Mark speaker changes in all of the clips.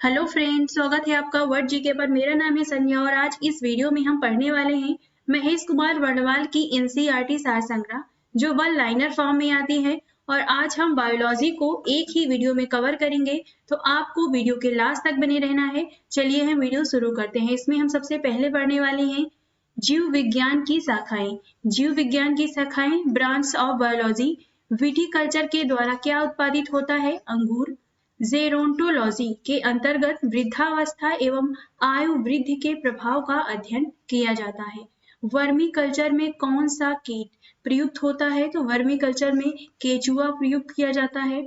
Speaker 1: Hello friends, स्वागत है आपका वर्ड जीके पर। मेरा नाम है संध्या और आज इस वीडियो में हम पढ़ने वाले हैं महेश कुमार वर्णवाल की एनसीईआरटी सार संग्रह, जो वन लाइनर फॉर्म में आती है। और आज हम बायोलॉजी को एक ही वीडियो में कवर करेंगे, तो आपको वीडियो के लास्ट तक बने रहना है। चलिए हम वीडियो शुरू करते हैं। इसमें हम सबसे पहले पढ़ने वाले हैं जीव विज्ञान की शाखाएं। जीव विज्ञान की शाखाएं, ब्रांच ऑफ बायोलॉजी। विटिकल्चर के द्वारा क्या उत्पादित होता है? अंगूर। जेरोंटोलॉजी के अंतर्गत वृद्धावस्था एवं आयु वृद्धि के प्रभाव का अध्ययन किया जाता है। वर्मी कल्चर में कौन सा कीट प्रयुक्त होता है? तो वर्मी कल्चर में केचुआ प्रयुक्त किया जाता है।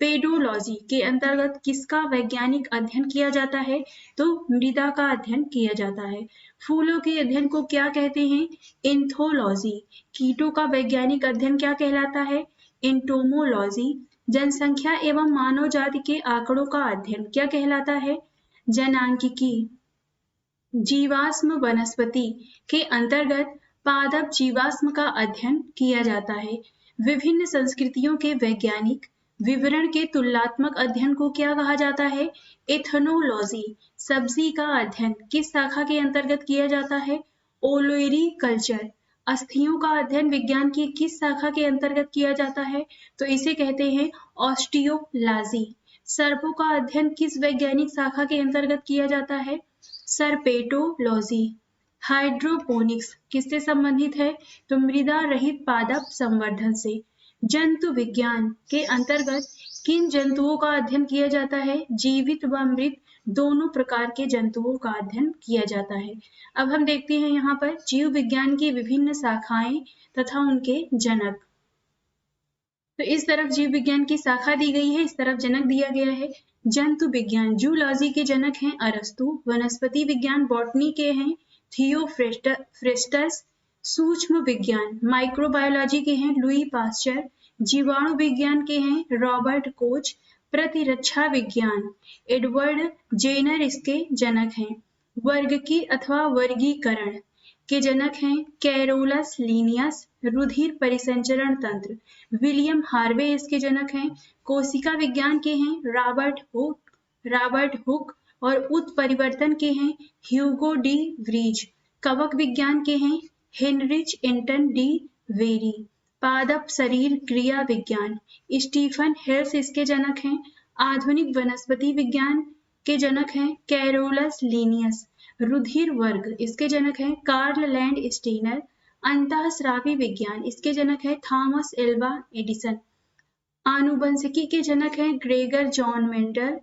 Speaker 1: पेडोलॉजी के अंतर्गत किसका वैज्ञानिक अध्ययन किया जाता है? तो मृदा का अध्ययन किया जाता है। फूलों के अध्ययन को क्या कहते हैं? एंथोलॉजी। कीटों का वैज्ञानिक अध्ययन क्या कहलाता है? एंटोमोलॉजी। जनसंख्या एवं मानव जाति के आंकड़ों का अध्ययन क्या कहलाता है? जनांकिकी। जीवाश्म वनस्पति के अंतर्गत पादप जीवाश्म का अध्ययन किया जाता है। विभिन्न संस्कृतियों के वैज्ञानिक विवरण के तुलनात्मक अध्ययन को क्या कहा जाता है? एथनोलॉजी। सब्जी का अध्ययन किस शाखा के अंतर्गत किया जाता है? ओलोरी कल्चर। अस्थियों का अध्ययन विज्ञान की किस शाखा के अंतर्गत किया जाता है? तो इसे कहते हैं ऑस्टियोलॉजी। सर्पों का अध्ययन किस वैज्ञानिक शाखा के अंतर्गत किया जाता है? सर्पेटोलॉजी। हाइड्रोपोनिक्स किससे संबंधित है? तो मृदा रहित पादप संवर्धन से। जंतु विज्ञान के अंतर्गत किन जंतुओं का अध्ययन किया जाता है? जीवित व मृत दोनों प्रकार के जंतुओं का अध्ययन किया जाता है। अब हम देखते हैं यहाँ पर जीव विज्ञान की विभिन्न शाखाएं तथा उनके जनक। तो इस तरफ जीव विज्ञान की शाखा दी गई है, इस तरफ जनक दिया गया है। जंतु विज्ञान, जूलॉजी के जनक हैं अरस्तु। वनस्पति विज्ञान, बॉटनी के हैं थियोफ्रेस्टस। सूक्ष्म विज्ञान, माइक्रोबायोलॉजी के हैं लुई पास्चर। जीवाणु विज्ञान के हैं रॉबर्ट कोच। प्रतिरक्षा विज्ञान, एडवर्ड जेनर इसके जनक हैं। वर्ग की अथवा वर्गीकरण के जनक हैं कैरोलस लीनियस। रुधिर परिसंचरण तंत्र, विलियम हार्वे इसके जनक हैं। कोशिका विज्ञान के हैं रॉबर्ट हुक और उत्परिवर्तन के हैं ह्यूगो डी व्रीज। कवक विज्ञान के हैं हेनरिच एंटन डी वेरी। पादप शरीर क्रिया विज्ञान, स्टीफन हेल्स इसके जनक हैं। आधुनिक वनस्पति विज्ञान के जनक हैं कैरोलस लीनियस। रुधिर वर्ग इसके जनक हैं कार्ल लैंड स्टीनर। अंतःस्रावी विज्ञान इसके जनक है थॉमस एल्वा एडिसन। आनुवंशिकी के जनक हैं ग्रेगर जॉन मेंडल।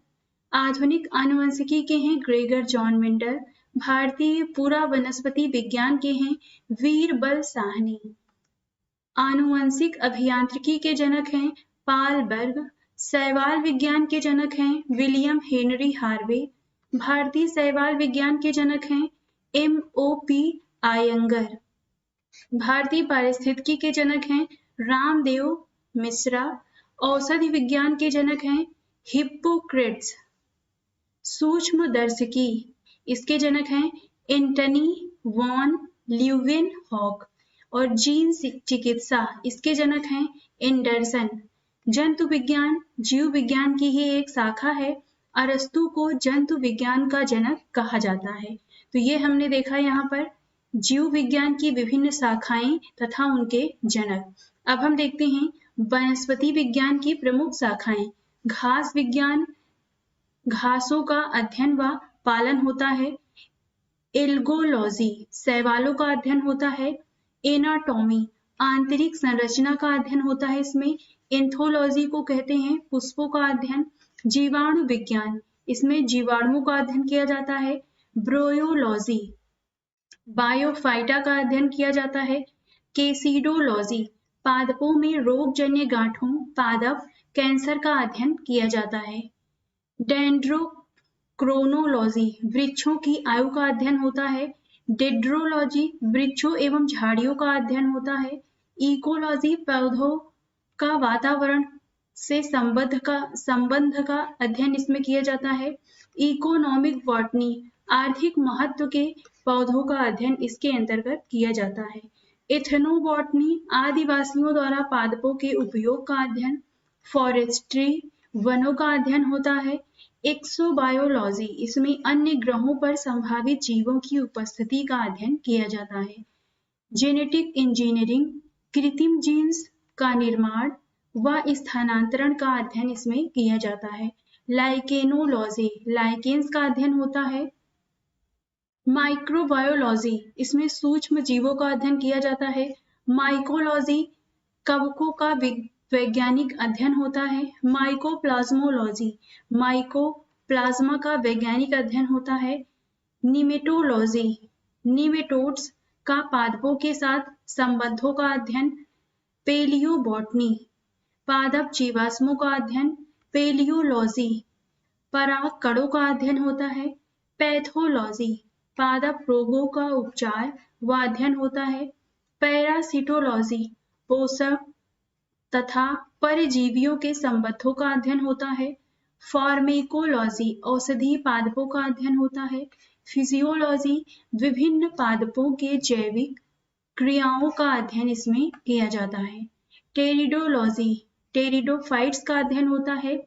Speaker 1: आधुनिक आनुवंशिकी के हैं ग्रेगर जॉन मेंडल। भारतीय पूरा वनस्पति विज्ञान के हैं वीरबल साहनी। आनुवंशिक अभियांत्रिकी के जनक हैं पाल बर्ग। शैवाल विज्ञान के जनक हैं विलियम हेनरी हार्वे। भारतीय शैवाल विज्ञान के जनक हैं M.O.P. आयंगर। भारतीय पारिस्थितिकी के जनक हैं रामदेव मिश्रा। औषधि विज्ञान के जनक हैं हिप्पोक्रेट्स। सूक्ष्मदर्शिकी इसके जनक हैं एंटनी वॉन ल्यूवेनहॉक। और जीन चिकित्सा इसके जनक हैं एंडरसन। जंतु विज्ञान जीव विज्ञान की ही एक शाखा है। अरस्तु को जंतु विज्ञान का जनक कहा जाता है। तो ये हमने देखा यहाँ पर जीव विज्ञान की विभिन्न शाखाएं तथा उनके जनक। अब हम देखते हैं वनस्पति विज्ञान की प्रमुख शाखाएं। घास विज्ञान, घासों का अध्ययन व पालन होता है। एल्गोलॉजी, शैवालों का अध्ययन होता है। एनाटॉमी, आंतरिक संरचना का अध्ययन होता है इसमें। एंथोलॉजी को कहते हैं पुष्पों का अध्ययन। जीवाणु विज्ञान, इसमें जीवाणुओं का अध्ययन किया जाता है। ब्रोयोलॉजी, बायोफाइटा का अध्ययन किया जाता है। केसिडोलॉजी, पादपों में रोगजन्य गांठों पादप कैंसर का अध्ययन किया जाता है। डेंड्रोक्रोनोलॉजी, वृक्षों की आयु का अध्ययन होता है। डेड्रोलॉजी, वृक्षों एवं झाड़ियों का अध्ययन होता है। इकोलॉजी, पौधों का वातावरण से संबंध का अध्ययन इसमें किया जाता है। इकोनॉमिक बॉटनी, आर्थिक महत्व के पौधों का अध्ययन इसके अंतर्गत किया जाता है। एथनोबॉटनी, आदिवासियों द्वारा पादपों के उपयोग का अध्ययन। फॉरेस्ट्री, वनों का अध्ययन होता है। एक्सोबायोलॉजी, इसमें अन्य ग्रहों पर संभावित जीवों की उपस्थिति का अध्ययन किया जाता है। जेनेटिक इंजीनियरिंग, कृत्रिम जीन्स का निर्माण व स्थानांतरण का अध्ययन इसमें किया जाता है। लाइकेनोलॉजी, लाइकेन्स का अध्ययन होता है। माइक्रोबायोलॉजी, इसमें सूक्ष्म जीवों का अध्ययन किया जाता है। माइकोलॉजी, कवकों का वैज्ञानिक अध्ययन होता है। माइकोप्लाज्मोलॉजी, माइकोप्लाज्मा का वैज्ञानिक अध्ययन होता है। निमेटोलॉजी, निमेटोड्स का पादपों के साथ संबंधों का अध्ययन। पेलियोबॉटनी, पादप जीवाश्मों का अध्ययन। पेलियोलॉजी, पराग कणों का अध्ययन होता है। पैथोलॉजी, पादप रोगों का उपचार व अध्ययन होता है। पैरासिटोलॉजी, पोषक तथा परजीवियों के संबंधों का अध्ययन होता है। फार्मेकोलॉजी, औषधीय पादपों का अध्ययन होता है। फिजियोलॉजी, विभिन्न पादपों के जैविक क्रियाओं का अध्ययन इसमें किया जाता है। टेरिडोलॉजी, टेरिडोफाइट्स का अध्ययन होता है।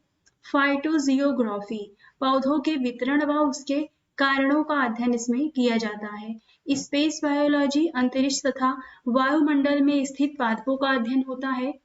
Speaker 1: फाइटोजियोग्राफी, पौधों के वितरण व उसके कारणों का अध्ययन इसमें किया जाता है। स्पेस बायोलॉजी, अंतरिक्ष तथा वायुमंडल में स्थित पादपों का अध्ययन होता है।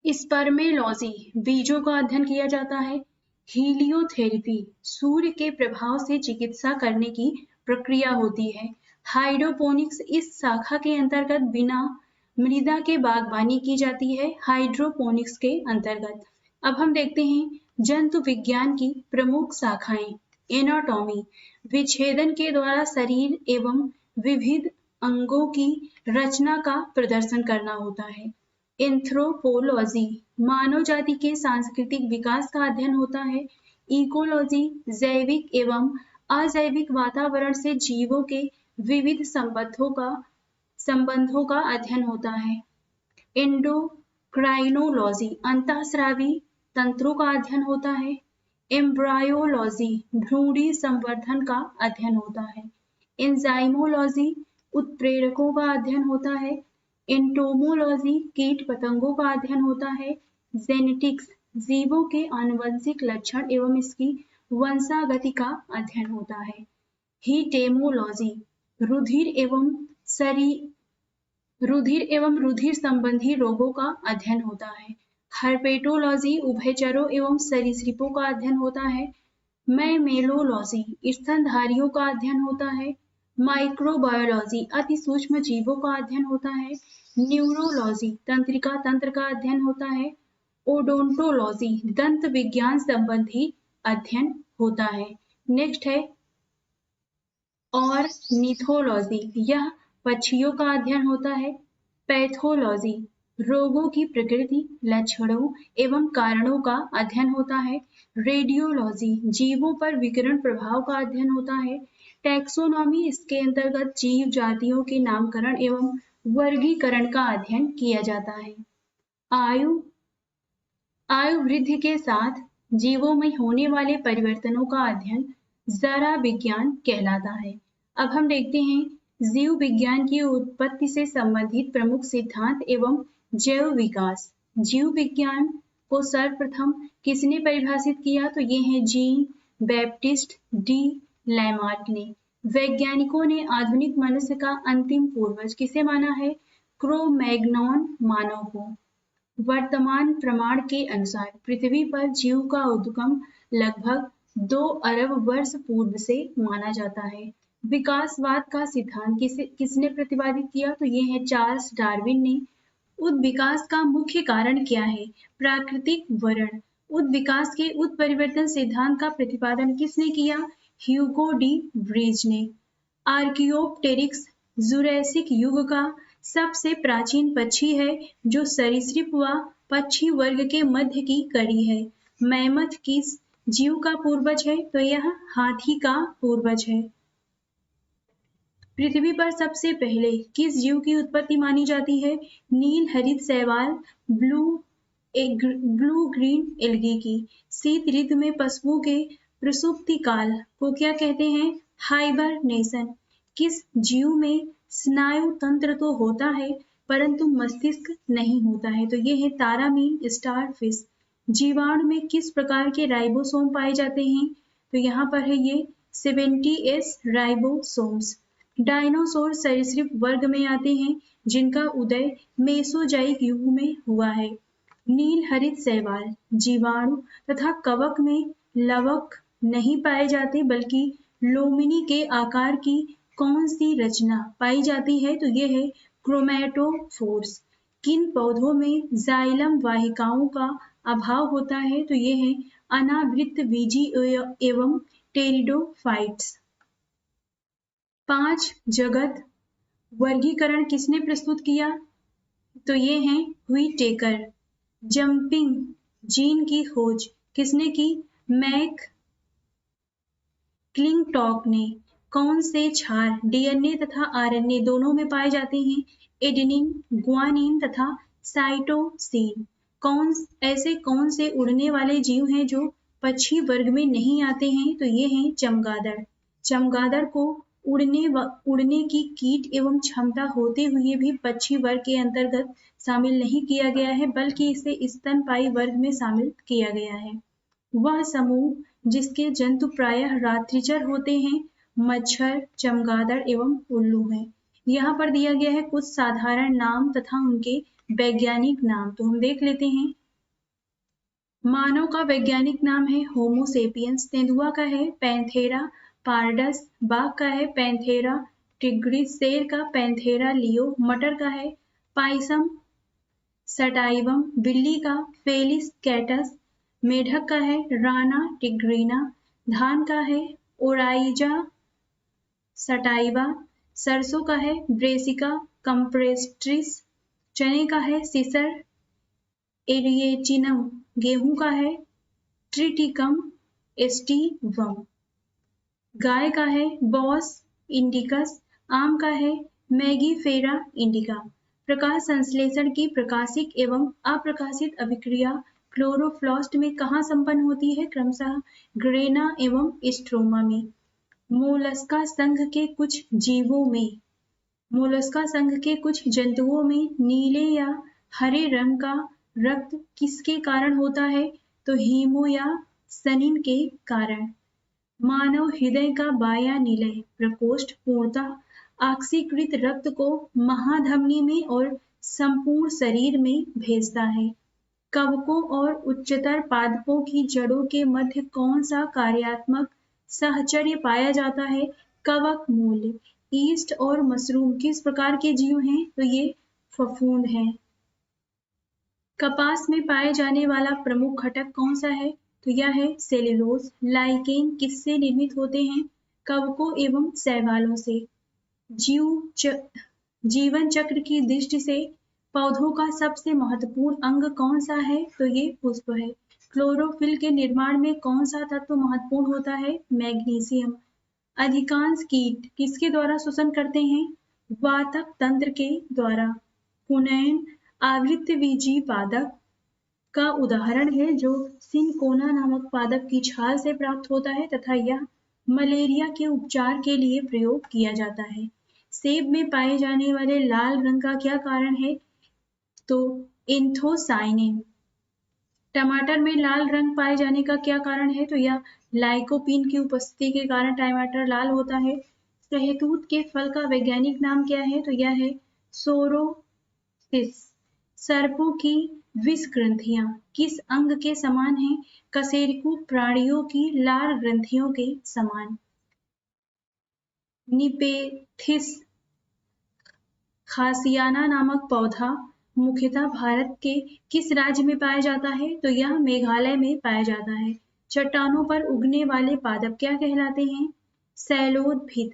Speaker 1: स्पर्मेलॉजी, बीजों का अध्ययन किया जाता है। हीलियोथेरेपी, सूर्य के प्रभाव से चिकित्सा करने की प्रक्रिया होती है। हाइड्रोपोनिक्स, इस शाखा के अंतर्गत बिना मृदा के बागवानी की जाती है। हाइड्रोपोनिक्स के अंतर्गत अब हम देखते हैं जंतु विज्ञान की प्रमुख शाखाएं। एनाटॉमी, विच्छेदन के द्वारा शरीर एवं विविध अंगों की रचना का प्रदर्शन करना होता है। एंथ्रोपोलॉजी, मानव जाति के सांस्कृतिक विकास का अध्ययन होता है। इकोलॉजी, जैविक एवं अजैविक वातावरण से जीवों के विविध संबंधों का अध्ययन होता है। एंडोक्राइनोलॉजी, अंतःस्रावी तंत्रों का अध्ययन होता है। एम्ब्रायोलॉजी, भ्रूणी संवर्धन का अध्ययन होता है। एंजाइमोलॉजी, उत्प्रेरकों का अध्ययन होता है। एंटोमोलॉजी, कीट पतंगों का अध्ययन होता है। जेनेटिक्स, जीवों के आनुवंशिक लक्षण एवं इसकी वंशागति का अध्ययन होता है। हीटेमोलॉजी, रुधिर एवं रुधिर संबंधी रोगों का अध्ययन होता है। हर्पेटोलॉजी, उभयचरों एवं सरीसृपों का अध्ययन होता है। मैमेलोलॉजी, स्तनधारियों का अध्ययन होता है। माइक्रोबायोलॉजी, अति सूक्ष्म जीवों का अध्ययन होता है। न्यूरोलॉजी, तंत्रिका तंत्र का अध्ययन होता है। ओडोंटोलॉजी, दंत विज्ञान संबंधी अध्ययन होता है। नेक्स्ट है ऑर्निथोलॉजी, यह पक्षियों का अध्ययन होता है। पैथोलॉजी, रोगों की प्रकृति, लक्षणों एवं कारणों का अध्ययन होता है। रेडियोलॉजी, जीवों पर विकिरण प्रभाव का अध्ययन होता है। टैक्सोनॉमी, इसके अंतर्गत जीव जातियों के नामकरण एवं वर्गीकरण का अध्ययन किया जाता है। आयु वृद्धि के साथ जीवों में होने वाले परिवर्तनों का अध्ययन जरा विज्ञान कहलाता है। अब हम देखते हैं जीव विज्ञान की उत्पत्ति से संबंधित प्रमुख सिद्धांत एवं जैव विकास। जीव विज्ञान को सर्वप्रथम किसने परिभाषित किया? तो ये है जीन बैप्टिस्ट डी लैमार्क ने। वैज्ञानिकों ने आधुनिक मनुष्य का अंतिम पूर्वज किसे माना है? क्रो-मैग्नॉन मानव को। वर्तमान प्रमाण के अनुसार पृथ्वी पर जीव का उद्गम लगभग 2 अरब वर्ष पूर्व से माना जाता है। विकासवाद का सिद्धांत किसने प्रतिपादित किया? तो ये है चार्ल्स डार्विन ने। उत्विकास का मुख्य कारण क्या है? प्राकृतिक वर्ण। उत्विकास के उत्परिवर्तन सिद्धांत का प्रतिपादन किसने किया? ह्यूगो डी व्रीज ने। आर्कियोप्टेरिक्स जुरैसिक युग का सबसे प्राचीन पक्षी है जो सरीसृप व पक्षी वर्ग के मध्य की कड़ी है। मैमथ किस जीव का पूर्वज है? तो यह हाथी का पूर्वज है। पृथ्वी पर सबसे पहले किस जीव की उत्पत्ति मानी जाती है? नील हरित शैवाल ब्लू ग्रीन एल्गी की। शीत ऋतु में पशुओं के प्रसुप्ति काल को क्या कहते हैं? हाइबरनेशन। किस जीव में स्नायु तंत्र तो होता है परंतु मस्तिष्क नहीं होता है? तो ये है तारामीन स्टारफिश। जीवाणु में किस प्रकार के राइबोसोम पाए जाते हैं? तो यहाँ पर है ये 70S राइबोसोम्स। डायनासोर सरीसृप वर्ग में आते हैं जिनका उदय मेसोजाइक युग में हुआ है। नील हरित शैवाल जीवाणु तथा कवक में लवक नहीं पाए जाते, बल्कि लोमिनी के आकार की कौन सी रचना पाई जाती है? तो ये है क्रोमैटोफोर्स। किन पौधों में जाइलम वाहिकाओं का अभाव होता है? तो ये है अनावृतबीजी एवं टेरिडोफाइट्स। 5 जगत वर्गीकरण किसने प्रस्तुत किया? तो ये है व्हिटेकर। जंपिंग जीन की खोज किसने की? मैक क्लिंटॉक ने। कौन से क्षार डीएनए तथा आरएनए दोनों में पाए जाते हैं? एडेनिन, ग्वानिन तथा साइटोसिन। कौन से उड़ने वाले जीव हैं जो पक्षी वर्ग में नहीं आते हैं? तो ये हैं चमगादड़। चमगादड़ को उड़ने की कीट एवं क्षमता होते हुए भी पक्षी वर्ग के अंतर्गत शामिल नहीं किया गया है, बल्कि इसे स्तनपायी वर्ग में शामिल किया गया है। वह समूह जिसके जंतु प्रायः रात्रिचर होते हैं मच्छर, चमगादड़ एवं उल्लू हैं। यहाँ पर दिया गया है कुछ साधारण नाम तथा उनके वैज्ञानिक नाम, तो हम देख लेते हैं। मानव का वैज्ञानिक नाम है होमो सेपियंस। तेंदुआ का है पैंथेरा पार्डस। बाघ का है पैंथेरा टिग्रिस। शेर का पैंथेरा लियो। मटर का है पाइसम सटाइवम। बिल्ली का फेलिस कैटस। मेढक का है राना टिग्रीना। धान का है ओराइजा सटाइवा। सरसों का है ब्रेसिका कंप्रेस्ट्रिस। चने का है सिसर एरिएचिनम। गेहूं का है ट्रिटिकम एस्टिवम। गाय का है बॉस इंडिकस। आम का है मैगीफेरा इंडिका। प्रकाश संश्लेषण की प्रकाशिक एवं अप्रकाशित अभिक्रिया क्लोरोप्लास्ट में कहाँ संपन्न होती है? क्रमशः ग्रेना एवं स्ट्रोमा में। मोलस्का संघ के कुछ जीवों में, मोलस्का संघ के कुछ जंतुओं में नीले या हरे रंग का रक्त किसके कारण होता है? तो हीमो या सनिन के कारण। मानव हृदय का बायां निलय प्रकोष्ठ पूर्णतः ऑक्सीकृत रक्त को महाधमनी में और संपूर्ण शरीर में भेजता है। कवकों और उच्चतर पादपों की जड़ों के मध्य कौन सा कार्यात्मक सहचर्य पाया जाता है? कवक मूल। ईस्ट और मशरूम किस प्रकार के जीव हैं? तो ये फफूंद हैं। कपास में पाए जाने वाला प्रमुख घटक कौन सा है? तो यह है सेल्यूलोज। लाइकेन किससे निर्मित होते हैं? कवकों एवं शैवालों से। जीवन चक्र की दृष्टि से पौधों का सबसे महत्वपूर्ण अंग कौन सा है? तो ये पुष्प है। क्लोरोफिल के निर्माण में कौन सा तत्व महत्वपूर्ण होता है? मैग्नीशियम। अधिकांश कीट किसके द्वारा श्वसन करते हैं? वातक तंत्र के द्वारा। कुनैन आवृतबीजी पादप का उदाहरण है जो सिनकोना नामक पादप की छाल से प्राप्त होता है तथा यह मलेरिया के उपचार के लिए प्रयोग किया जाता है। सेब में पाए जाने वाले लाल रंग का क्या कारण है? तो एंथोसाइनिन। टमाटर में लाल रंग पाए जाने का क्या कारण है? तो यह लाइकोपीन की उपस्थिति के कारण टमाटर लाल होता है। शहतूत के फल का वैज्ञानिक नाम क्या है? तो यह है सोरोसिस। सर्पों की विष ग्रंथियां किस अंग के समान हैं? कशेरुकी प्राणियों की लार ग्रंथियों के समान। निपेथिस खासियाना नामक पौधा मुख्यतः भारत के किस राज्य में पाया जाता है? तो यह मेघालय में पाया जाता है। चट्टानों पर उगने वाले पादप क्या कहलाते हैं? शैलोदभिद।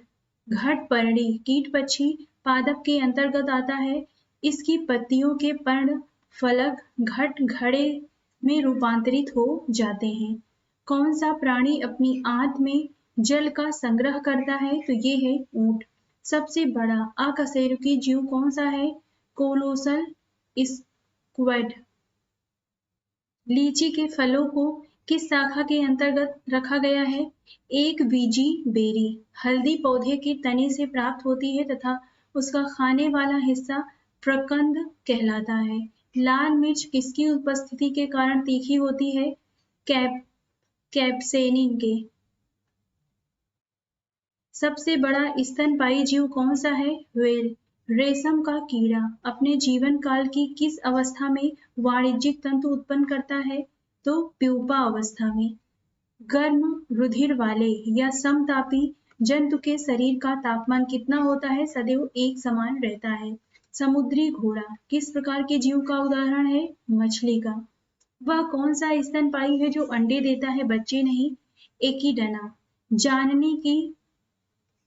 Speaker 1: घटपर्णी कीट पक्षी पादप के अंतर्गत आता है। इसकी पत्तियों के पर्ण फलक घट घड़े में रूपांतरित हो जाते हैं। कौन सा प्राणी अपनी आंत में जल का संग्रह करता है? तो ये है ऊंट। सबसे बड़ा अकशेरुकी जीव कौन सा है? Colossal squid. लीची के फलों को किस शाखा के अंतर्गत रखा गया है? एक बीजी बेरी। हल्दी पौधे के तने से प्राप्त होती है तथा उसका खाने वाला हिस्सा प्रकंद कहलाता है। लाल मिर्च किसकी उपस्थिति के कारण तीखी होती है? कैप्सेनिन के। सबसे बड़ा स्तनपायी जीव कौन सा है? व्हेल। रेशम का कीड़ा अपने जीवन काल की किस अवस्था में वाणिज्यिक तंतु उत्पन्न करता है? तो प्यूपा अवस्था में। गर्म रुधिर वाले या समतापी जंतु के शरीर का तापमान कितना होता है? सदैव एक समान रहता है। समुद्री घोड़ा किस प्रकार के जीव का उदाहरण है? मछली का। वह कौन सा स्तनपायी है जो अंडे देता है, बच्चे नहीं? एकीडना। जानने की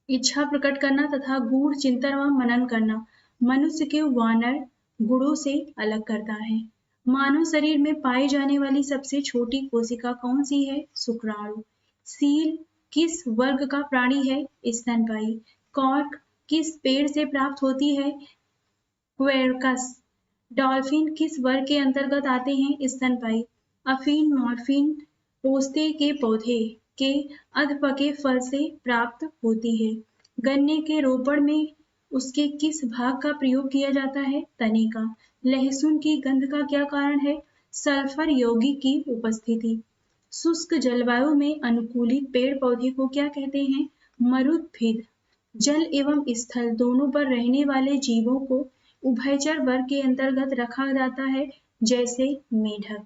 Speaker 1: इच्छा प्रकट करना तथा गूढ़ चिंतन व मनन करना मनुष्य के वानर गुणों से अलग करता है। मानव शरीर में पाई जाने वाली सबसे छोटी कोशिका कौन सी है? शुक्राणु। सील किस वर्ग का प्राणी है? स्तनपायी। कॉर्क किस पेड़ से प्राप्त होती है? क्वेर्कस। डॉल्फिन किस वर्ग के अंतर्गत आते हैं? स्तनपायी। अफीन मॉर्फिन पोस्ते के पौधे के अधपके फल से प्राप्त होती है। गन्ने के रोपण में उसके किस भाग का प्रयोग किया जाता है? तने का। लहसुन की गंध का क्या कारण है? सल्फर यौगिक की उपस्थिति। शुष्क जलवायु में अनुकूलित पेड़ पौधे को क्या कहते हैं? मरुद्भिद। जल एवं स्थल दोनों पर रहने वाले जीवों को उभयचर वर्ग के अंतर्गत रखा जाता है, जैसे मेढक।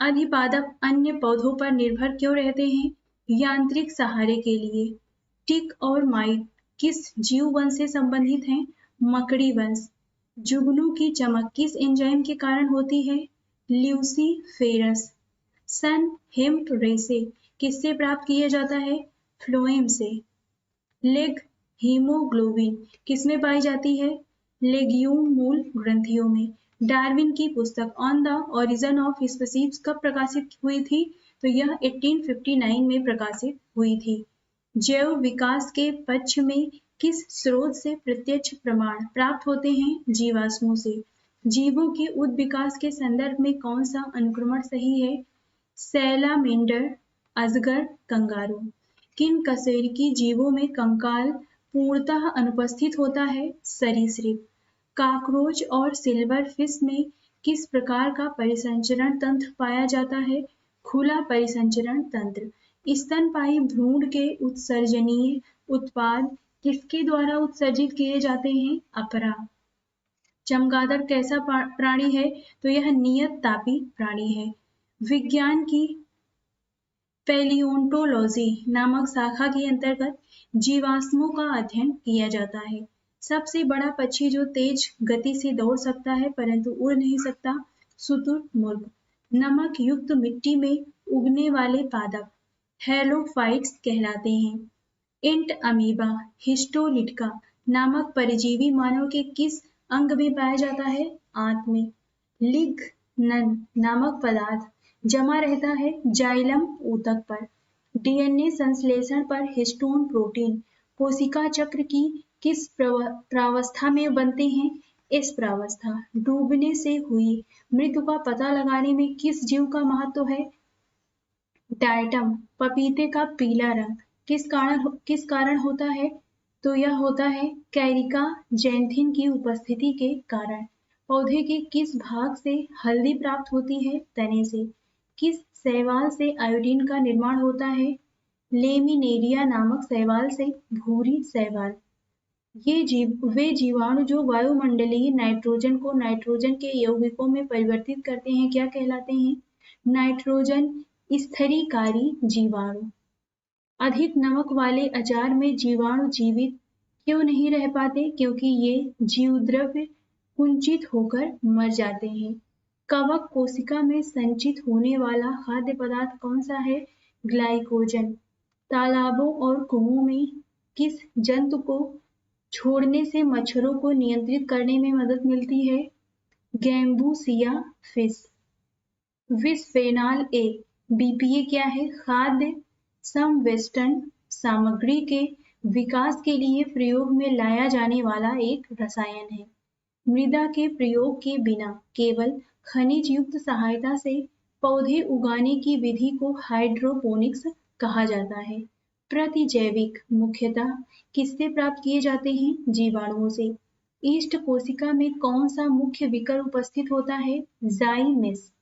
Speaker 1: अधिपादप अन्य पौधों पर निर्भर क्यों रहते हैं? यांत्रिक सहारे के लिए। टिक और माइट किस जीव वंश से संबंधित हैं? मकड़ी वंश। जुगनू की चमक किस एंजाइम के कारण होती है? ल्यूसीफेरस। सन हेम्प रेशे किससे प्राप्त किया जाता है? फ्लोएम से। लेग हीमोग्लोबिन किसमें पाई जाती है? लेग्यूम मूल ग्रंथियों में। डार्विन की पुस्तक on the origin of species कब प्रकाशित हुई थी? तो यह 1859 में प्रकाशित हुई थी। जैव विकास के पक्ष में किस स्रोत से प्रत्यक्ष प्रमाण प्राप्त होते हैं? जीवाश्मों से। जीवों के उद्विकास के संदर्भ में कौन सा अनुक्रमण सही है? सैलामेंडर, अजगर, कंगारू। किन कशेरुकी जीवों में कंकाल पूर्णतः अनुपस्थित होता है? सरीसृप। कॉकरोच और सिल्वर फिश में किस प्रकार का परिसंचरण तंत्र पाया जाता है? खुला परिसंचरण तंत्र। स्तनपायी भ्रूण के उत्सर्जनीय उत्पाद किसके द्वारा उत्सर्जित किए जाते हैं? अपरा। चमगादड़ कैसा प्राणी है? तो यह नियत तापी प्राणी है। विज्ञान की पैलियोंटोलॉजी नामक शाखा के अंतर्गत जीवाश्मों का अध्ययन किया जाता है। सबसे बड़ा पक्षी जो तेज गति से दौड़ सकता है परंतु उड़ नहीं सकता? शुतुरमुर्ग। नमक युक्त मिट्टी में उगने वाले पादप हेलोफाइट्स कहलाते हैं। इंट अमीबा हिस्टोलिटिका नामक परजीवी मानव के किस अंग में पाया जाता है? आंत में। लिग्नन नामक पदार्थ जमा रहता है जाइलम ऊतक पर। डीएनए संश्लेषण पर हिस्टोन प्रोटीन कोशिका चक्र की किस प्रावस्था में बनते हैं? इस प्रावस्था। डूबने से हुई मृत्यु का पता लगाने में किस जीव का महत्व है? डायटम। पपीते का पीला रंग किस कारण होता है? तो यह होता है कैरिका जैंथिन की उपस्थिति के कारण। पौधे के किस भाग से हल्दी प्राप्त होती है? तने से। किस शैवाल से आयोडीन का निर्माण होता है? लेमिनेरिया नामक शैवाल से। भूरी शैवाल। वे जीवाणु जो वायुमंडलीय नाइट्रोजन को नाइट्रोजन के यौगिकों में परिवर्तित करते हैं क्या कहलाते हैं? नाइट्रोजन स्थिरीकारी जीवाणु। अधिक नमक वाले अचार में जीवाणु जीवित क्यों नहीं रह पाते? क्योंकि ये जीवद्रव्य कुंचित होकर मर जाते हैं। कवक कोशिका में संचित होने वाला खाद्य पदार्थ कौन सा है? ग्लाइकोजन। तालाबों और कुओं में किस जंतु को छोड़ने से मच्छरों को नियंत्रित करने में मदद मिलती है? Gambusia fish. Bisphenol A BPA क्या है? खाद्य संवेष्टन सामग्री के विकास के लिए प्रयोग में लाया जाने वाला एक रसायन है। मृदा के प्रयोग के बिना केवल खनिज युक्त सहायता से पौधे उगाने की विधि को हाइड्रोपोनिक्स कहा जाता है। प्रतिजैविक मुख्यतः किससे प्राप्त किए जाते हैं? जीवाणुओं से। ईस्ट कोशिका में कौन सा मुख्य विकर उपस्थित होता है? जाइमेस।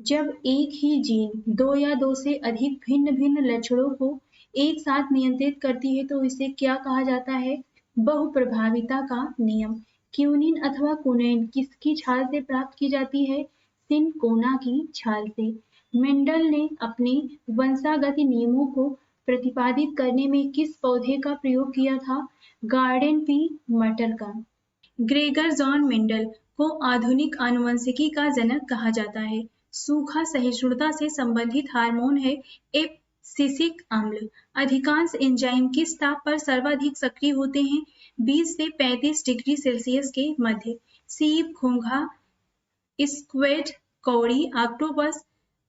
Speaker 1: जब एक ही जीन दो या दो से अधिक भिन्न भिन्न लक्षणों को एक साथ नियंत्रित करती है तो इसे क्या कहा जाता है? बहुप्रभाविता का नियम। क्यूनिन अथवा कुनैन किसकी छाल से प्राप्त की जाती है? सिनकोना की छाल से। मेंडल ने अपने वंशागत नियमों को प्रतिपादित करने में किस पौधे का प्रयोग किया था? गार्डन पी मटर का। ग्रेगर जॉन मेंडल को आधुनिक आनुवंशिकी का जनक कहा जाता है। सूखा सहिष्णुता से संबंधित हार्मोन है एब्सिसिक अम्ल। अधिकांश एंजाइम किस ताप पर सर्वाधिक सक्रिय होते हैं? 20 से 35 डिग्री सेल्सियस के मध्य। सीप, घोंघा, स्क्विड, कौड़ी, ऑक्टोपस,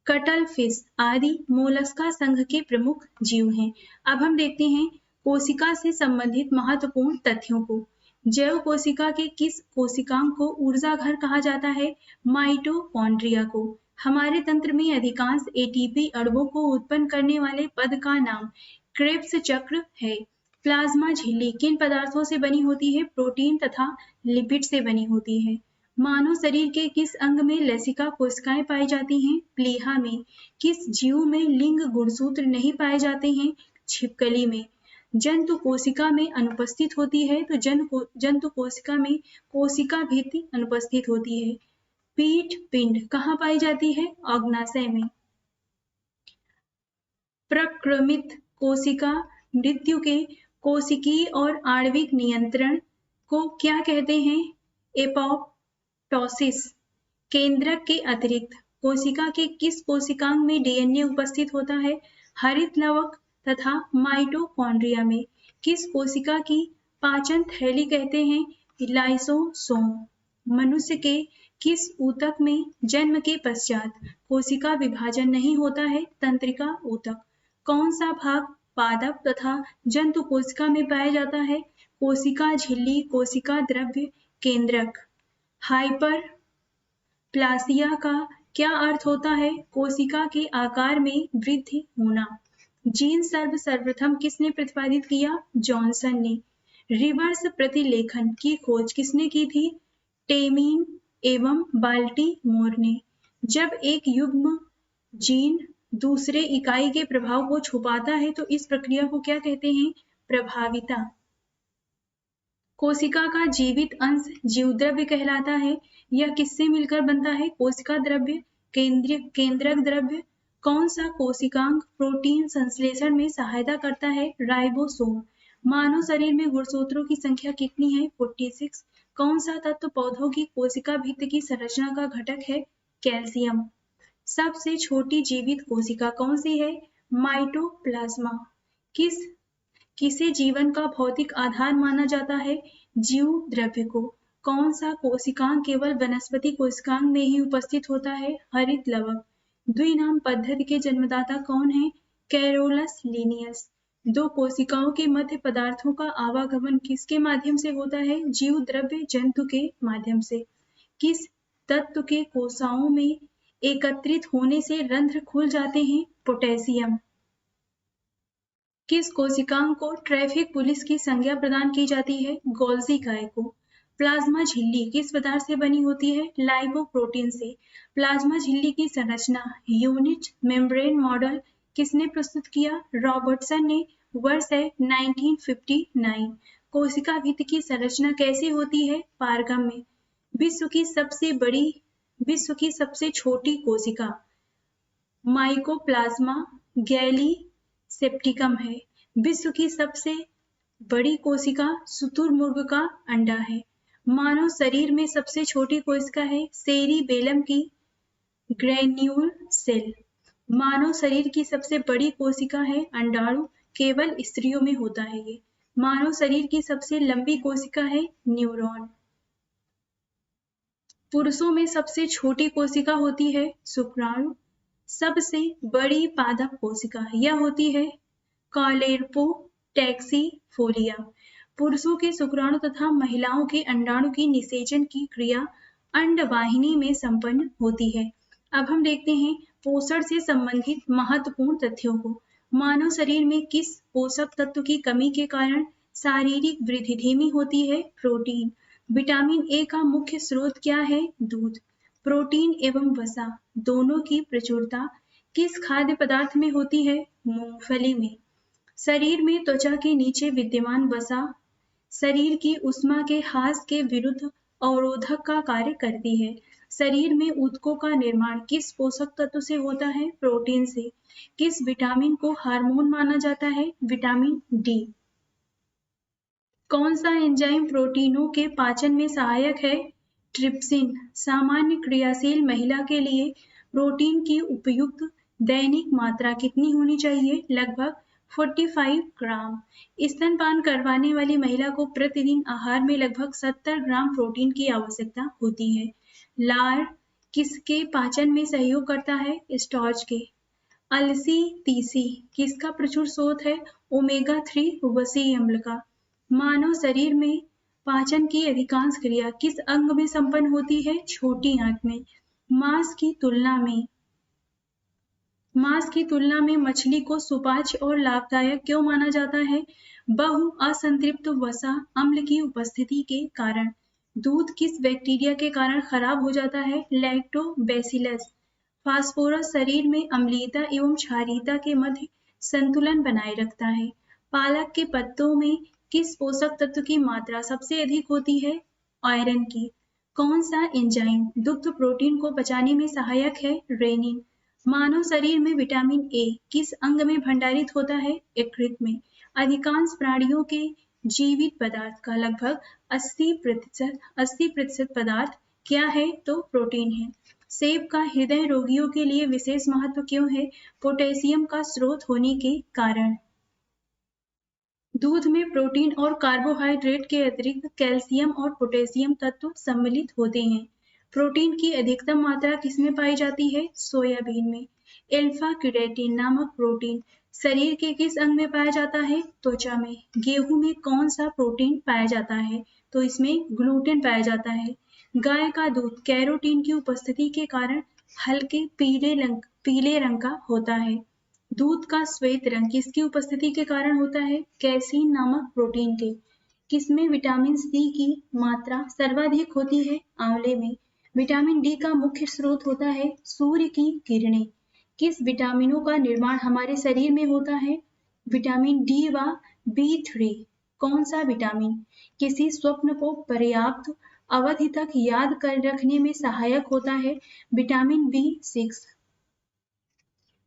Speaker 1: कटल फिश आदि मोलस्का संघ के प्रमुख जीव हैं। अब हम देखते हैं कोशिका से संबंधित महत्वपूर्ण तथ्यों को। जैव कोशिका के किस कोशिकांग को ऊर्जा घर कहा जाता है? माइटोकॉन्ड्रिया को। हमारे तंत्र में अधिकांश एटीपी अणुओं को उत्पन्न करने वाले पद का नाम क्रेब्स चक्र है। प्लाज्मा झिल्ली किन पदार्थों से बनी होती है? प्रोटीन तथा लिपिड से बनी होती है। मानव शरीर के किस अंग में लसिका कोशिकाएं पाई जाती हैं? प्लीहा में। किस जीव में लिंग गुणसूत्र नहीं पाए जाते हैं? छिपकली में। जंतु कोशिका में अनुपस्थित होती है तो जंतु कोशिका में कोशिका भित्ति अनुपस्थित होती है। पीठ पिंड कहाँ पाई जाती है? अग्नाशय में। प्रक्रमित कोशिका मृत्यु के कोशिकीय और आणविक नियंत्रण को क्या कहते हैं? एपोप्टोसिस। केंद्रक के अतिरिक्त कोशिका के किस कोशिकांग में डीएनए उपस्थित होता है? हरित लवक तथा माइटोकॉन्ड्रिया में। किस कोशिका की पाचन थैली कहते हैं? लाइसोसोम। मनुष्य के किस ऊतक में जन्म के पश्चात कोशिका विभाजन नहीं होता है? तंत्रिका ऊतक। कौन सा भाग पादप तथा जंतु कोशिका में पाया जाता है? कोशिका झिल्ली, कोशिका द्रव्य, केंद्रक। हाइपर प्लासिया का क्या अर्थ होता है? कोशिका के आकार में वृद्धि होना। जीन सर्वप्रथम किसने प्रतिपादित किया? जॉनसन ने। रिवर्स प्रतिलेखन की खोज किसने की थी? टेमिन एवं बाल्टीमोर ने। जब एक युग्म जीन दूसरे इकाई के प्रभाव को छुपाता है तो इस प्रक्रिया को क्या कहते हैं? प्रभाविता। कोशिका का जीवित अंश जीवद्रव्य कहलाता है। यह किससे मिलकर बनता है? कोशिका द्रव्य, केंद्रक द्रव्य। कौन सा कोशिकांग प्रोटीन संश्लेषण में सहायता करता है? राइबोसोम। मानव शरीर में गुणसूत्रों की संख्या कितनी है? 46। कौन सा तत्व पौधों की कोशिका भित्ति की संरचना का घटक है? कैल्शियम। सबसे छोटी जीवित कोशिका कौन सी है? माइटोप्लाज्मा। किसे जीवन का भौतिक आधार माना जाता है? जीव द्रव्य को। कौन सा कोशिकांग केवल वनस्पति कोशिकांग में ही उपस्थित होता है? हरित लवक। द्विनाम पद्धति के जन्मदाता कौन है? Carolus Linnaeus. दो कोशिकाओं के मध्य पदार्थों का आवागमन किसके माध्यम से होता है? जीव द्रव्य जंतु के माध्यम से। किस तत्व के कोशिकाओं में एकत्रित होने से रंध्र खुल जाते हैं? पोटेशियम। किस कोशिकांग को ट्रैफिक पुलिस की संज्ञा प्रदान की जाती है? गोल्जी काय को। प्लाज्मा झिल्ली किस पदार्थ से बनी होती है? लाइपोप्रोटीन से। प्लाज्मा झिल्ली की संरचना यूनिट मेम्ब्रेन मॉडल किसने प्रस्तुत किया? रॉबर्टसन ने। वर्ष है 1959। कोशिका भित्ति की संरचना कैसे होती है? पारगम में। विश्व की सबसे छोटी कोशिका माइकोप्लाज्मा गैली सेप्टिकम है। विश्व की सबसे बड़ी कोशिका शुतुरमुर्ग का अंडा है। मानव शरीर में सबसे छोटी कोशिका है सेरिबेलम की ग्रेन्यूल सेल। मानव शरीर की सबसे बड़ी कोशिका है अंडाणु, केवल स्त्रियों में होता है ये। मानव शरीर की सबसे लंबी कोशिका है न्यूरॉन। पुरुषों में सबसे छोटी कोशिका होती है शुक्राणु। सबसे बड़ी पादप कोशिका यह होती है कॉलेर्पोटैक्सीफोलिया। पुरुषों के शुक्राणु तथा महिलाओं के अंडाणु की निषेचन की क्रिया अंडवाहिनी में संपन्न होती है। अब हम देखते हैं पोषण से संबंधित महत्वपूर्ण तथ्यों को। मानव शरीर में किस पोषक तत्व की कमी के कारण शारीरिक वृद्धि धीमी होती है? प्रोटीन। विटामिन ए का मुख्य स्रोत क्या है? दूध। प्रोटीन एवं वसा दोनों की प्रचुरता किस खाद्य पदार्थ में होती है? मूंगफली में। शरीर में त्वचा के नीचे विद्यमान वसा शरीर की ऊष्मा के ह्रास के विरुद्ध अवरोधक का कार्य करती है। शरीर में ऊतकों का निर्माण किस पोषक तत्व से होता है? प्रोटीन से। किस विटामिन को हार्मोन माना जाता है? Vitamin D. कौन सा एंजाइम प्रोटीनों के पाचन में सहायक है? ट्रिप्सिन। सामान्य क्रियाशील महिला के लिए प्रोटीन की उपयुक्त दैनिक मात्रा कितनी होनी चाहिए? लगभग 45 ग्राम। स्तनपान करवाने वाली महिला को प्रतिदिन आहार में लगभग 70 ग्राम प्रोटीन की आवश्यकता होती है। लार किसके पाचन में सहयोग करता है? स्टार्च के। अलसी तीसी किसका प्रचुर स्रोत है? ओमेगा 3 वसी अम्ल का। मानव शरीर में पाचन की अधिकांश क्रिया किस अंग में संपन्न होती है? छोटी आंत में। मांस की तुलना में मछली को सुपाच्य और लाभदायक क्यों माना जाता है? बहु असंतृप्त वसा अम्ल की उपस्थिति के कारण। दूध किस बैक्टीरिया के कारण खराब हो जाता है? लैक्टोबैसिलस। फास्फोरस शरीर में अम्लीयता एवं क्षारीयता के मध्य संतुलन बनाए रखता है। पालक के पत्तों में किस पोषक तत्व की मात्रा सबसे अधिक होती है? आयरन की। कौन सा एंजाइम दुग्ध प्रोटीन को पचाने में सहायक है? रेनिन। मानव शरीर में विटामिन ए किस अंग में भंडारित होता है? यकृत में। अधिकांश प्राणियों के जीवित पदार्थ का लगभग 80% पदार्थ क्या है? तो प्रोटीन है। सेब का हृदय रोगियों के लिए विशेष महत्व क्यों है? पोटेशियम का स्रोत होने के कारण। दूध में प्रोटीन और कार्बोहाइड्रेट के अतिरिक्त कैल्शियम और पोटेशियम तत्व सम्मिलित होते हैं। प्रोटीन की अधिकतम मात्रा किसमें पाई जाती है? सोयाबीन में। एल्फा क्यूरेटिन नामक प्रोटीन शरीर के किस अंग में पाया जाता है? त्वचा में। गेहूं में कौन सा प्रोटीन पाया जाता है? तो इसमें ग्लूटेन पाया जाता है। गाय का दूध कैरोटीन की उपस्थिति के कारण हल्के पीले रंग का होता है। दूध का श्वेत रंग किसकी उपस्थिति के कारण होता है? कैसीन नामक प्रोटीन के। किसमें विटामिन सी की मात्रा सर्वाधिक होती है? आंवले में। विटामिन डी का मुख्य स्रोत होता है सूर्य की किरणें। किस विटामिनों का निर्माण हमारे शरीर में होता है? विटामिन डी व B3। कौन सा विटामिन किसी स्वप्न को पर्याप्त अवधि तक याद कर रखने में सहायक होता है? Vitamin B6।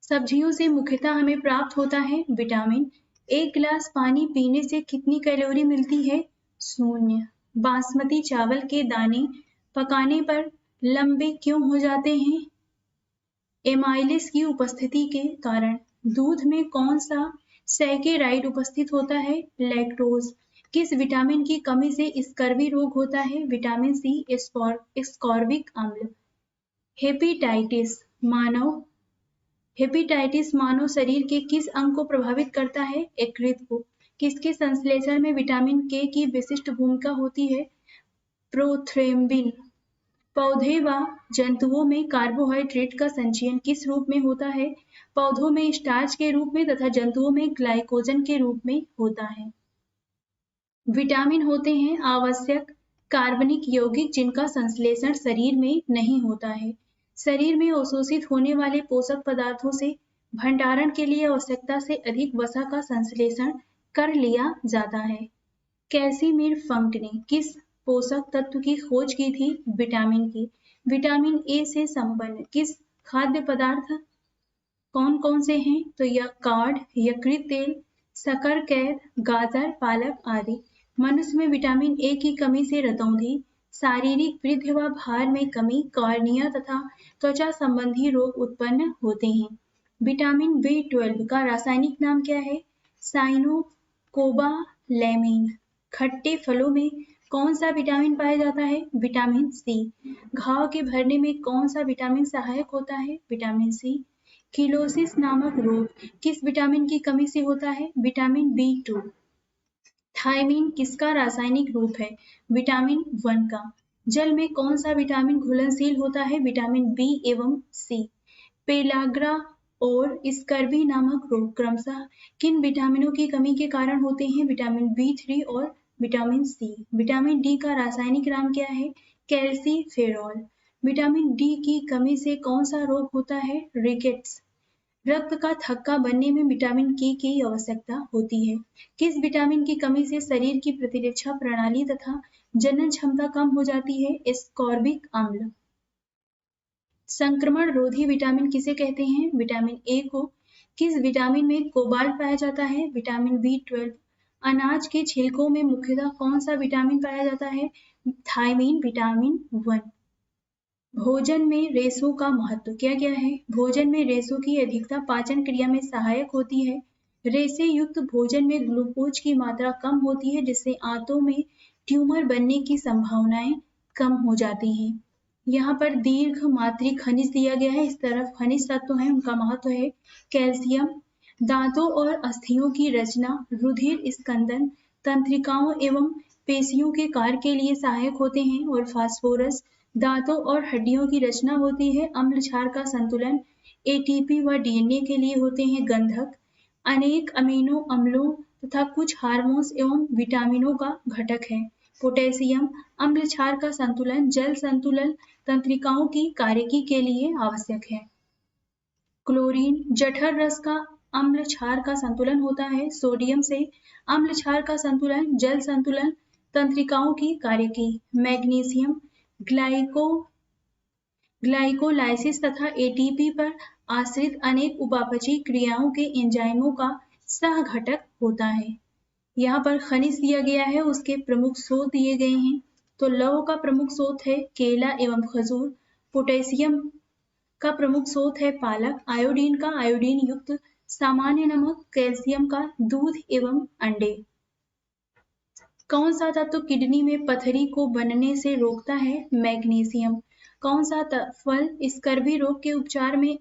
Speaker 1: सब्जियों से मुख्यतः हमें प्राप्त होता है विटामिन। एक गिलास पानी पीने से कितनी कैलोरी मिलती है? 0। बासमती चावल के दाने पकाने पर लंबे क्यों हो जाते हैं? एमाइलिस की उपस्थिति के कारण। दूध में कौन सा सैकेराइड उपस्थित होता है? लैक्टोज। किस विटामिन की कमी से स्कर्वी रोग होता है? विटामिन सी स्कॉर्बिक अम्ल। हेपेटाइटिस मानव शरीर के किस अंग को प्रभावित करता है? यकृत को। किसके संश्लेषण में विटामिन के की विशिष्ट भूमिका होती है? प्रोथ्रेम्बिन। पौधे व जंतुओं में कार्बोहाइड्रेट का संचयन किस रूप में होता है? पौधों में स्टार्च के रूप में तथा जंतुओं में ग्लाइकोजन के रूप में होता है। विटामिन होते हैं आवश्यक कार्बनिक यौगिक जिनका संश्लेषण शरीर में नहीं होता है। शरीर में अवशोषित होने वाले पोषक पदार्थों से भंडारण के लिए आवश्यकता से अधिक वसा का संश्लेषण कर लिया जाता है। कैसिमिर फंक ने किस पोषक तत्व की खोज की थी? विटामिन की। विटामिन ए से संपन्न किस खाद्य पदार्थ कौन कौन से हैं? तो यह कार्ड, यकृत तेल, शकरकंद, गाजर, पालक आदि। मनुष्य में विटामिन ए की कमी से रतौंधी, शारीरिक वृद्धि व भार में कमी, कॉर्निया तथा त्वचा संबंधी रोग उत्पन्न होते हैं। विटामिन B12 का रासायनिक नाम क्या है? साइनोकोबालैमिन। खट्टे फलों में कौन सा विटामिन पाया जाता है? Vitamin C. घाव के भरने में कौन सा विटामिन सहायक होता है? विटामिन सी। किलोसिस नामक रोग किस विटामिन की कमी से होता है? Vitamin B2। थायमीन किसका रासायनिक रूप है? विटामिन 1 का। जल में कौन सा विटामिन घुलनशील होता है? विटामिन बी एवं सी। पेलाग्रा और स्कर्वी नामक रोग क्रमशः किन विटामिनों की कमी के कारण होते हैं? विटामिन B3 और विटामिन सी। विटामिन डी का रासायनिक नाम क्या है? कैल्सीफेरॉल। विटामिन डी की कमी से कौन सा रोग होता है? रिकेट्स। रक्त का थक्का बनने में विटामिन के की आवश्यकता होती है। किस विटामिन की कमी से शरीर की प्रतिरक्षा प्रणाली तथा जनन क्षमता कम हो जाती है? एस्कॉर्बिक अम्ल। संक्रमण रोधी विटामिन किसे कहते हैं? विटामिन ए को। किस विटामिन में कोबाल्ट पाया जाता है? Vitamin B12। अनाज के छिलकों में मुख्यतः कौन सा विटामिन पाया जाता है? Thiamine, vitamin 1। भोजन में रेशों का महत्व क्या क्या है? भोजन में रेशों की अधिकता पाचन क्रिया में सहायक होती है। रेशे युक्त भोजन में ग्लूकोज की मात्रा कम होती है, जिससे आंतों में ट्यूमर बनने की संभावनाएं कम हो जाती हैं। यहाँ पर दीर्घ मात्रिक खनिज दिया गया है। इस तरफ खनिज तत्व है, उनका महत्व है कैल्शियम। दांतों और अस्थियों की रचना, रुधिर स्कंदन, तंत्रिकाओं एवं पेशियों के कार्य के लिए सहायक होते हैं। और फास्फोरस, दांतों और हड्डियों की रचना होती है। अम्ल क्षार का संतुलन, एटीपी व डीएनए के लिए होते हैं गंधक। अनेक अमीनो अम्लों तथा कुछ हार्मोन्स एवं विटामिनों का घटक है। पोटेशियम, अम्ल क्षार का संतुलन, जल संतुलन, तंत्रिकाओं की कार्यकी के लिए आवश्यक है। क्लोरीन, जठर रस का अम्ल क्षार का संतुलन होता है। सोडियम से अम्ल क्षार का संतुलन, जल संतुलन, तंत्रिकाओं की कार्यकी। मैग्नीशियम, ग्लाइकोलाइसिस तथा एटीपी पर आश्रित अनेक उपापचयी क्रियाओं के एंजाइमों का सह घटक होता है। यहाँ पर खनिज दिया गया है, उसके प्रमुख स्रोत दिए गए हैं। तो लौह का प्रमुख स्रोत है केला एवं खजूर। पोटेशियम का प्रमुख स्रोत है पालक। आयोडीन का आयोडीन युक्त सामान्य नमक। कैल्शियम का दूध एवं अंडे। कौन सा तत्व किडनी में पथरी को बनने से रोकता है? मैग्नीशियम। कौन सा फल स्कर्वी रोग के उपचार में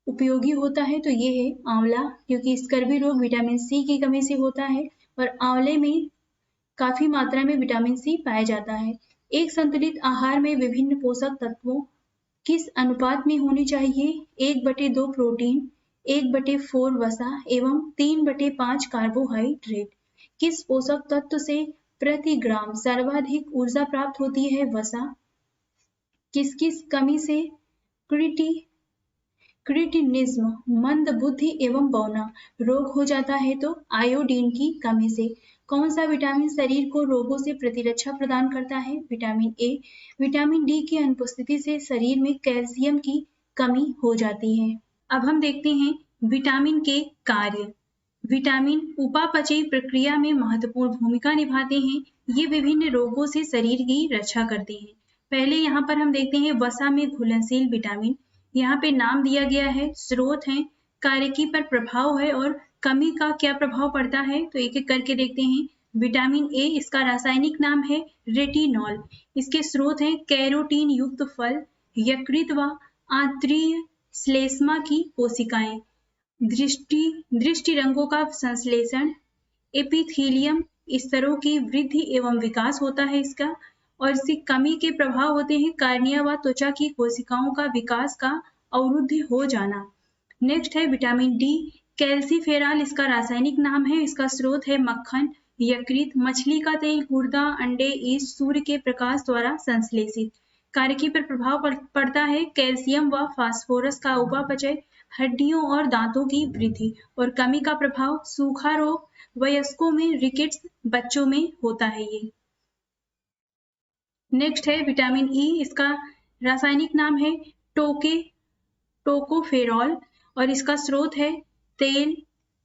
Speaker 1: उपयोगी होता है? तो ये है आंवला, क्योंकि स्कर्वी रोग विटामिन सी की कमी से होता है और आंवले में काफी मात्रा में विटामिन सी पाया जाता है। एक संतुलित आहार में विभिन्न पोषक तत्वों किस अनुपात में होनी चाहिए? 1/2 प्रोटीन, 1/4 वसा एवं 3/5 कार्बोहाइड्रेट। किस पोषक तत्व से प्रति ग्राम सर्वाधिक ऊर्जा प्राप्त होती है? वसा। किस कमी से क्रिटिनिज्म, मंद बुद्धि एवं बौना रोग हो जाता है? तो आयोडीन की कमी से। कौन सा विटामिन शरीर को रोगों से प्रतिरक्षा प्रदान करता है? विटामिन ए। विटामिन डी की अनुपस्थिति से शरीर में कैल्शियम की कमी हो जाती है। अब हम देखते हैं विटामिन के कार्य। विटामिन उपापचयी प्रक्रिया में महत्वपूर्ण भूमिका निभाते हैं। ये विभिन्न रोगों से शरीर की रक्षा करते हैं। पहले यहाँ पर हम देखते हैं वसा में घुलनशील विटामिन। यहाँ पे नाम दिया गया है, स्रोत है, कार्यकी पर प्रभाव है और कमी का क्या प्रभाव पड़ता है। तो एक एक करके देखते हैं। विटामिन ए, इसका रासायनिक नाम है रेटिनॉल। इसके स्रोत हैं कैरोटीन युक्त फल, यकृत व आंतरीय श्लेष्मा की कोशिकाएं, दृष्टि रंगों का संश्लेषण, एपिथीलियम स्तरों की वृद्धि एवं विकास होता है इसका। और इसकी कमी के प्रभाव होते हैं कार्निया व त्वचा की कोशिकाओं का विकास का अवरुद्ध हो जाना। नेक्स्ट है विटामिन डी, कैल्सीफेरॉल इसका रासायनिक नाम है। इसका स्रोत है मक्खन, यकृत, मछली का तेल, गुर्दा, अंडे, ईस्ट, सूर्य के प्रकाश द्वारा संश्लेषित। कार्यकी पर प्रभाव पड़ता है कैल्शियम व फास्फोरस का उपापचय, हड्डियों और दांतों की वृद्धि। और कमी का प्रभाव सूखा रोग, वयस्कों में रिकेट्स, बच्चों में होता है ये। नेक्स्ट है विटामिन ई, इसका रासायनिक नाम है टोकोफेरॉल और इसका स्रोत है तेल,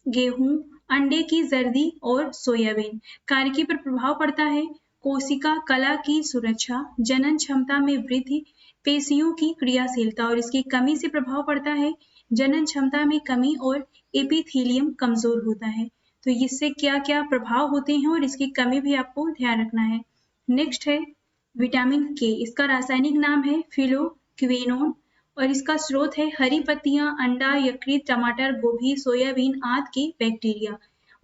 Speaker 1: गेहूं, अंडे की जर्दी और सोयाबीन। कार्यकी पर प्रभाव पड़ता है कोशिका कला की सुरक्षा, जनन क्षमता में वृद्धि, पेशियों की क्रियाशीलता। और इसकी कमी से प्रभाव पड़ता है जनन क्षमता में कमी और एपिथीलियम कमजोर होता है। तो इससे क्या क्या प्रभाव होते हैं और इसकी कमी भी आपको ध्यान रखना है। नेक्स्ट है विटामिन के, इसका रासायनिक नाम है फिलोक्विनोन और इसका स्रोत है हरी पत्तियां, अंडा, यकृत, टमाटर, गोभी, सोयाबीन आदि के बैक्टीरिया।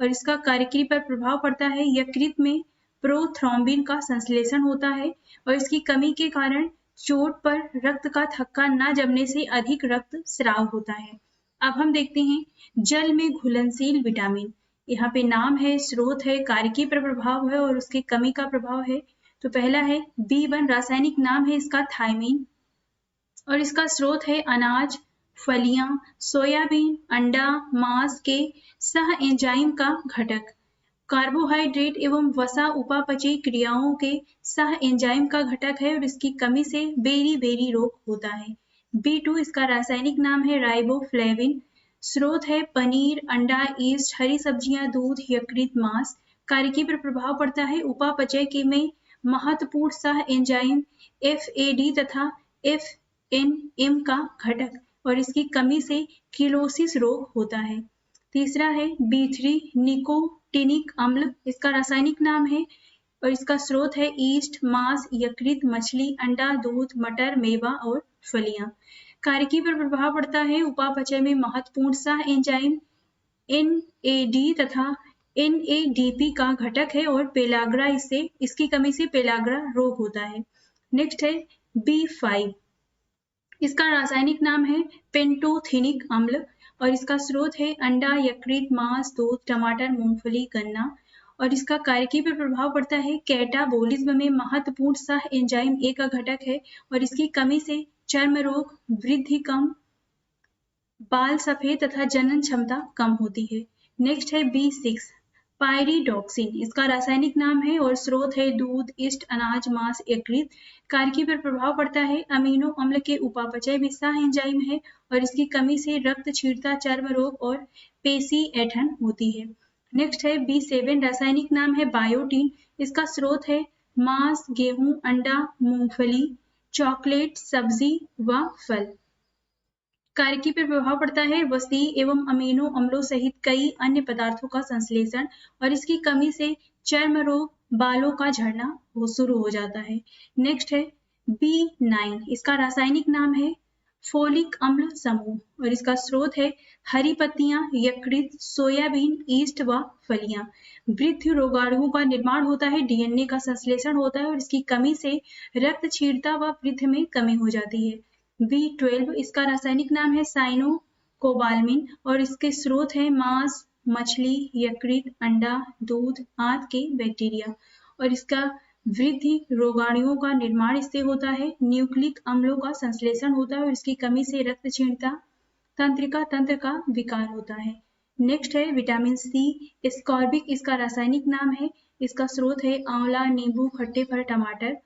Speaker 1: और इसका कार्यकी पर प्रभाव पड़ता है यकृत में प्रोथ्रोम्बिन का संश्लेषण होता है और इसकी कमी के कारण चोट पर रक्त का थक्का न जमने से अधिक रक्त स्राव होता है। अब हम देखते हैं जल में घुलनशील विटामिन। यहाँ पे नाम है, स्रोत है, कारकी पर प्रभाव है और उसकी कमी का प्रभाव है। तो पहला है B1, रासायनिक नाम है इसका थायमीन और इसका स्रोत है अनाज, फलियां, सोयाबीन, अंडा, मांस के सह एंजाइम का घटक। कार्बोहाइड्रेट एवं वसा उपापचयी क्रियाओं के सह एंजाइम का घटक है और इसकी कमी से बेरी रोग होता है। B2, इसका रासायनिक नाम है राइबोफ्लेविन, स्रोत है पनीर, अंडा, ईस्ट, हरी सब्जियां, दूध, यकृत, मांस। कार्यकी पर प्रभाव पड़ता है उपापचय के में महत्वपूर्ण सह एंजाइम FAD तथा FNM का घटक और इसकी कमी से किलोसिस रोग होता है। तीसरा है B3, निकोटिनिक अम्ल, इसका रासायनिक नाम है और इसका स्रोत है ईस्ट, मांस, यकृत, मछली, अंडा, दूध, मटर, मेवा और फलियां। कार्यकी पर प्रभाव पड़ता है उपापचय में महत्वपूर्ण सह एंजाइम NAD तथा NADP का घटक है और पेलाग्रा इसकी कमी से पेलाग्रा रोग होता है। नेक्स्ट है B5, इसका रासायनिक नाम है पेंटोथेनिक अम्ल और इसका स्रोत है अंडा, यकृत, मांस, दूध, टमाटर, मूंगफली, गन्ना और इसका कार्यकी पर प्रभाव पड़ता है कैटाबोलिज्म में महत्वपूर्ण सह एंजाइम A का घटक है और इसकी कमी से चर्म रोग, वृद्धि कम, बाल सफेद तथा जनन क्षमता कम होती है। नेक्स्ट है B6, पायरिडॉक्सिन, इसका रासायनिक नाम है और स्रोत है दूध, ईस्ट, अनाज, मांस, यकृत। कार्यकी पर प्रभाव पड़ता है अमीनो अम्ल के उपापचय में सह एंजाइम है और इसकी कमी से रक्त क्षीणता, चर्म रोग और पेशी ऐंठन होती है। नेक्स्ट है B7, रासायनिक नाम है बायोटीन, इसका स्रोत है मांस, गेहूं, अंडा, मूंगफली, चॉकलेट, सब्जी व फल। कार्यकी पर प्रभाव पड़ता है वसी एवं अमीनो अम्लों सहित कई अन्य पदार्थों का संश्लेषण और इसकी कमी से चर्म रोग, बालों का झड़ना शुरू हो जाता है। नेक्स्ट है B9, इसका रासायनिक नाम है फोलिक अम्ल समूह और इसका स्रोत है हरी पत्तियां, यकृत, सोयाबीन, ईस्ट व फलियां। वृद्धि रोगाणुओं का निर्माण होता है, DNA का संश्लेषण होता है और इसकी कमी से रक्त क्षीणता व वृद्धि में कमी हो जाती है। B12, इसका रासायनिक नाम है साइनोकोबाल्मिन और इसके स्रोत है मांस, मछली, यकृत, अंडा, दूध आदि के बैक्टीरिया और इसका वृद्धि रोगाणुओं का निर्माण इससे होता है, न्यूक्लिक अम्लों का संश्लेषण होता है और इसकी कमी से रक्त क्षीणता, तंत्रिका तंत्र का विकार होता है। नेक्स्ट है विटामिन C, स्कॉर्बिक, इसका रासायनिक नाम है, इसका स्रोत है आंवला, नींबू, खट्टे फल, टमाटर।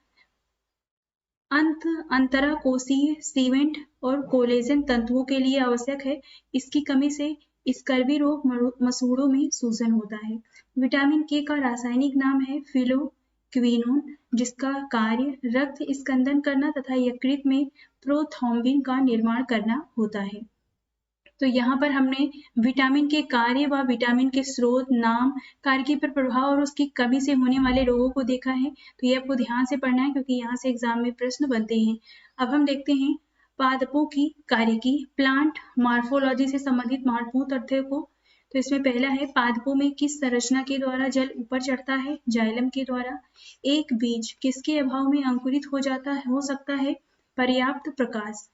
Speaker 1: अंतराकोशीय सीमेंट और कोलेजन तंतुओं के लिए आवश्यक है, इसकी कमी से स्कर्वी रोग, मसूड़ों में सूजन होता है। विटामिन K का रासायनिक नाम है फिलोक्विनोन, जिसका कार्य रक्त स्कंदन करना तथा यकृत में प्रोथ्रोम्बिन का निर्माण करना होता है। तो यहाँ पर हमने विटामिन के कार्य व विटामिन के स्रोत, नाम, कार्यकी पर प्रभाव और उसकी कमी से होने वाले रोगों को देखा है। तो ये आपको ध्यान से पढ़ना है क्योंकि यहाँ से एग्जाम में प्रश्न बनते हैं। अब हम देखते हैं पादपों की कार्यकी, प्लांट मॉर्फोलॉजी से संबंधित महत्वपूर्ण तथ्यों को। तो इसमें पहला है पादपों में किस संरचना के द्वारा जल ऊपर चढ़ता है? जाइलम के द्वारा। एक बीज किसके अभाव में अंकुरित हो सकता है? पर्याप्त प्रकाश।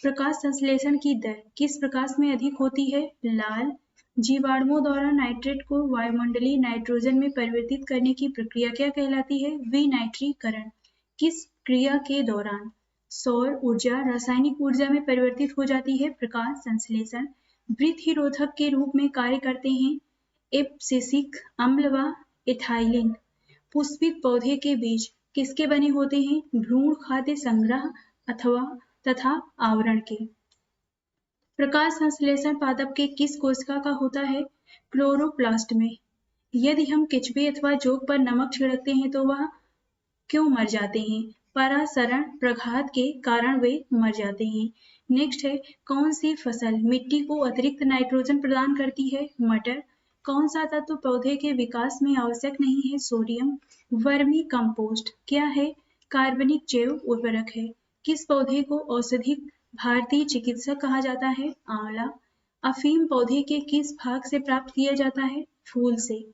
Speaker 1: प्रकाश संश्लेषण की दर किस प्रकाश में अधिक होती है? लाल। जीवाणुओं द्वारा नाइट्रेट को वायुमंडलीय नाइट्रोजन में परिवर्तित करने की प्रक्रिया क्या कहलाती है? विनाइट्रीकरण। किस क्रिया के दौरान सौर ऊर्जा रासायनिक ऊर्जा में परिवर्तित हो जाती है? प्रकाश संश्लेषण। वृद्धिरोधक के रूप में कार्य करते हैं एब्सिसिक अम्ल व एथाइलिन। पुष्पित पौधे के बीज किसके बने होते हैं? भ्रूण खाद्य संग्रह तथा आवरण के। प्रकाश संश्लेषण पादप के किस कोशिका का होता है? क्लोरोप्लास्ट में। यदि हम केचुए अथवा जोंक पर नमक छिड़कते हैं तो वह क्यों मर जाते हैं? परासरण प्रघात के कारण वे मर जाते हैं। नेक्स्ट है कौन सी फसल मिट्टी को अतिरिक्त नाइट्रोजन प्रदान करती है? मटर। कौन सा तत्व पौधे के विकास में आवश्यक नहीं है? सोडियम। वर्मी कंपोस्ट क्या है? कार्बनिक जैव उर्वरक है। किस पौधे को औषधिक भारतीय चिकित्सक कहा जाता है? आंवला। अफीम पौधे के किस भाग से प्राप्त किया जाता है? फूल से।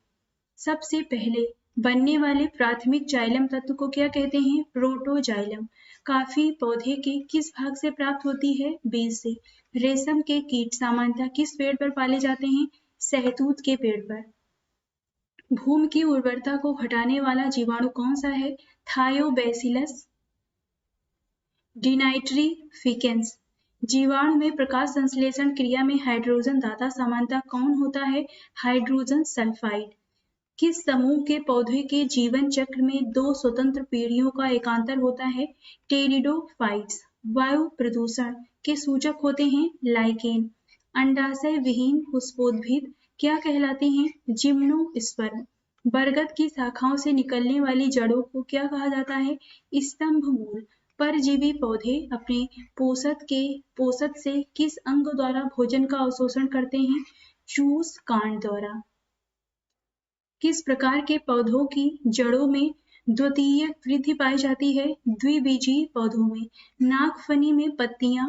Speaker 1: सबसे पहले बनने वाले प्राथमिक जाइलम तत्व को क्या कहते हैं? प्रोटोजाइलम। काफी पौधे के किस भाग से प्राप्त होती है? बीज से। रेशम के कीट सामान्यतः किस पेड़ पर पाले जाते हैं? सहतूत के पेड़ पर। भूमि की उर्वरता को घटाने वाला जीवाणु कौन सा है? थायोबैसिलस डिनाइट्रीफिकेंस। जीवाणु में प्रकाश संश्लेषण क्रिया में हाइड्रोजन दाता सामान्यतः कौन होता है? Hydrogen sulphide. किस समूह के पौधे के जीवन चक्र में 2 स्वतंत्र पीढ़ियों का एकांतर होता है? टेरिडोफाइट्स। वायु प्रदूषण के सूचक होते हैं लाइकेन। अंडाशय विहीन पुष्पोद्भिद क्या कहलाते हैं? जिम्नोस्पर्म। बरगद की शाखाओं से निकलने वाली जड़ों को क्या कहा जाता है? स्तंभ मूल। परजीवी पौधे अपने पोषक से किस अंग द्वारा भोजन का अवशोषण करते हैं? चूस कांड द्वारा। किस प्रकार के पौधों की जड़ों में द्वितीयक वृद्धि पाई जाती है? द्विबीजीय पौधों में। नागफनी में पत्तियां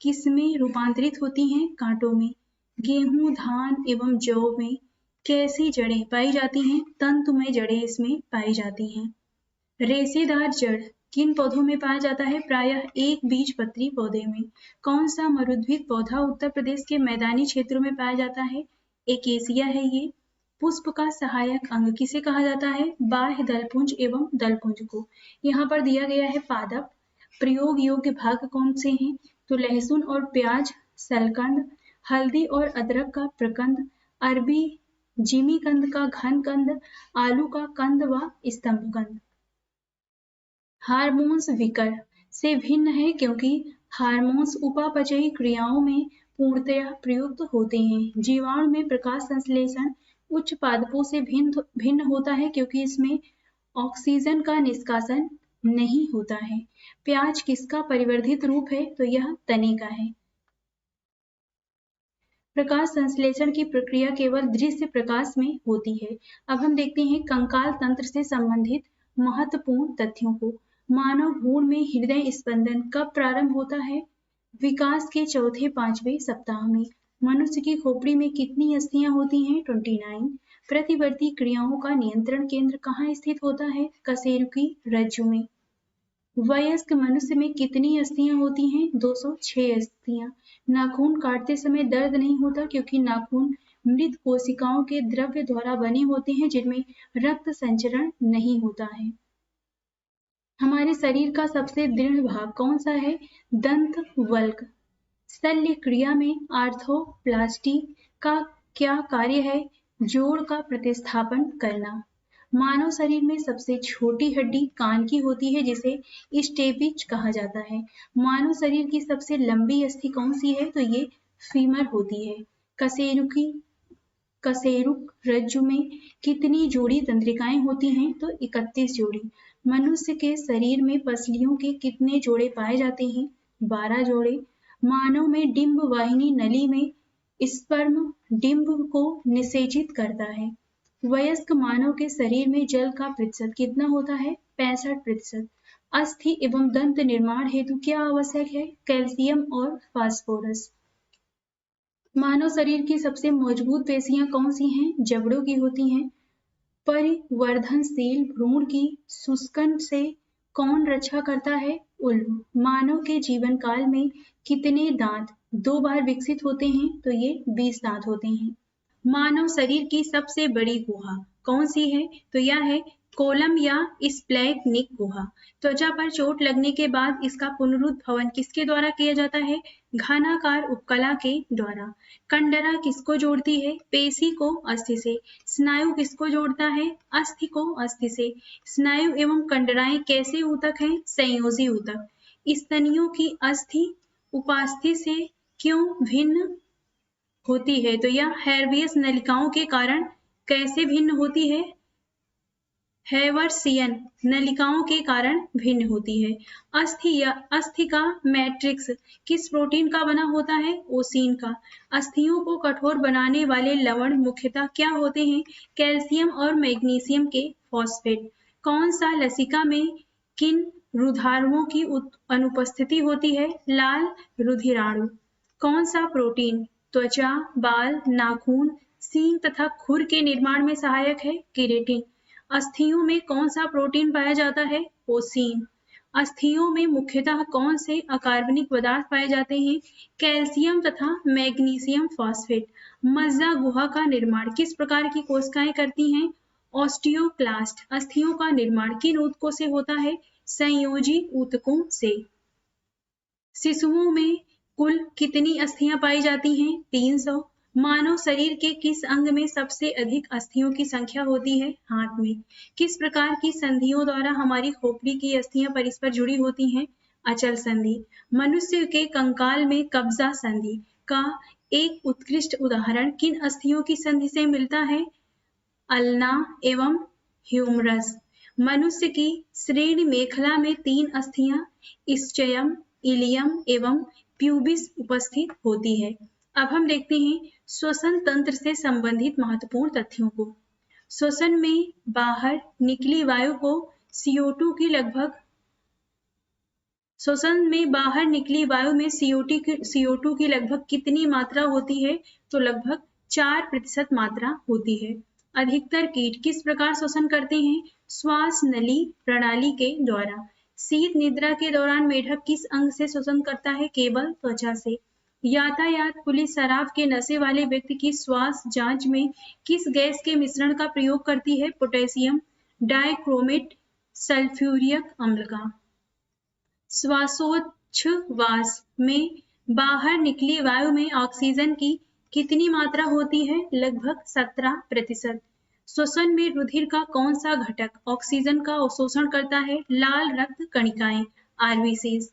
Speaker 1: किसमें रूपांतरित होती हैं? कांटों में। गेहूं, धान एवं जौ में कैसी जड़ें पाई जाती हैं? तंतुमय जड़ें इसमें पाई जाती हैं। रेशेदार जड़ किन पौधों में पाया जाता है? प्रायः एक बीजपत्री पौधे में। कौन सा मरुद्भिद पौधा उत्तर प्रदेश के मैदानी क्षेत्रों में पाया जाता है? एकेसिया है ये। पुष्प का सहायक अंग किसे कहा जाता है? बाह्य दलपुंज एवं दलपुंज को। यहाँ पर दिया गया है पादप। प्रयोग योग्य भाग कौन से हैं? तो लहसुन और प्याज सलकंद, हल्दी और अदरक का प्रकंद, अरबी जिमीकंद का घन कंद, आलू का कंद व स्तंभकंद। हार्मोन्स विकर से भिन्न है क्योंकि हार्मोन्स उपापचयी क्रियाओं में पूर्णतया प्रयुक्त होते हैं। जीवाणु में प्रकाश संश्लेषण उच्च पादपों से भिन्न होता है क्योंकि इसमें ऑक्सीजन का निष्कासन नहीं होता है। प्याज किसका परिवर्धित रूप है? तो यह तने का है। प्रकाश संश्लेषण की प्रक्रिया केवल दृश्य प्रकाश में होती है। अब हम देखते हैं कंकाल तंत्र से संबंधित महत्वपूर्ण तथ्यों को। मानव भ्रूण में हृदय स्पंदन कब प्रारंभ होता है? विकास के चौथे 5वें सप्ताह में। मनुष्य की खोपड़ी में कितनी अस्थियां होती हैं? 29। प्रतिवर्ती क्रियाओं का नियंत्रण केंद्र कहाँ स्थित होता है? कशेरुकी रज्जु में। वयस्क मनुष्य में कितनी अस्थियां होती हैं? 206 अस्थियां। नाखून काटते समय दर्द नहीं होता क्योंकि नाखून मृत कोशिकाओं के द्रव्य द्वारा बने होते हैं जिनमें रक्त संचरण नहीं होता है। हमारे शरीर का सबसे दृढ़ भाग कौन सा है? दंत वल्क। शल्य क्रिया में आर्थोप्लास्टी का क्या कार्य है? जोड़ का प्रतिस्थापन करना। मानव शरीर में सबसे छोटी हड्डी कान की होती है जिसे स्टेपिच कहा जाता है। मानव शरीर की सबसे लंबी अस्थि कौन सी है? तो ये फीमर होती है। कशेरुक रज्जु में कितनी जोड़ी तंत्रिकाएं होती हैं? तो 31 जोड़ी। मनुष्य के शरीर में पसलियों के कितने जोड़े पाए जाते हैं? 12 जोड़े। मानव में डिंब वाहिनी नली में स्पर्म डिंब को निषेचित करता है। वयस्क मानव के शरीर में जल का प्रतिशत कितना होता है? 65%। अस्थि एवं दंत निर्माण हेतु क्या आवश्यक है? कैल्शियम और फास्फोरस। मानव शरीर की सबसे मजबूत पेशियां कौन सी हैं? जबड़ों की होती हैं। परिवर्धनशील भ्रूण की शुष्कन से कौन रक्षा करता है? उल्ब। मानव के जीवन काल में कितने दांत 2 बार विकसित होते हैं? तो ये 20 दांत होते हैं। मानव शरीर की सबसे बड़ी गुहा कौन सी है? तो यह है कोलम या स्प्लैटनिक गुहा। त्वचा पर चोट लगने के बाद इसका पुनरुद्भवन किसके द्वारा किया जाता है? घनाकार उपकला के द्वारा। कंडरा किसको जोड़ती है? पेशी को अस्थि से। स्नायु किसको जोड़ता है? अस्थि को अस्थि से। स्नायु एवं कंडराएं कैसे ऊतक हैं? संयोजी ऊतक। स्तनियों की अस्थि उपास्थि से क्यों भिन्न होती है? तो यह हेर्वियस नलिकाओं के कारण कैसे भिन्न होती है? हैवर्सियन नलिकाओं के कारण भिन्न होती है। अस्थि का मैट्रिक्स किस प्रोटीन का बना होता है? ओसीन का। अस्थियों को कठोर बनाने वाले लवण मुख्यतः क्या होते हैं? कैल्शियम और मैग्नीशियम के फॉस्फेट। कौन सा लसिका में किन रुधिराणुओं की अनुपस्थिति होती है? लाल रुधिराणु। कौन सा प्रोटीन त्वचा, बाल, नाखून, सींग तथा खुर के निर्माण में सहायक है? केराटिन। अस्थियों में कौन सा प्रोटीन पाया जाता है? ओसीन। अस्थियों में मुख्यतः कौन से अकार्बनिक पदार्थ पाए जाते हैं? कैल्शियम तथा मैग्नीशियम फॉस्फेट। मज्जा गुहा का निर्माण किस प्रकार की कोशिकाएं करती हैं? ऑस्टियोक्लास्ट। अस्थियों का निर्माण किन ऊतकों से होता है? संयोजी ऊतकों से। शिशुओं में कुल कितनी अस्थियां पाई जाती हैं? 300। मानव शरीर के किस अंग में सबसे अधिक अस्थियों की संख्या होती है? हाथ में। किस प्रकार की संधियों द्वारा हमारी खोपड़ी की अस्थियां परस्पर जुड़ी होती हैं? अचल संधि। मनुष्य के कंकाल में कब्जा संधि का एक उत्कृष्ट उदाहरण किन अस्थियों की संधि से मिलता है? अल्ना एवं ह्यूमरस। मनुष्य की श्रेणी मेखला में 3 अस्थियां इस्चयम, इलियम एवं प्यूबिस उपस्थित होती है। अब हम देखते हैं श्वसन तंत्र से संबंधित महत्वपूर्ण तथ्यों को। श्वसन में बाहर निकली वायु को CO2 की लगभग CO2 की लगभग कितनी मात्रा होती है? तो लगभग 4% मात्रा होती है। अधिकतर कीट किस प्रकार श्वसन करते हैं? श्वास नली प्रणाली के द्वारा। शीत निद्रा के दौरान मेढक किस अंग से श्वसन करता है? केवल त्वचा से। यातायात पुलिस शराब के नशे वाले व्यक्ति की श्वास जांच में किस गैस के मिश्रण का प्रयोग करती है? पोटेशियम डाइक्रोमेट सल्फ्यूरिक अम्ल का। श्वासोच्छ्वास में बाहर निकली वायु में ऑक्सीजन की कितनी मात्रा होती है? लगभग 17%। श्वसन में रुधिर का कौन सा घटक ऑक्सीजन का अवशोषण करता है? लाल रक्त कणिकाएं आरबीसीज।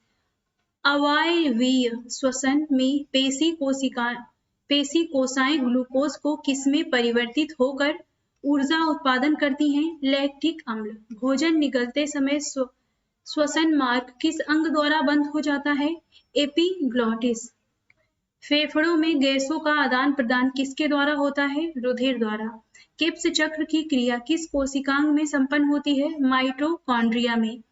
Speaker 1: अवायवीय श्वसन में पेशी कोशिकाएं ग्लूकोज को किसमें परिवर्तित होकर ऊर्जा उत्पादन करती हैं? लैक्टिक अम्ल। भोजन निगलते समय श्वसन मार्ग किस अंग द्वारा बंद हो जाता है? एपिग्लॉटिस। फेफड़ों में गैसों का आदान प्रदान किसके द्वारा होता है? रुधिर द्वारा। किप्स चक्र की क्रिया किस कोशिकांग में संपन्न होती है? माइटोकॉन्ड्रिया में।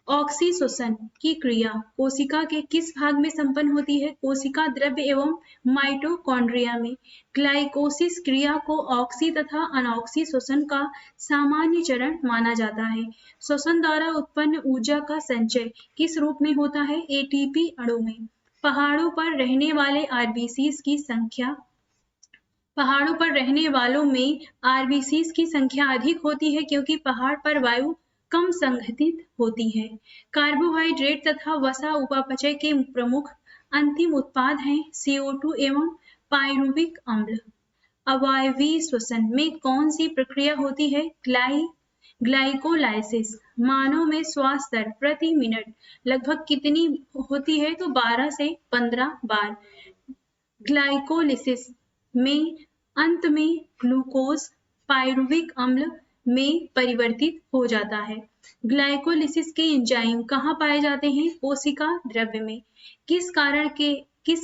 Speaker 1: ऑक्सीश्वसन की क्रिया कोशिका के किस भाग में संपन्न होती है? कोशिका द्रव्य एवं माइटोकॉन्ड्रिया में। ग्लाइकोसिस क्रिया को ऑक्सी तथा अनऑक्सी श्वसन का सामान्य चरण माना जाता है। श्वसन द्वारा उत्पन्न ऊर्जा का संचय किस रूप में होता है? एटीपी अणु में। पहाड़ों पर रहने वाले आरबीसीज की संख्या पहाड़ों पर रहने वालों में आरबीसीज की संख्या अधिक होती है क्योंकि पहाड़ पर वायु कम संघटित होती है। कार्बोहाइड्रेट तथा वसा उपापचय के प्रमुख अंतिम उत्पाद हैं CO2 एवं पाइरुविक अम्ल। अवायवीय श्वसन में कौन सी प्रक्रिया होती है? ग्लाइकोलाइसिस। मानव में श्वास दर प्रति मिनट लगभग कितनी होती है? तो 12 से 15 बार। ग्लाइकोलिसिस में अंत में ग्लूकोज पाइरुविक अम्ल में परिवर्तित हो जाता है। ग्लाइकोलिसिस के एंजाइम कहाँ पाए जाते हैं? कोशिका द्रव्य में। किस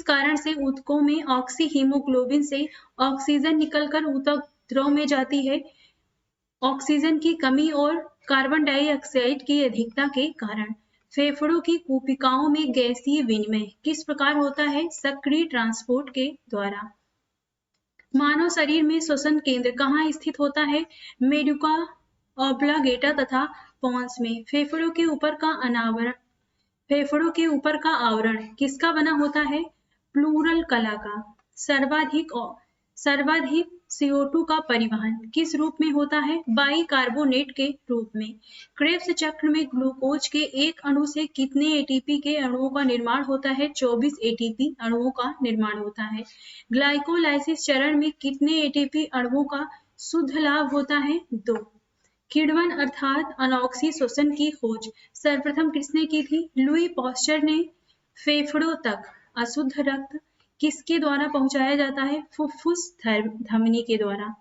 Speaker 1: कारण से ऊतकों में ऑक्सी हीमोग्लोबिन से ऑक्सीजन निकलकर ऊतक द्रव में जाती है? ऑक्सीजन की कमी और कार्बन डाइऑक्साइड की अधिकता के कारण। फेफड़ों की कूपिकाओं में गैसीय विनिमय किस प्रकार होता है? सक्रिय ट्रांसपोर्ट के द्वारा। मानव शरीर में श्वसन केंद्र कहाँ स्थित होता है? मेडुका ऑब्लांगेटा तथा पोन्स में। फेफड़ों के ऊपर का आवरण किसका बना होता है? प्लूरल कला का। सर्वाधिक CO2 का परिवहन किस रूप में होता है? बाइकार्बोनेट के रूप में। क्रेब्स चक्र में ग्लूकोज के एक अणु से कितने ATP के अणुओं का निर्माण होता है? 24 ATP अणुओं का निर्माण होता है। ग्लाइकोलाइसिस चरण में कितने ATP अणुओं का शुद्ध लाभ होता है? 2। किण्वन अर्थात अनॉक्सी श्वसन की खोज सर्वप्रथम किसने की थी? लुई पास्चर ने। फेफड़ों तक अशुद्ध रक्त किसके द्वारा पहुंचाया जाता है? फुफ्फुस धमनी के द्वारा।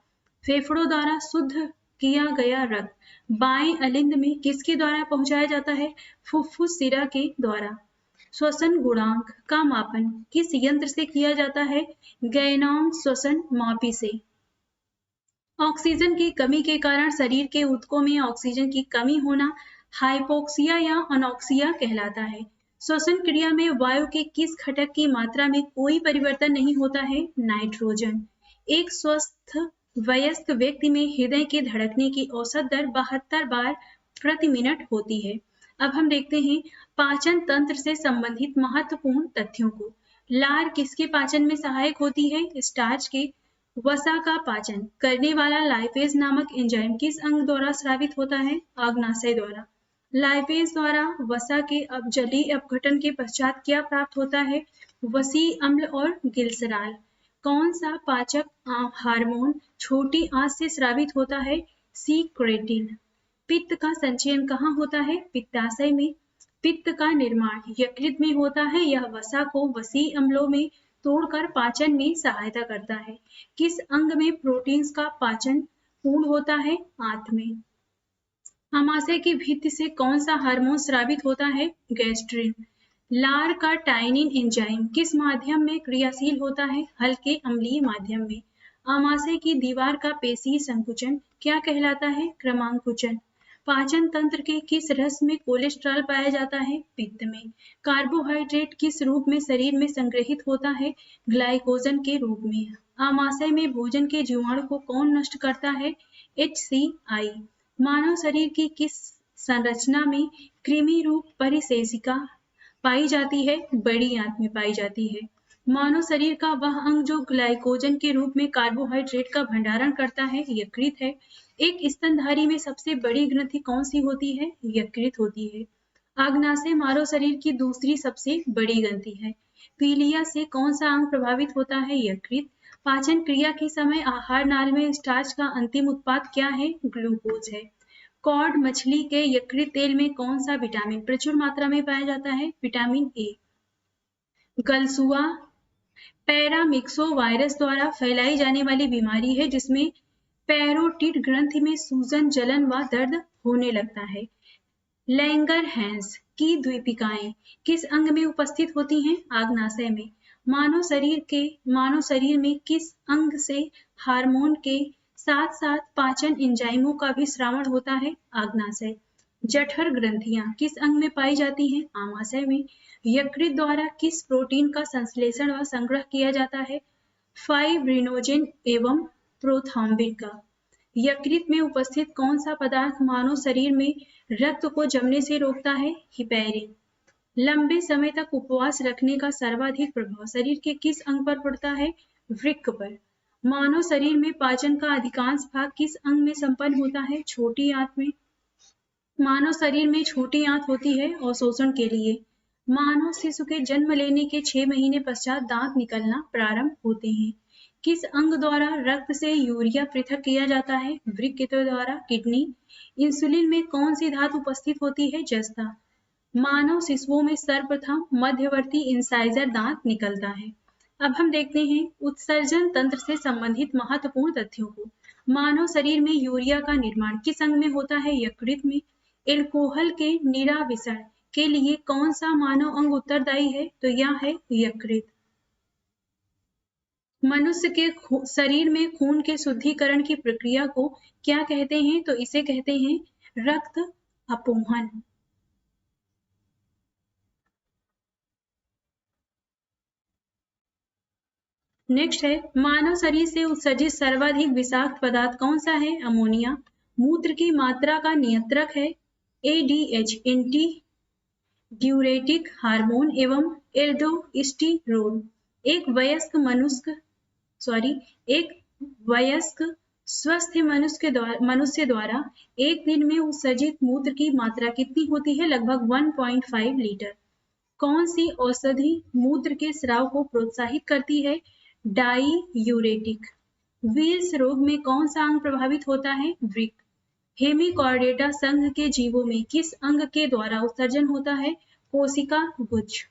Speaker 1: फेफड़ों द्वारा शुद्ध किया गया रक्त बाएं अलिंद में किसके द्वारा पहुंचाया जाता है? फुफ्फुस सिरा के द्वारा। श्वसन गुणांक का मापन किस यंत्र से किया जाता है? गैनॉन्ग श्वसन मापी से। ऑक्सीजन की कमी के कारण शरीर के ऊतकों में ऑक्सीजन की कमी होना हाइपोक्सिया या अनॉक्सिया कहलाता है। श्वसन क्रिया में वायु के किस घटक की मात्रा में कोई परिवर्तन नहीं होता है? नाइट्रोजन। एक स्वस्थ वयस्क व्यक्ति में हृदय के धड़कने की औसत दर 72 बार प्रति मिनट होती है। अब हम देखते हैं पाचन तंत्र से संबंधित महत्वपूर्ण तथ्यों को। लार किसके पाचन में सहायक होती है? स्टार्च के। वसा का पाचन करने वाला लाइपेज नामक एंजाइम किस अंग द्वारा स्रावित होता है? अग्नाशय द्वारा। लाइपेज द्वारा वसा के जलीय अपघटन के पश्चात क्या प्राप्त होता है? वसी अम्ल और ग्लिसरॉल। कौन सा पाचक हार्मोन छोटी आंत से स्रावित होता है? सीक्रेटिन। पित्त का संचयन कहाँ होता है? पित्ताशय में। पित्त का निर्माण यकृत में होता है। यह वसा को वसी अम्लों में तोड़कर पाचन में सहायता करता है। किस अंग में प्रोटीन्स का पाचन पूर्ण होता है? आंत में। आमाशय की भित्ति से कौन सा हार्मोन स्रावित होता है? गैस्ट्रिन। लार का टाइनिन एंजाइम किस माध्यम में क्रियाशील होता है? हल्के अम्लीय माध्यम में। आमाशय की दीवार का पेशीय संकुचन क्या कहलाता है? क्रमांकुचन। पाचन तंत्र के किस रस में कोलेस्ट्रॉल पाया जाता है? पित्त में। कार्बोहाइड्रेट किस रूप में शरीर में संग्रहित होता है? ग्लाइकोजन के रूप में। आमाशय में भोजन के जीवाणु को कौन नष्ट करता है? HCI। मानव शरीर की किस संरचना में कृमि रूप परिशेषिका पाई जाती है? बड़ी आंत में पाई जाती है। मानव शरीर का वह अंग जो ग्लाइकोजन के रूप में कार्बोहाइड्रेट का भंडारण करता है यकृत है। एक स्तनधारी में सबसे बड़ी ग्रंथि कौन सी होती है? यकृत होती है। आग्नाशय मानव शरीर की दूसरी सबसे बड़ी ग्रंथि है। पीलिया से कौन सा अंग प्रभावित होता है? यकृत। पाचन क्रिया के समय आहार नाल में स्टार्च का अंतिम उत्पाद क्या है? ग्लूकोज है। कॉड मछली के यकृत तेल में कौन सा विटामिन प्रचुर मात्रा में पाया जाता है? Vitamin A. गलसुआ पैरामिक्सो वायरस द्वारा फैलाई जाने वाली बीमारी है जिसमें पैरोटिड ग्रंथि में सूजन, जलन व दर्द होने लगता है। लैंगरहैंस की द्वीपिकाएं किस अंग में उपस्थित होती हैं? आग्नाशय में। मानव शरीर में किस अंग से हार्मोन के साथ साथ पाचन एंजाइमों का भी स्रावण होता है? आग्नाशय। जठर ग्रंथियां किस अंग में पाई जाती हैं? आमाशय में। यकृत द्वारा किस प्रोटीन का संश्लेषण व संग्रह किया जाता है? फाइब्रिनोजेन एवं प्रोथ्रोम्बिन का। यकृत में उपस्थित कौन सा पदार्थ मानव शरीर में रक्त को जमने से रोकता है? हिपैरिन। लंबे समय तक उपवास रखने का सर्वाधिक प्रभाव शरीर के किस अंग पर पड़ता है? वृक्क पर। मानव शरीर में पाचन का अधिकांश भाग किस अंग में संपन्न होता है? छोटी आंत में। मानव शरीर में छोटी आंत होती है अवशोषण के लिए। मानव शिशु के जन्म लेने के 6 महीने पश्चात दांत निकलना प्रारंभ होते हैं। किस अंग द्वारा रक्त से यूरिया पृथक किया जाता है? वृक्क द्वारा। किडनी। इंसुलिन में कौन सी धातु उपस्थित होती है? जस्ता। मानव शिशुओं में सर्वप्रथम मध्यवर्ती इंसाइजर दांत निकलता है। अब हम देखते हैं उत्सर्जन तंत्र से संबंधित महत्वपूर्ण तथ्यों को। मानव शरीर में यूरिया का निर्माण किस अंग में होता है? यकृत में। एल्कोहल के निराविषण के लिए कौन सा मानव अंग उत्तरदायी है? तो यह है यकृत। मनुष्य के शरीर में खून के शुद्धिकरण की प्रक्रिया को क्या कहते हैं? तो इसे कहते हैं रक्त अपोहन। नेक्स्ट है मानव शरीर से उत्सर्जित सर्वाधिक विषाक्त पदार्थ कौन सा है? अमोनिया। मूत्र की मात्रा का नियंत्रक है ADH एंटी ड्यूरेटिक हार्मोन एवं एल्डोस्टेरोन। एक वयस्क स्वस्थ मनुष्य द्वारा एक दिन में उत्सर्जित मूत्र की मात्रा कितनी होती है? लगभग 1.5 लीटर। कौन सी औषधि मूत्र के स्राव को प्रोत्साहित करती है? डाईयूरेटिक। वील्स रोग में कौन सा अंग प्रभावित होता है? वृक्क। हेमिकॉर्डेटा संघ के जीवों में किस अंग के द्वारा उत्सर्जन होता है? कोशिका गुच्छ।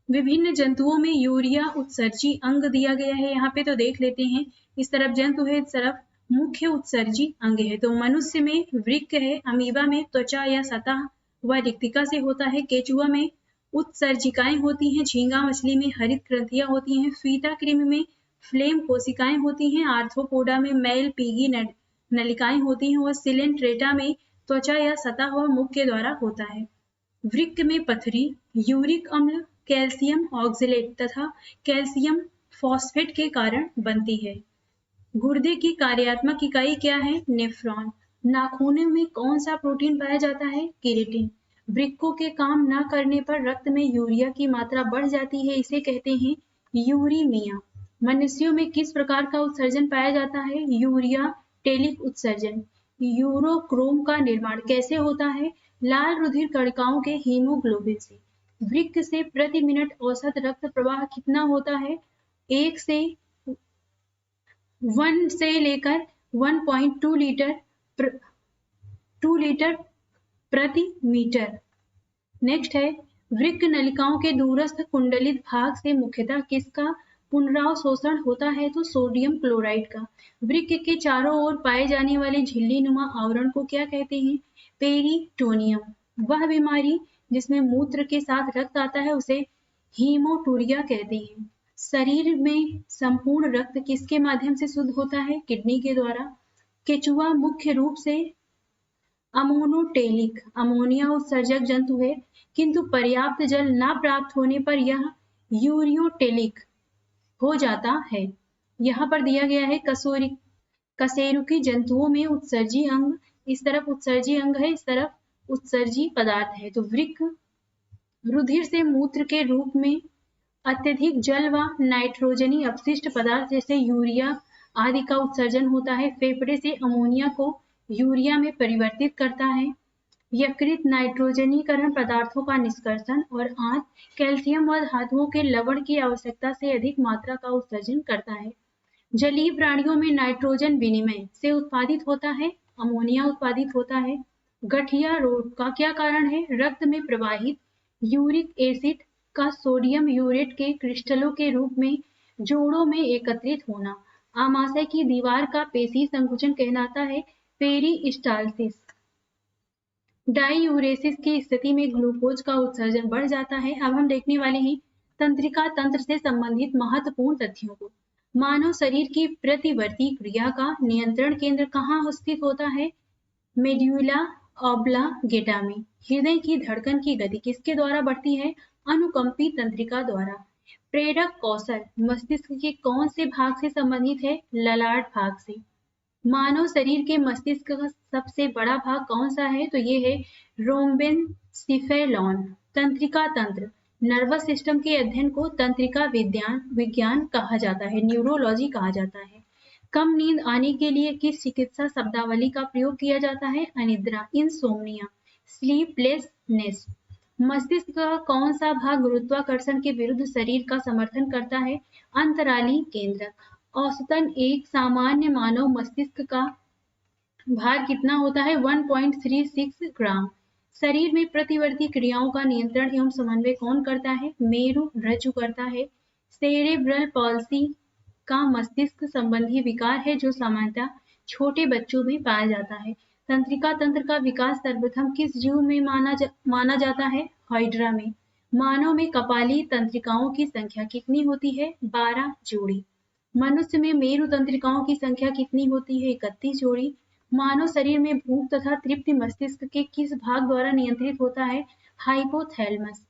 Speaker 1: विभिन्न जंतुओं में यूरिया उत्सर्जी अंग दिया गया है यहाँ पे, तो देख लेते हैं। इस तरफ जंतु है, इस तरफ मुख्य उत्सर्जी अंग है। तो मनुष्य में वृक्क है, अमीबा में त्वचा या सतह व रिक्तिका से होता है, केचुआ में उत्सर्जिकाएं होती हैं, झींगा मछली में हरित ग्रंथियां होती हैं, फीता कृमि में फ्लेम कोशिकाएं होती हैं, आर्थ्रोपोडा में मैल पीगी नलिकाएं होती हैं और सिलेंट्रेटा में त्वचा या सतह व मुख के द्वारा होता है। वृक्क में पथरी यूरिक अम्ल, कैल्शियम ऑक्सलेट तथा कैल्शियम फॉस्फेट के कारण बनती है। गुर्दे की कार्यात्मक इकाई क्या है? नेफ्रॉन। नाखूनों में कौन सा प्रोटीन पाया जाता है? केराटिन। वृक्कों के काम न करने पर रक्त में यूरिया की मात्रा बढ़ जाती है, इसे कहते हैं यूरीमिया। मनुष्यों में किस प्रकार का उत्सर्जन पाया जाता है? यूरिया टेलिक उत्सर्जन। यूरोक्रोम का निर्माण कैसे होता है? लाल रुधिर कणिकाओं के हीमोग्लोबिन से। वृक्क से प्रति मिनट औसत रक्त प्रवाह कितना होता है? 1 से लेकर 1.2 लीटर प्रति मीटर। नेक्स्ट है, वृक्क नलिकाओं के दूरस्थ कुंडलित भाग से मुख्यतः किसका पुनरावशोषण होता है? तो सोडियम क्लोराइड का। वृक्क के चारों ओर पाए जाने वाले झिल्ली नुमा आवरण को क्या कहते हैं? पेरिटोनियम। वह बीमारी जिसमें मूत्र के साथ रक्त आता है उसे हीमोटूरिया कहते हैं। शरीर में संपूर्ण रक्त किसके माध्यम से शुद्ध होता है? किडनी के द्वारा। केचुआ मुख्य रूप से अमोनोटेलिक अमोनिया उत्सर्जक जंतु है, किंतु पर्याप्त जल न प्राप्त होने पर यह यूरियोटेलिक हो जाता है। यहाँ पर दिया गया है कशेरुकी जंतुओं में उत्सर्जी अंग, इस तरफ उत्सर्जी अंग है, इस तरफ उत्सर्जी पदार्थ है। तो वृक्क रुधिर से मूत्र के रूप में अत्यधिक जल व नाइट्रोजनी अपशिष्ट पदार्थ जैसे यूरिया आदि का उत्सर्जन होता है। फेफड़े से अमोनिया को यूरिया में परिवर्तित करता है। यकृत नाइट्रोजनीकरण पदार्थों का निष्कर्षण और आंत कैल्शियम व धातुओं के लवण की आवश्यकता से अधिक मात्रा का उत्सर्जन करता है। जलीय प्राणियों में नाइट्रोजन विनिमय से उत्पादित होता है, अमोनिया उत्पादित होता है। गठिया रोग का क्या कारण है? रक्त में प्रवाहित यूरिक एसिड का सोडियम यूरेट के क्रिस्टलों के रूप में जोड़ों में एकत्रित होना। आमाशय की दीवार का पेशी संकुचन कहलाता है पेरिस्टालसिस। डाईयूरेसिस की स्थिति में ग्लूकोज का उत्सर्जन बढ़ जाता है। अब हम देखने वाले हैं तंत्रिका तंत्र से संबंधित महत्वपूर्ण तथ्यों को। मानव शरीर की प्रतिवर्ती क्रिया का नियंत्रण केंद्र कहाँ स्थित होता है? मेड्यूला ऑब्लांगेटा में। हृदय की धड़कन की गति किसके द्वारा बढ़ती है? अनुकंपी तंत्रिका द्वारा। प्रेरक कौशल मस्तिष्क के कौन से भाग से संबंधित है? ललाट भाग से। मानव शरीर के मस्तिष्क का सबसे बड़ा भाग कौन सा है? तो ये है रोम्बेनसिफेलॉन। तंत्रिका तंत्र नर्वस सिस्टम के अध्ययन को तंत्रिका विज्ञान कहा जाता है, न्यूरोलॉजी कहा जाता है। कम नींद आने के लिए किस चिकित्सा शब्दावली का प्रयोग किया जाता है? अनिद्रा, इंसोम्निया, स्लीपलेसनेस। मस्तिष्क का कौन सा भाग गुरुत्वाकर्षण के विरुद्ध शरीर का समर्थन करता है? अंतराली केंद्रक। औसतन एक सामान्य मानव मस्तिष्क का भार कितना होता है? 1.36 ग्राम। शरीर में प्रतिवर्ती क्रियाओं का नियंत्रण एवं समन्वय कौन करता है? मेरु रज्जु करता है। सेरेब्रल पॉल्सी का मस्तिष्क संबंधी विकार है जो सामान्यतः छोटे बच्चों में पाया जाता है। तंत्रिका तंत्र का विकास सर्वप्रथम किस जीव में माना जाता है? हाइड्रा में। मानव में कपाली तंत्रिकाओं की संख्या कितनी होती है? 12 जोड़ी। मनुष्य में मेरु तंत्रिकाओं की संख्या कितनी होती है? 31 जोड़ी। मानव शरीर में भूख तथा तृप्ति मस्तिष्क के किस भाग द्वारा नियंत्रित होता है? हाइपोथैलेमस।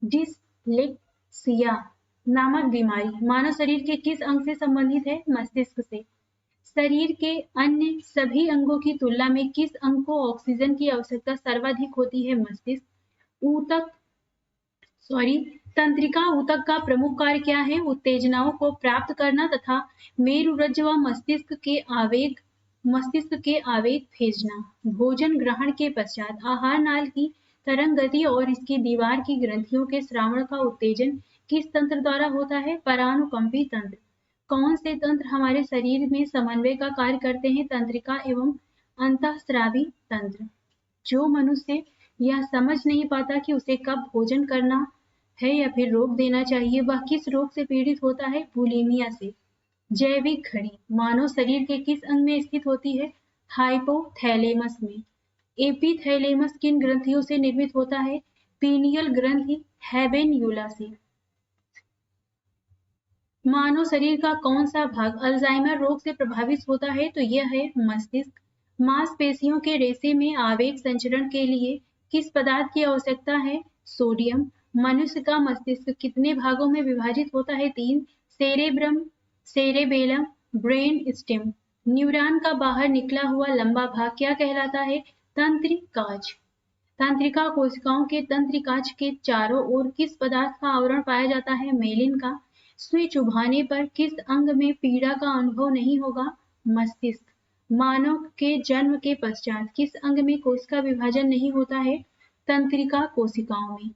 Speaker 1: डिसलेक्सिया नामक बीमारी मानव शरीर के किस अंग से संबंधित है? मस्तिष्क से। शरीर के अन्य सभी अंगों की तुलना में किस अंग को ऑक्सीजन की आवश्यकता सर्वाधिक होती है? मस्तिष्क। तंत्रिका ऊतक का प्रमुख कार्य क्या है? उत्तेजनाओं को प्राप्त करना तथा मेरुरज्जु व मस्तिष्क के आवेग भेजना। भोजन ग्रहण के पश्चात आहार नाल की तरंग गति और इसकी दीवार की ग्रंथियों के श्रावण का उत्तेजन किस तंत्र द्वारा होता है? परानुकंपी तंत्र। कौन से तंत्र हमारे शरीर में समन्वय का कार्य करते हैं? तंत्रिका एवं अंतःस्रावी तंत्र। जो मनुष्य यह समझ नहीं पाता कि उसे कब भोजन करना है या फिर रोक देना चाहिए, वह किस रोग से पीड़ित होता है? बुलिमिया से। जैविक घड़ी मानव शरीर के किस अंग में स्थित होती है? हाइपोथैलेमस में। एपिथैलेमस किन ग्रंथियों से निर्मित होता है? पीनियल ग्रंथि हैबेन्यूला से। मानव शरीर का कौन सा भाग अल्जाइमर रोग से प्रभावित होता है? तो यह है मस्तिष्क। मांसपेशियों के रेशे में आवेग संचरण के लिए किस पदार्थ की आवश्यकता है? सोडियम। मनुष्य का मस्तिष्क कितने भागों में विभाजित होता है? 3। Cerebrum, cerebellum, brain stem. Neuron का बाहर निकला हुआ लंबा भाग क्या कहलाता है? तंत्रिकाज। तंत्रिका कोशिकाओं के तंत्रिकाज के चारों ओर किस पदार्थ का आवरण पाया जाता है? मेलिन का। सुई चुभाने पर किस अंग में पीड़ा का अनुभव नहीं होगा? मस्तिष्क। मानव के जन्म के पश्चात किस अंग में कोशिका विभाजन नहीं होता है? तंत्रिका कोशिकाओं में।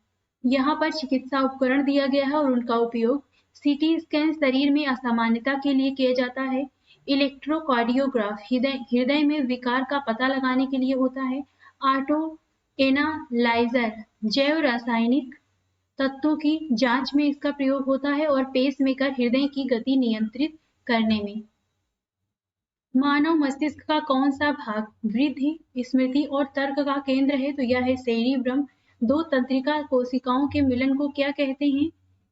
Speaker 1: यहाँ पर चिकित्सा उपकरण दिया गया है और उनका उपयोग सीटी स्कैन शरीर में असामान्यता के लिए किया जाता है। इलेक्ट्रोकार्डियोग्राफ हृदय में विकार का पता लगाने के लिए होता है। ऑटो एनालाइजर जैव रासायनिक तत्वों की जांच में इसका प्रयोग होता है और पेसमेकर हृदय की गति नियंत्रित करने में। मानव मस्तिष्क का कौन सा भाग वृद्धि, स्मृति और तर्क का केंद्र है? तो यह है सेरिब्रम। दो तंत्रिका कोशिकाओं के मिलन को क्या कहते हैं?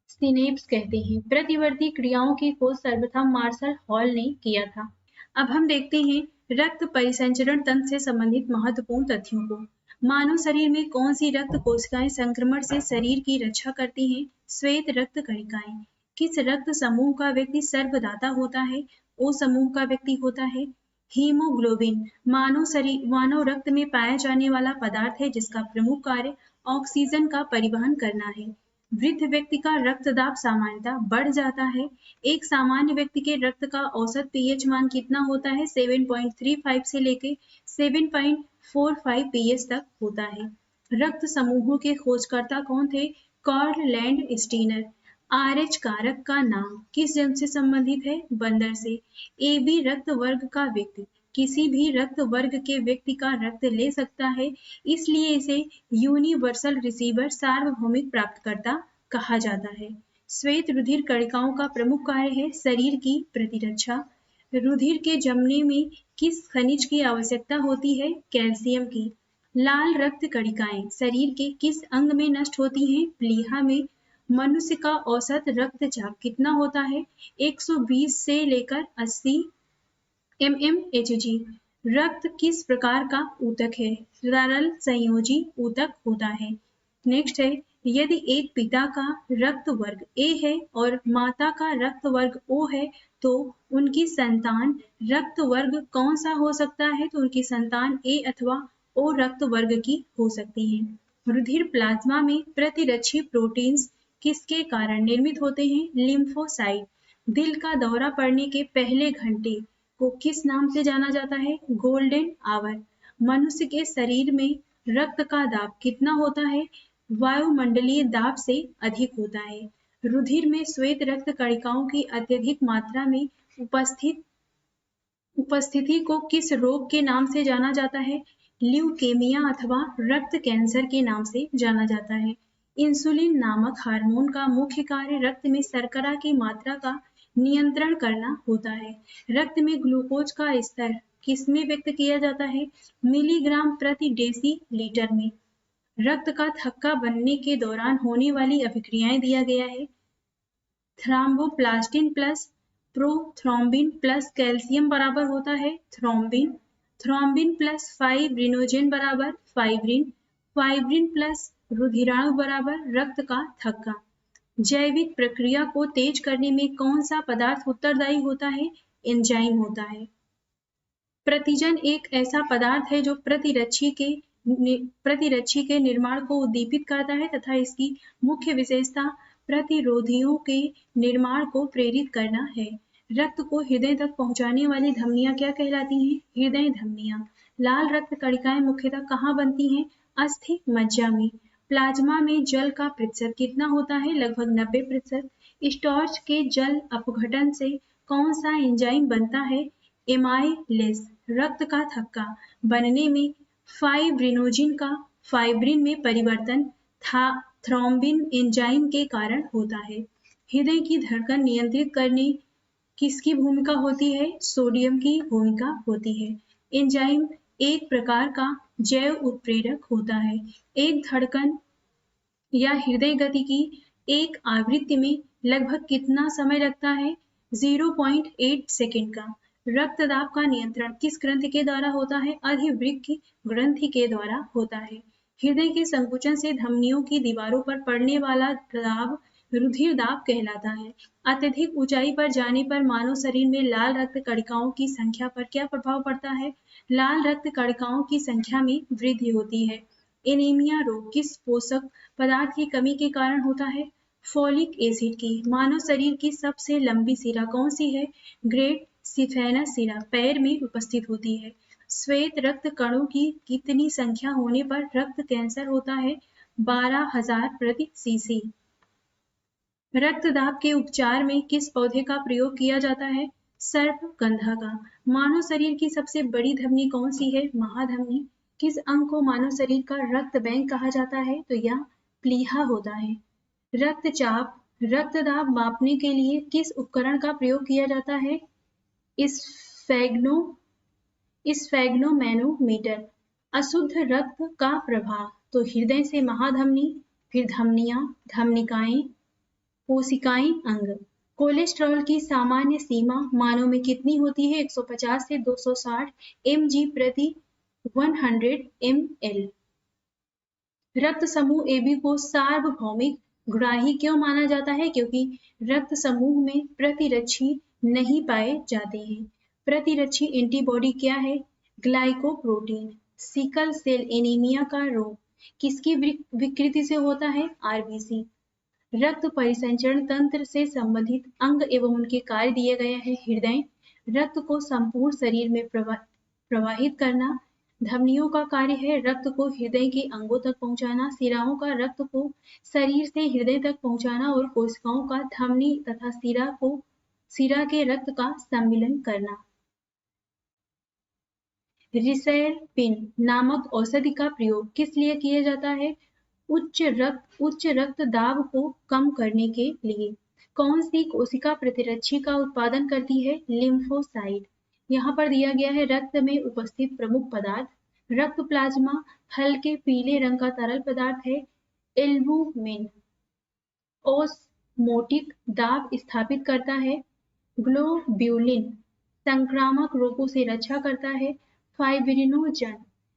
Speaker 1: सिनेप्स कहते हैं। प्रतिवर्ती क्रियाओं की खोज सर्वप्रथम मार्शल हॉल ने किया था। अब हम देखते हैं रक्त परिसंचरण तंत्र से संबंधित महत्वपूर्ण तथ्यों को। मानव शरीर में कौन सी रक्त कोशिकाएं संक्रमण से शरीर की रक्षा करती हैं? श्वेत रक्त कणिकाएं। किस रक्त समूह का व्यक्ति सर्वदाता होता है? ओ समूह का व्यक्ति होता है। हीमोग्लोबिन मानव रक्त में पाया जाने वाला पदार्थ है जिसका प्रमुख कार्य ऑक्सीजन का परिवहन करना है। वृद्ध व्यक्ति का रक्तदाब सामान्यतः बढ़ जाता है। एक सामान्य व्यक्ति के रक्त का औसत पीएच मान कितना होता है? 7.35 से लेकर 7.45 पीएच तक होता है। रक्त समूहों के खोजकर्ता कौन थे? Karl land Steiner. आरएच कारक का नाम किस जंतु से संबंधित है? बंदर से। AB रक्त वर्ग का व्यक्ति किसी भी रक्त वर्ग के व्यक्ति का रक्त ले सकता है, इसलिए इसे यूनिवर्सल रिसीवर सार्वभौमिक प्राप्तकर्ता कहा जाता है। श्वेत रुधिर कणिकाओं का प्रमुख कार्य है शरीर की प्रतिरक्षा। रुधिर के जमने में किस खनिज की आवश्यकता होती है? कैल्शियम की। लाल रक्त कणिकाएं शरीर के किस अंग में नष्ट होती हैं? प्लीहा में। मनुष्य का औसत रक्तचाप कितना होता है? 120 से लेकर 80 mmHg। रक्त किस प्रकार का ऊतक है? सरल संयोजी ऊतक होता है। नेक्स्ट है, यदि एक पिता का रक्त वर्ग A है और माता का रक्त वर्ग O है तो उनकी संतान रक्त वर्ग कौन सा हो सकता है? तो उनकी संतान A अथवा O रक्त वर्ग की हो सकती है। रुधिर प्लाज्मा में प्रतिरक्षी प्रोटीन्स किसके कारण निर्मित होते हैं? लिम्फोसाइट। दिल का दौरा पड़ने के पहले घंटे को किस नाम से जाना जाता है? Golden hour. मनुष्य के शरीर में रक्त का दाब कितना होता है? वायुमंडलीय दाब से अधिक होता है। रुधिर में श्वेत रक्त कणिकाओं की अत्यधिक मात्रा में उपस्थिति को किस रोग के नाम से जाना जाता है? ल्यूकेमिया अथवा रक्त कैंसर के नाम से जाना जाता है। इंसुलिन नामक हार्मोन का मुख्य कार्य रक्त में शर्करा की मात्रा का नियंत्रण करना होता है। रक्त में ग्लूकोज का स्तर किसमें व्यक्त किया जाता है? मिलीग्राम प्रति डेसीलीटर में। रक्त का थक्का बनने के दौरान होने वाली अभिक्रियाएं दिया गया है। Thromboplastin plus prothrombin plus calcium बराबर होता है थ्रोम्बिन। थ्रोम्बिन प्लस फाइब्रिनोजेन बराबर फाइब्रिन। फाइब्रिन प्लस रुधिराणु बराबर रक्त का थक्का। जैविक प्रक्रिया को तेज करने में कौन सा पदार्थ उत्तरदायी होता है? एंजाइम होता है। प्रतिजन एक ऐसा पदार्थ है जो प्रतिरक्षी के निर्माण को उद्दीपित करता है तथा इसकी मुख्य विशेषता प्रतिरोधियों के निर्माण को प्रेरित करना है। रक्त को हृदय तक पहुंचाने वाली धमनियां क्या कहलाती हैं? हृदय धमनियां। लाल रक्त कणिकाएं मुख्यतः कहाँ बनती हैं? अस्थि मज्जा में। प्लाज्मा में जल का प्रतिशत कितना होता है? लगभग 90%। स्टार्च के जल अपघटन से कौन सा एंजाइम बनता है? एमाइलेज। रक्त का थक्का बनने में फाइब्रिनोजिन का फाइब्रिन में परिवर्तन थ्रोम्बिन एंजाइम के कारण होता है। हृदय की धड़कन नियंत्रित करने किसकी भूमिका होती है? सोडियम की भूमिका होती है। एंजाइम एक प्रकार का जैव उत्प्रेरक होता है। एक धड़कन या हृदय गति की एक आवृत्ति में लगभग कितना समय लगता है? 0.8 सेकेंड का। रक्तदाब का नियंत्रण किस ग्रंथि के द्वारा होता है? अधिवृक्क ग्रंथि के द्वारा होता है। हृदय के संकुचन से धमनियों की दीवारों पर पड़ने वाला दाब रुधिर दाब कहलाता है। अत्यधिक ऊंचाई पर जाने पर मानव शरीर में लाल रक्त कणिकाओं की संख्या पर क्या प्रभाव पड़ता है? लाल रक्त कणिकाओं की संख्या में वृद्धि होती है। एनीमिया रोग किस पोषक पदार्थ की कमी के कारण होता है? फोलिक एसिड की। मानव शरीर की सबसे लंबी शिरा कौन सी है? ग्रेट सिफेनस शिरा पैर में उपस्थित होती है। श्वेत रक्त कणों की कितनी संख्या होने पर रक्त कैंसर होता है? 12,000 प्रति सीसी। रक्तदाब के उपचार में किस पौधे का प्रयोग किया जाता है? सर्पगंधा का। मानव शरीर की सबसे बड़ी धमनी कौन सी है? महाधमनी। किस अंग को मानव शरीर का रक्त बैंक कहा जाता है? तो यह प्लीहा होता है। रक्तचाप रक्तदाब मापने के लिए किस उपकरण का प्रयोग किया जाता है? स्फेग्नोमैनोमीटर। अशुद्ध रक्त का प्रवाह तो हृदय से महाधमनी, फिर धमनियां, धमनिकाएं, कोशिकाएं, अंग। कोलेस्ट्रॉल की सामान्य सीमा मानव में कितनी होती है? 150 से 260 mg प्रति 100 ml। रक्त समूह AB को सार्वभौमिक ग्राही क्यों माना जाता है? क्योंकि रक्त समूह में प्रतिरक्षी नहीं पाए जाते हैं। प्रतिरक्षी एंटीबॉडी क्या है? ग्लाइकोप्रोटीन। सिकल सेल एनीमिया का रोग किसकी विकृति से होता है? RBC। रक्त परिसंचरण तंत्र से संबंधित अंग एवं उनके कार्य दिए गए हैं। हृदय रक्त को संपूर्ण शरीर में प्रवाहित करना। धमनियों का कार्य है रक्त को हृदय के अंगों तक पहुंचाना। सिराओं का रक्त को शरीर से हृदय तक पहुंचाना और कोशिकाओं का धमनी तथा सिरा के रक्त का सम्मिलन करना। रिसेरपिन नामक औषधि का प्रयोग किस लिए किया जाता है? उच्च रक्तदाब को कम करने के लिए। कौन सी कोशिका प्रतिरक्षी का उत्पादन करती है? लिम्फोसाइट। यहाँ पर दिया गया है रक्त में उपस्थित प्रमुख पदार्थ। रक्त प्लाज्मा हल्के पीले रंग का तरल पदार्थ है। एल्बुमिन। ओस्मोटिक दाब स्थापित करता है। ग्लोब्यूलिन संक्रामक रोगों से रक्षा करता है। फाइब्रिनोजन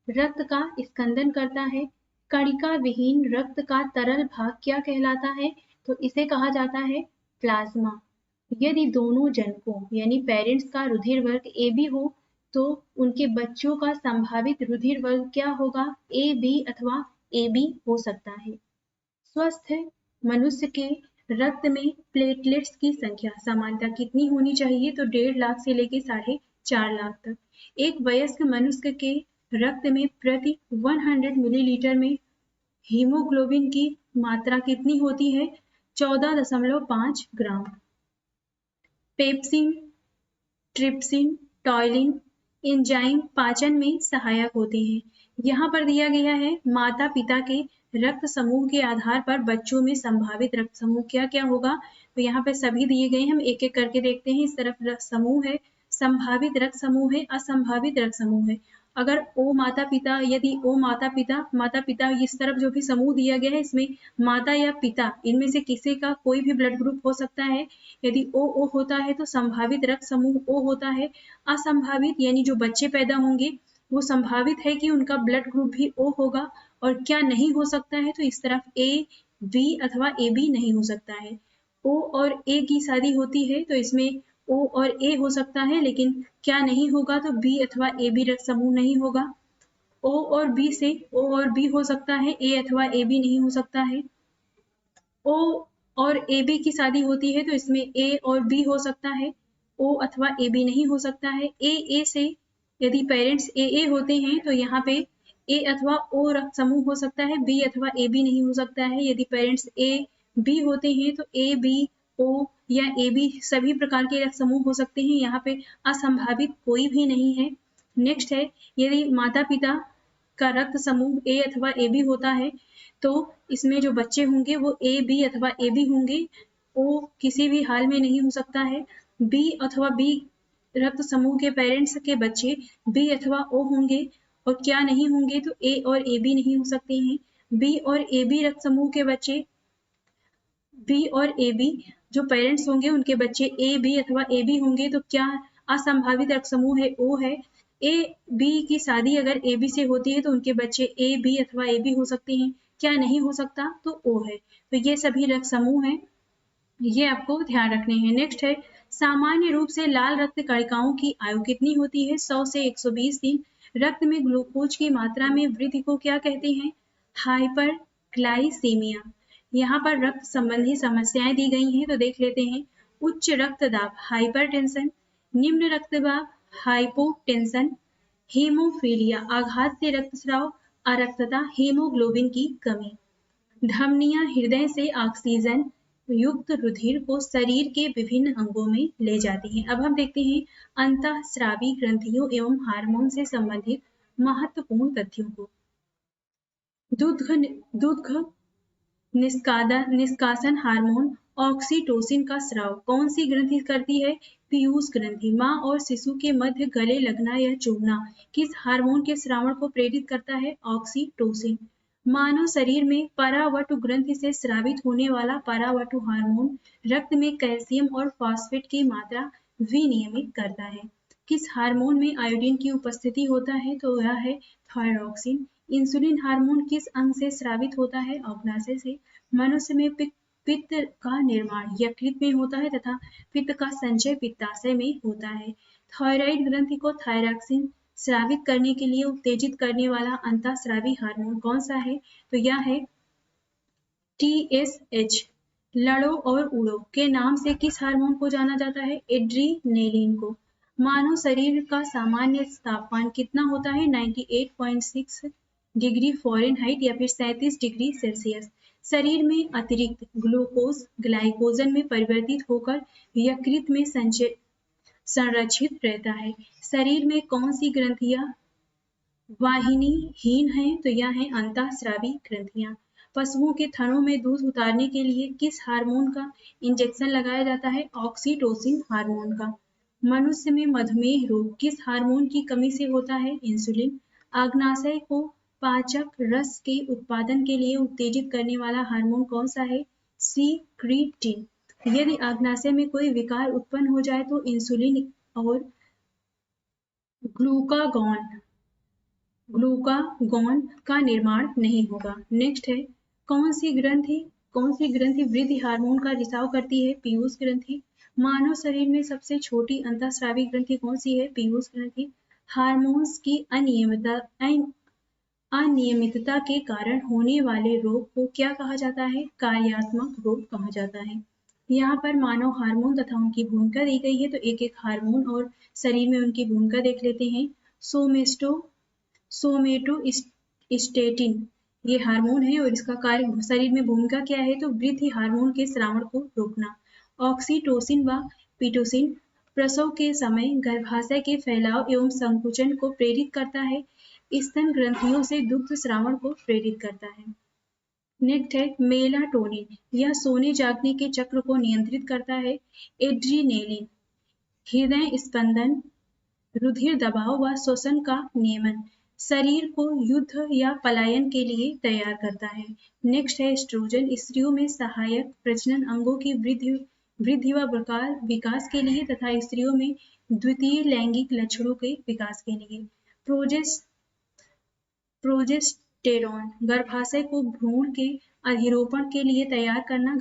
Speaker 1: रक्त का स्कंदन करता है। कणिका विहीन रक्त का तरल भाग क्या कहलाता है? तो इसे कहा जाता है प्लाज्मा। यदि दोनों जनकों यानी पेरेंट्स का रुधिर वर्ग AB हो तो उनके बच्चों का संभावित रुधिर वर्ग क्या होगा? AB अथवा AB हो सकता है। स्वस्थ मनुष्य के रक्त में प्लेटलेट्स की संख्या सामान्यतः कितनी होनी चाहिए? तो 1.5 लाख से लेकर 4.5 लाख तक। एक वयस्क मनुष्य के रक्त में प्रति 100 मिलीलीटर में हीमोग्लोबिन की मात्रा कितनी होती है? 14.5 ग्राम। पेप्सिन, ट्रिप्सिन, टॉयलिन एंजाइम पाचन में सहायक होते हैं। यहाँ पर दिया गया है माता पिता के रक्त समूह के आधार पर बच्चों में संभावित रक्त समूह क्या क्या होगा। तो यहाँ पे सभी दिए गए, हम एक एक करके देखते हैं। इस तरफ रक्त समूह है, संभावित रक्त समूह है, असंभावित रक्त समूह है। अगर O माता पिता, यदि O माता पिता इस तरफ जो भी समूह दिया गया है इसमें माता या पिता इनमें से किसी का कोई भी ब्लड ग्रुप हो सकता है। यदि O होता है तो संभावित रक्त समूह O होता है। असंभावित यानी जो बच्चे पैदा होंगे वो संभावित है कि उनका ब्लड ग्रुप भी O होगा। और क्या नहीं हो सकता है? तो इस तरफ A, B अथवा AB नहीं हो सकता है। O और A की शादी होती है तो इसमें O और A हो सकता है, लेकिन क्या नहीं होगा? तो B अथवा AB रक्त समूह नहीं होगा। O और B से O और B हो सकता है, A अथवा AB नहीं हो सकता है। O और AB की शादी होती है तो इसमें A और B हो सकता है, O अथवा AB नहीं हो सकता है। A से यदि पेरेंट्स AA होते हैं तो यहाँ पे A अथवा O रक्त समूह हो सकता है, B अथवा AB नहीं हो सकता है। यदि पेरेंट्स AB होते हैं तो AB, O या AB सभी प्रकार के रक्त समूह हो सकते हैं। यहाँ पे असंभावित कोई भी नहीं है। नेक्स्ट है, यदि माता पिता का रक्त समूह A अथवा AB होता है तो इसमें जो बच्चे होंगे वो A, B अथवा AB होंगे। O किसी भी हाल में नहीं हो सकता है। B अथवा B रक्त समूह के पेरेंट्स के बच्चे B अथवा O होंगे। और क्या नहीं होंगे? तो A और AB नहीं हो सकते हैं। B और AB रक्त समूह के बच्चे, B और AB जो पेरेंट्स होंगे उनके बच्चे A, B अथवा AB होंगे। तो क्या असंभावित रक्त समूह है? O है। A, B की शादी अगर AB से होती है तो उनके बच्चे A, B अथवा AB हो सकते हैं। क्या नहीं हो सकता? तो O है। तो ये सभी रक्त समूह हैं। ये आपको ध्यान रखने हैं। नेक्स्ट है, सामान्य रूप से लाल रक्त कणिकाओं की आयु कितनी होती है? 100 से 120 दिन। रक्त में ग्लूकोज की मात्रा में वृद्धि को क्या कहते हैं? हाइपरग्लाइसीमिया। यहाँ पर रक्त संबंधी समस्याएं दी गई हैं, तो देख लेते हैं। उच्च रक्तदाब हाइपरटेंशन, निम्न रक्तदाब हाइपोटेंशन, हीमोफीलिया आघात से रक्तस्राव, अरक्तता, हीमोग्लोबिन की कमी। धमनियां हृदय से ऑक्सीजन युक्त रुधिर को शरीर के विभिन्न अंगों में ले जाती हैं। अब हम देखते हैं अंतःस्रावी ग्रंथियों एवं हार्मोन से संबंधित महत्वपूर्ण तथ्यों को। दुग्ध निष्कासन हार्मोन ऑक्सीटोसिन का स्राव कौन सी ग्रंथि करती है? पीयूष ग्रंथि। माँ और शिशु के मध्य गले लगना या चूमना किस हार्मोन के स्रावण को प्रेरित करता है? ऑक्सीटोसिन। मानव शरीर में परावटु ग्रंथि से स्रावित होने वाला परावटु हार्मोन रक्त में कैल्शियम और फॉस्फेट की मात्रा विनियमित करता है। किस हार्मोन में आयोडीन की उपस्थिति होता है? तो यह है थायरॉक्सिन। इंसुलिन हार्मोन किस अंग से स्रावित होता है? अग्नाशय से। मनुष्य में पित्त का निर्माण यकृत में होता है तथा पित्त का संचय पित्ताशय में होता है। थायराइड ग्रंथि को थायरॉक्सिन स्रावित करने के लिए उत्तेजित करने वाला अंतःस्रावी हार्मोन कौन सा है? तो यह है TSH। लड़ो और उड़ो के नाम से किस हार्मोन को जाना जाता है? एड्रीनेलिन को। मानव शरीर का सामान्य तापमान कितना होता है? 98.6 डिग्री फ़ारेनहाइट या फिर 37 डिग्री सेल्सियस। शरीर में अतिरिक्त ग्लूकोज ग्लाइकोजन में परिवर्तित होकर यकृत में संरक्षित रहता है। शरीर में कौन सी ग्रंथियां वाहिनीहीन है? तो यह है अंतःस्रावी ग्रंथियां। पशुओं के थनों में दूध उतारने के लिए किस हार्मोन का इंजेक्शन लगाया जाता है? ऑक्सीटोसिन हार्मोन का। मनुष्य में मधुमेह रोग किस हार्मोन की कमी से होता है? इंसुलिन। आग्नाशय को पाचक रस के उत्पादन के लिए उत्तेजित करने वाला हार्मोन कौन सा है? सीक्रीटिन। यदि आग्नाशय में कोई विकार उत्पन्न हो जाए तो इंसुलिन और ग्लूकागॉन का निर्माण नहीं होगा। नेक्स्ट है, कौन सी ग्रंथि वृद्धि हार्मोन का रिसाव करती है? पीयूष ग्रंथि। मानव शरीर में सबसे छोटी अंतःस्रावी ग्रंथि कौन सी है? पीयूष ग्रंथि। हार्मोन्स की अनियमितता के कारण होने वाले रोग को क्या कहा जाता है? कार्यात्मक रोग कहा जाता है। यहाँ पर मानव हार्मोन तथा उनकी भूमिका दी गई है, तो एक एक हार्मोन और शरीर में उनकी भूमिका देख लेते हैं। सोमेटोस्टेटिन ये हार्मोन है और इसका कार्य शरीर में भूमिका क्या है? तो वृद्धि हार्मोन के स्रावण को रोकना। ऑक्सीटोसिन व पिटोसिन प्रसव के समय गर्भाशय के फैलाव एवं संकुचन को प्रेरित करता है। स्तन ग्रंथियों से दुग्ध स्रावण को प्रेरित करता है। नेक्स्ट है मेलाटोनिन, यह सोने जागने के चक्र को नियंत्रित करता है। एड्रीनेलिन हृदय स्पंदन, रुधिर दबाव व श्वसन का नियमन, शरीर को युद्ध या पलायन के लिए तैयार करता है। नेक्स्ट है एस्ट्रोजन, स्त्रियों में सहायक प्रजनन अंगों की वृद्धि व विकास के लिए तथा स्त्रियों में द्वितीय लैंगिक लक्षणों के विकास के लिए। प्रोजेस्टेरॉन गर्भाशय को भ्रूण के अधिरोपण के लिए तैयार करना,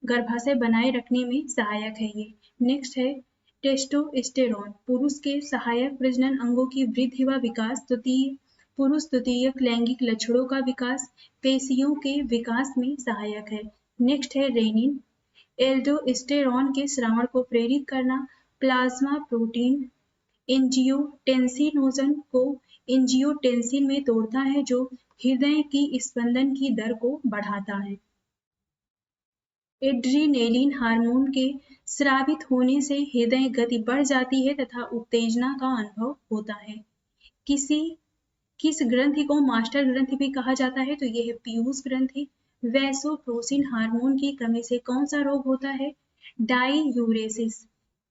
Speaker 1: गर्भाशय बनाए रखने में सहायक है ये। नेक्स्ट है टेस्टोस्टेरोन पुरुष के सहायक प्रजनन अंगों की वृद्धि व विकास, पुरुष तृतीयक लैंगिक लक्षणों का विकास, पेशियों के विकास में सहायक है। नेक्स्ट है रेनिन, एल्डोस्टेरोन के स्रावण को प्रेरित करना, प्लाज्मा प्रोटीन एंजियोटेंसिनोजन को एंजियोटेंसिन में तोड़ता है जो हृदय की स्पंदन की दर को बढ़ाता है। एड्रीनेलिन हार्मोन के स्रावित होने से हृदय गति बढ़ जाती है तथा उत्तेजना का अनुभव होता है। किस ग्रंथि को मास्टर ग्रंथि भी कहा जाता है? तो यह है पीयूष ग्रंथि। वैसोप्रेसिन हार्मोन की कमी से कौन सा रोग होता है? डाययूरेसिस।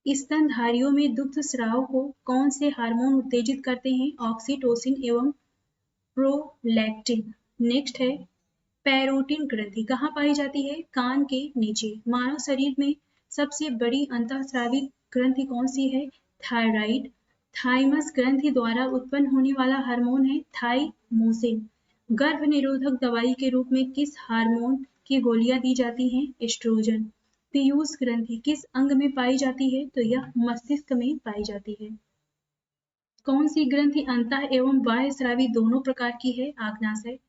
Speaker 1: स्तनधारियों में दुग्ध स्राव को कौन से हार्मोन उत्तेजित करते हैं? ऑक्सीटोसिन एवं प्रोलैक्टिन। नेक्स्ट है पैरोटिन ग्रंथि कहाँ पाई जाती है? कान के नीचे। मानव शरीर में सबसे बड़ी अंतःस्रावी ग्रंथि कौन सी है? थायराइड। थाइमस ग्रंथि द्वारा उत्पन्न होने वाला हार्मोन है थाइमोसिन। गर्भ निरोधक दवाई के रूप में किस हार्मोन की गोलियां दी जाती हैं? एस्ट्रोजन। पीयूष ग्रंथि किस अंग में पाई जाती है? तो यह मस्तिष्क में पाई जाती है। कौन सी ग्रंथि अंतः एवं बाह्य स्रावी दोनों प्रकार की है? आग्नाशय।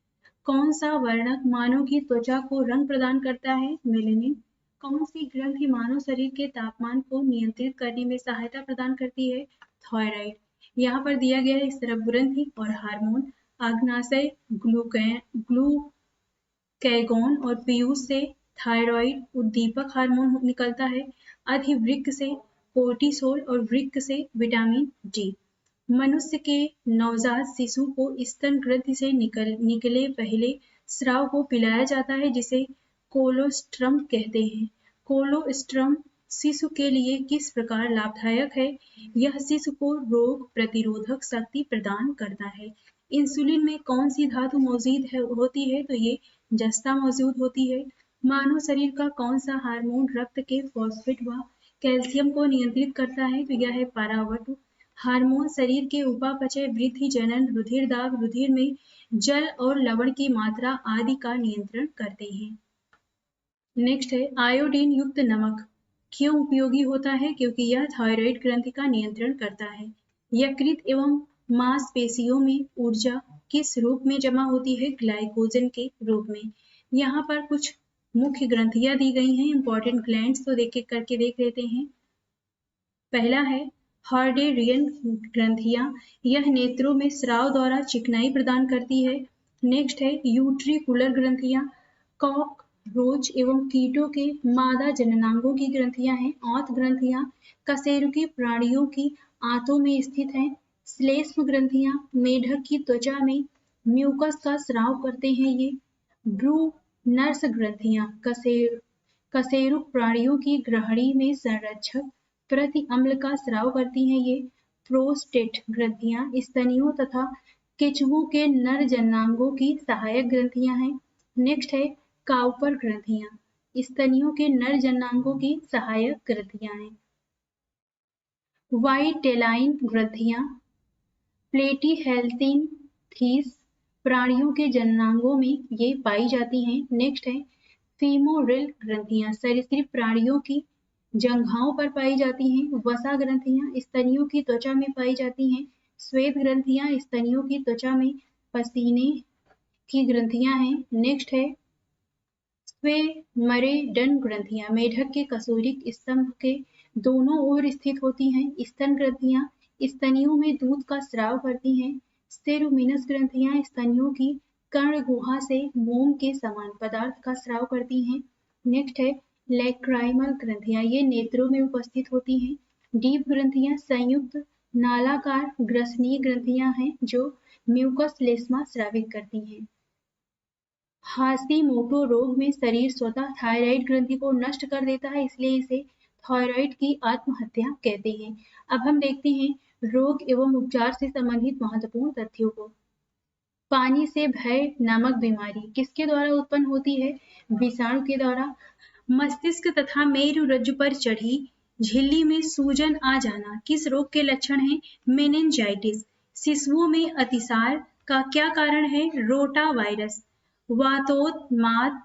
Speaker 1: कौन सा वर्णक मानव की त्वचा को रंग प्रदान करता है? मेलेनिन। कौन सी ग्रंथि मानव शरीर के तापमान को नियंत्रित करने में सहायता प्रदान करती है? थायराइड। यहाँ पर दिया गया है स्रव ग्रंथि और हार्मोन। आग्नाशय ग्लूकैगॉन और पीयूष से थायराइड उद्दीपक हार्मोन निकलता है। अधिवृक्क से कोर्टिसोल और वृक्क से विटामिन डी। मनुष्य के नवजात शिशु को स्तन ग्रंथि से निकले पहले स्राव को पिलाया जाता है जिसे कोलोस्ट्रम कहते हैं। कोलोस्ट्रम शिशु के लिए किस प्रकार लाभदायक है? यह शिशु को रोग प्रतिरोधक शक्ति प्रदान करता है। इंसुलिन में कौन सी धातु मौजूद होती है? तो ये जस्ता मौजूद होती है। मानव शरीर का कौन सा हार्मोन रक्त के फॉस्फेट व कैल्शियम को नियंत्रित करता है? तो यह है पारावट हार्मोन। शरीर के उपापचय, वृद्धि, जनन, रुधिर दाब, रुधिर में जल और लवण की मात्रा आदि का नियंत्रण करते हैं। नेक्स्ट है आयोडीन युक्त नमक क्यों उपयोगी होता है? क्योंकि यह थायराइड ग्रंथि का नियंत्रण करता है। यकृत एवं मांसपेशियों में ऊर्जा किस रूप में जमा होती है? ग्लाइकोजन के रूप में। यहाँ पर कुछ मुख्य ग्रंथियां दी गई हैं, इंपॉर्टेंट ग्लैंड्स, तो देख करके देख लेते हैं। पहला है हार्डेरियन ग्रंथियां, यह नेत्रों में स्राव द्वारा चिकनाई प्रदान करती है। नेक्स्ट है यूट्रिकुलर ग्रंथियां, कॉक रोच एवं कीटों के मादा जननांगों की ग्रंथियां हैं। औंत ग्रंथियां कशेरुकी प्राणियों की आंतों में स्थित हैं। श्लेष्म ग्रंथियां मेढक की त्वचा में म्यूकस का स्राव करते हैं। ये ब्रू नर्स ग्रंथियां कशेरुक प्राणियों की ग्रहणी में संरक्षक प्रति अम्ल का स्राव करती हैं। ये प्रोस्टेट ग्रंथियां स्तनियों तथा केंचुओं के नर जननांगों की सहायक ग्रंथियां हैं। नेक्स्ट है काउपर ग्रंथियां स्तनियों के नर जननांगों की सहायक ग्रंथियां हैं। वाइटेलाइन ग्रंथियां प्लेटीहेल्मिन्थेस प्राणियों के जननांगों में ये पाई जाती हैं। नेक्स्ट है फीमोरल ग्रंथियां सरीसृप प्राणियों की जंघाओं पर पाई जाती हैं। वसा ग्रंथियां स्तनियों की त्वचा में पाई जाती हैं। श्वेत ग्रंथियां स्तनियों की त्वचा में पसीने की ग्रंथियां हैं। नेक्स्ट है स्क्वेमरेडन ग्रंथियां मेढक के कशेरुक स्तंभ के दोनों ओर स्थित होती हैं। स्तन ग्रंथियां स्तनियों में दूध का स्राव करती हैं। सेरुमिनस ग्रंथियां स्तनियों की कर्ण गुहा से मोम के समान पदार्थ का स्राव करती हैं। नेक्स्ट है लैक्राइमल ग्रंथियां, ये नेत्रों में उपस्थित होती हैं। डीप ग्रंथियां संयुक्त नालाकार ग्रसनीय ग्रंथियां हैं जो म्यूकस लेस्मा स्रावित करती हैं। हाशीमोटो रोग में शरीर स्वतः थायराइड ग्रंथि को नष्ट कर देता है, इसलिए इसे थायराइड की आत्महत्या कहते हैं। अब हम देखते हैं रोग एवं उपचार से संबंधित महत्वपूर्ण तथ्यों को। पानी से भय नामक बीमारी किसके द्वारा उत्पन्न होती है? विषाणु के द्वारा। मस्तिष्क तथा मेरुरज्जु पर चढ़ी झिल्ली में सूजन आ जाना किस रोग के लक्षण हैं? मेनिंजाइटिस। शिशुओं में अतिसार का क्या कारण है? Rota virus. वातोन्माद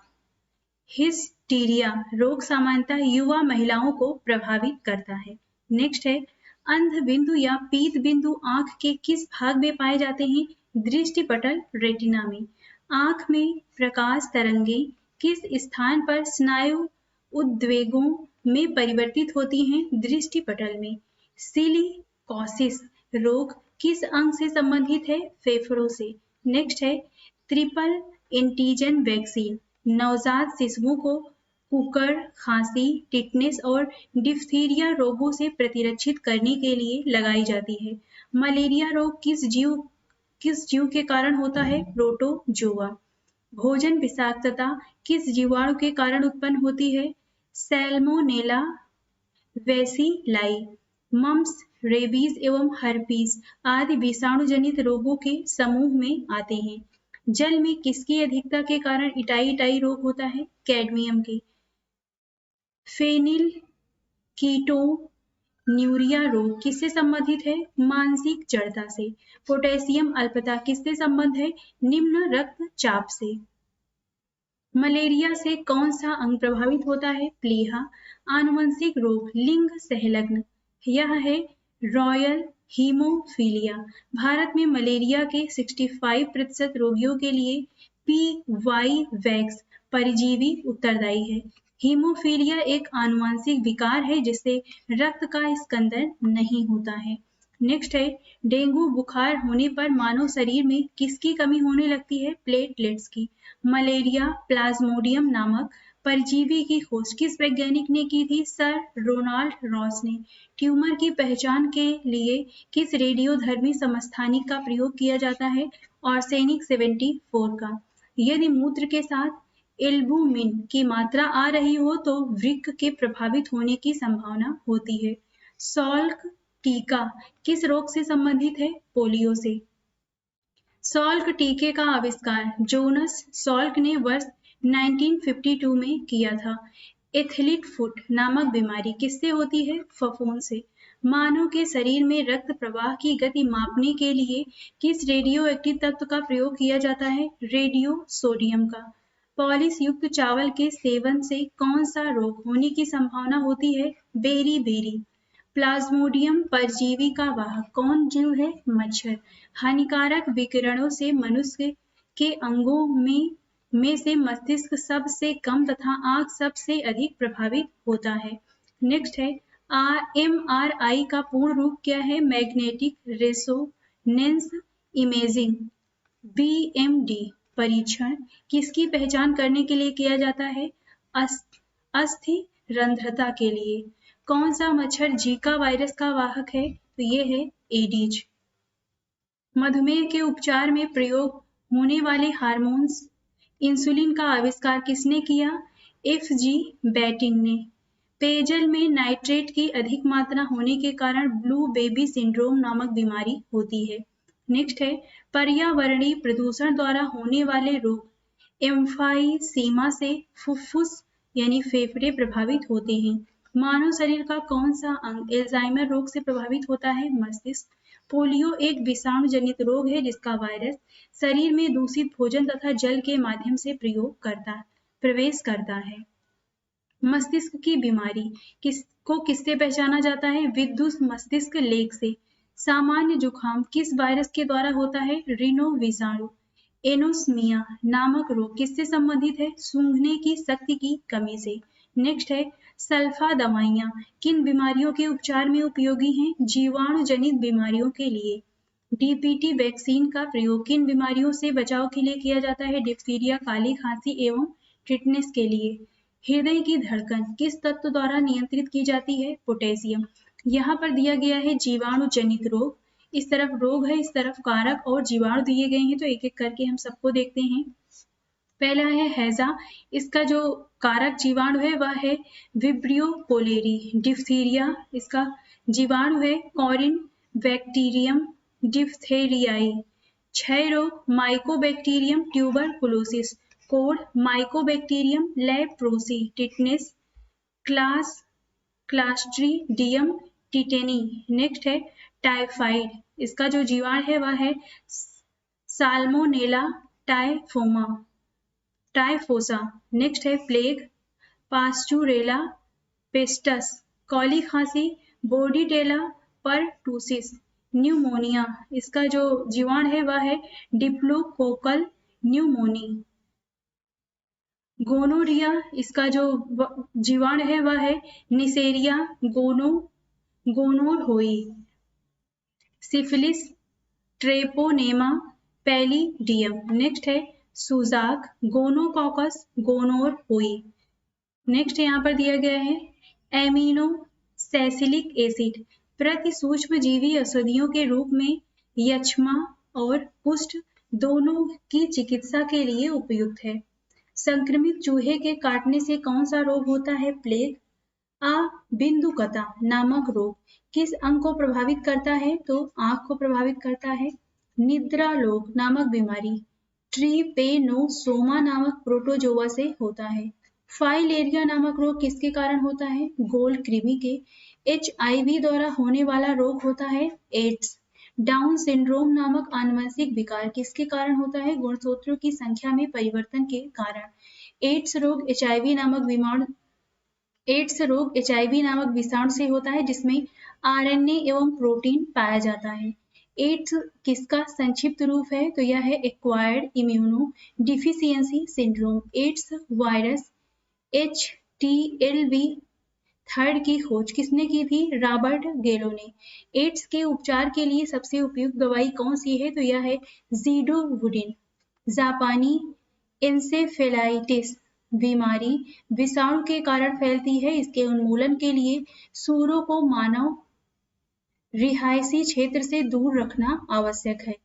Speaker 1: हिस्टीरिया रोग सामान्यतः युवा महिलाओं को प्रभावित करता है। नेक्स्ट है अंध बिंदु या पीत बिंदु आंख के किस भाग में पाए जाते हैं? दृष्टिपटल रेटिना में। आंख में प्रकाश तरंगें किस स्थान पर स्नायु उद्वेगों में परिवर्तित होती हैं? दृष्टिपटल में। सिलिकोसिस रोग किस अंग से संबंधित है? फेफड़ों से। नेक्स्ट है ट्रिपल एंटीजन वैक्सीन नवजात शिशुओं को कुकर, खांसी, टिटनेस और डिप्थीरिया रोगों से प्रतिरक्षित करने के लिए लगाई जाती है। मलेरिया रोग किस जीव के कारण होता है? प्रोटोजोआ। भोजन विषाक्तता किस जीवाणु के कारण उत्पन्न होती है? सैल्मोनेला वेसिलाई। मम्स, रेबीज एवं हर्पीज आदि विषाणु जनित रोगों के समूह में आते हैं। जल में किसकी अधिकता के कारण इटाई रोग होता है? कैडमियम के। फेनिल कीटोन्यूरिया रोग किससे संबंधित है? मानसिक जड़ता से। पोटेशियम अल्पता किससे संबंध है? निम्न रक्तचाप से। मलेरिया से कौन सा अंग प्रभावित होता है? प्लीहा। आनुवंशिक रोग लिंग संलग्न, यह है रॉयल हीमोफीलिया। भारत में मलेरिया के 65% रोगियों के लिए पी वैक्स परजीवी उत्तरदायी है। हीमोफीलिया एक आनुवंशिक विकार है जिससे रक्त का स्कंदन नहीं होता है। नेक्स्ट है, डेंगू बुखार होने पर मानव शरीर में किसकी कमी होने लगती है? प्लेटलेट्स की। मलेरिया प्लाज्मोडियम नामक परजीवी की खोज किस वैज्ञानिक ने की थी? सर रोनाल्ड रॉस ने। ट्यूमर की पहचान के लिए किस रेडियोधर्मी समस्थानिक का प्रयोग किया जाता है? आर्सेनिक 74 का। यदि मूत्र के साथ एल्बुमिन की मात्रा आ रही हो तो वृक्क के प्रभावित होने की संभावना होती है। सॉल्क टीका किस रोग से संबंधित है? पोलियो से। सॉल्क टीके का आविष्कार जोनस सॉल्क ने वर्ष 1952 में किया था। एथलीट फुट नामक बीमारी किससे होती है? फफूंद से। मानव के शरीर में रक्त प्रवाह की गति मापने के लिए किस रेडियो एक्टिव तत्व का प्रयोग किया जाता है? रेडियो सोडियम का। पॉलिश युक्त चावल के सेवन से कौन सा रोग होने की संभावना होती है? Berry berry. प्लाज्मोडियम परजीवी का वाहक कौन जीव है? मच्छर। हानिकारक विकिरणों से मनुष्य के अंगों में से मस्तिष्क सबसे कम तथा आंख सबसे अधिक प्रभावित होता है। नेक्स्ट है, MRI का पूर्ण रूप क्या है? Magnetic resonance imaging. BMD परीक्षण किसकी पहचान करने के लिए किया जाता है? अस्थि रंध्रता के लिए। कौन सा मच्छर जीका वायरस का वाहक है? तो ये है एडीज। मधुमेह के उपचार में प्रयोग होने वाले हार्मोन्स इंसुलिन का आविष्कार किसने किया? FG बैटिंग ने। पेयजल में नाइट्रेट की अधिक मात्रा होने के कारण ब्लू बेबी सिंड्रोम नामक बीमारी होती है। नेक्स्ट है, पर्यावरणीय प्रदूषण द्वारा होने वाले रोग एम्फाइसीमा से फुफ्फुस यानी फेफड़े प्रभावित होते हैं। मानव शरीर का कौन सा अंग एल्जाइमर रोग से प्रभावित होता है? मस्तिष्क। पोलियो एक विषाणु जनित रोग है जिसका वायरस शरीर में दूषित भोजन तथा जल के माध्यम से प्रवेश करता है। मस्तिष्क की बीमारी किससे पहचाना जाता है? विद्युत मस्तिष्क लेग से। सामान्य जुकाम किस वायरस के द्वारा होता है? रिनो विषाणु। एनोस्मिया नामक रोग किससे संबंधित है? सूंघने की शक्ति की कमी से। नेक्स्ट है, सल्फा दवाइयां किन बीमारियों के उपचार में उपयोगी हैं? जीवाणु जनित बीमारियों के लिए। DPT वैक्सीन का प्रयोग किन बीमारियों से बचाव के लिए किया जाता है? डिप्थीरिया, काली खांसी एवं टिटनेस के लिए। हृदय की धड़कन किस तत्व द्वारा नियंत्रित की जाती है? पोटेशियम। यहाँ पर दिया गया है जीवाणु जनित रोग, इस तरफ रोग है, इस तरफ कारक और जीवाणु दिए गए हैं, तो एक एक करके हम सबको देखते हैं। पहला है हैजा, इसका जो कारक जीवाणु है वह है विब्रियो कोलेरी। डिप्थीरिया, इसका जीवाणु है कॉरिन बैक्टीरियम डिप्थेरियाई। क्षय रोग माइकोबैक्टीरियम ट्यूबरकुलोसिस। कोड Mycobacterium leprosy. Tetanus Clostridium tetani. Next है टाइफाइड, इसका जो जीवाणु है वह है साल्मोनेला टाइफोसा। नेक्स्ट है प्लेग पास्चुरेला पेस्टस। कौली खांसी बोर्डीटेला परटूसिस। न्यूमोनिया, इसका जो जीवाणु है वह है डिप्लोकोकल न्यूमोनी। गोनोरिया, इसका जो जीवाणु है वह है Neisseria gonorrhoeae. Syphilis Treponema pallidum. Next है सुजाक गोनोकॉकस गोनोरहोई। नेक्स्ट यहाँ पर दिया गया है एमिनोसैसिलिक एसिड प्रति सूक्ष्म जीवी औषधियों के रूप में यक्ष्मा और कुष्ठ दोनों की चिकित्सा के लिए उपयुक्त है। संक्रमित चूहे के काटने से कौन सा रोग होता है? प्लेग। बिंदुकता नामक रोग किस अंग को प्रभावित करता है? तो आंख को प्रभावित करता है। निद्रा रोग नामक बीमारी ट्रिपेनोसोमा नामक प्रोटोजोआ से होता है। फाइलेरिया नामक रोग किसके कारण होता है? गोल्ड कृमि के। HIV द्वारा होने वाला रोग होता है एड्स। डाउन सिंड्रोम नामक आनुवंशिक विकार किसके कारण होता है? गुणसूत्रों की संख्या में परिवर्तन के कारण। एड्स रोग HIV नामक विषाणु से होता है जिसमें RNA एवं प्रोटीन पाया जाता है। एड्स किसका संक्षिप्त रूप है? तो यह है acquired immuno deficiency syndrome. AIDS virus HTLV third की खोज किसने की थी? रॉबर्ट गेलो ने। एड्स के उपचार के लिए सबसे उपयुक्त दवाई कौन सी है? तो यह है ज़िडोवुडिन। जापानी इंसेफेलाइटिस बीमारी विषाणु के कारण फैलती है। इसके उन्मूलन के लिए सूरों को मानव रिहायशी क्षेत्र से दूर रखना आवश्यक है।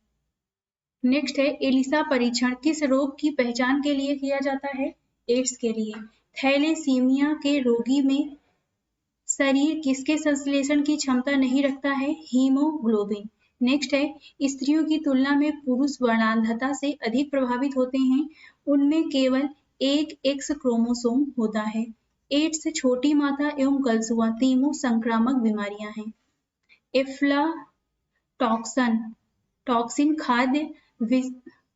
Speaker 1: नेक्स्ट है एलिसा परीक्षण किस रोग की पहचान के लिए किया जाता है? एड्स के लिए। थैलेसीमिया के रोगी में शरीर किसके संश्लेषण की क्षमता नहीं रखता है? हीमोग्लोबिन। नेक्स्ट है स्त्रियों की तुलना में पुरुष वर्णांधता से अधिक प्रभावित होते हैं। उनमें केवल एक एक्स क्रोमोसोम होता है। एड्स छोटी माता एवं गलसुआ तीनों संक्रामक बीमारियां हैं। टॉक्सिन खाद्य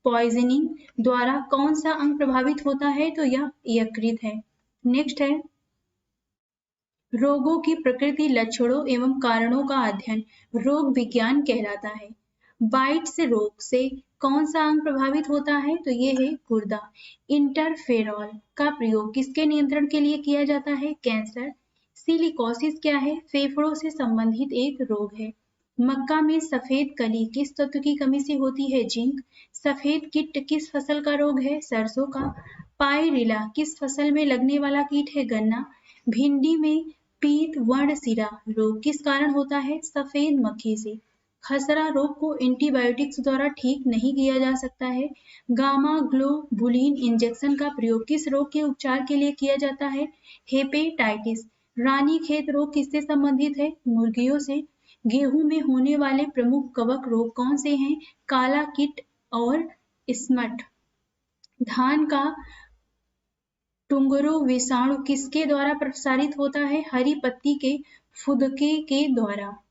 Speaker 1: पॉइजनिंग द्वारा कौन सा अंग प्रभावित होता है? तो यह यकृत है। नेक्स्ट है रोगों की प्रकृति, लक्षणों एवं कारणों का अध्ययन रोग विज्ञान कहलाता है। बाइट्स रोग से कौन सा अंग प्रभावित होता है? तो ये है गुर्दा। इंटरफेरॉन का प्रयोग किसके नियंत्रण के लिए किया जाता है? कैंसर। सिलिकोसिस क्या है? फेफड़ों से संबंधित एक रोग है। मक्का में सफेद कली किस तत्व की कमी से होती है? जिंक। सफेद कीट किस फसल का रोग है? सरसों का। पायरिला किस फसल में लगने वाला कीट है? गन्ना। भिंडी में पीत वर्णशिरा रोग किस कारण होता है? सफेद मक्खी से। खसरा रोग को एंटीबायोटिक्स द्वारा ठीक नहीं किया जा सकता है। गामा ग्लोबुलिन इंजेक्शन का प्रयोग किस रोग के उपचार के लिए किया जाता है? हेपेटाइटिस। रानीखेत रोग किससे संबंधित है? मुर्गियों से। गेहूं में होने वाले प्रमुख कवक रोग कौन से हैं? काला कीट और स्मट। धान का टुंगरो विषाणु किसके द्वारा प्रसारित होता है? हरी पत्ती के फुदके के द्वारा।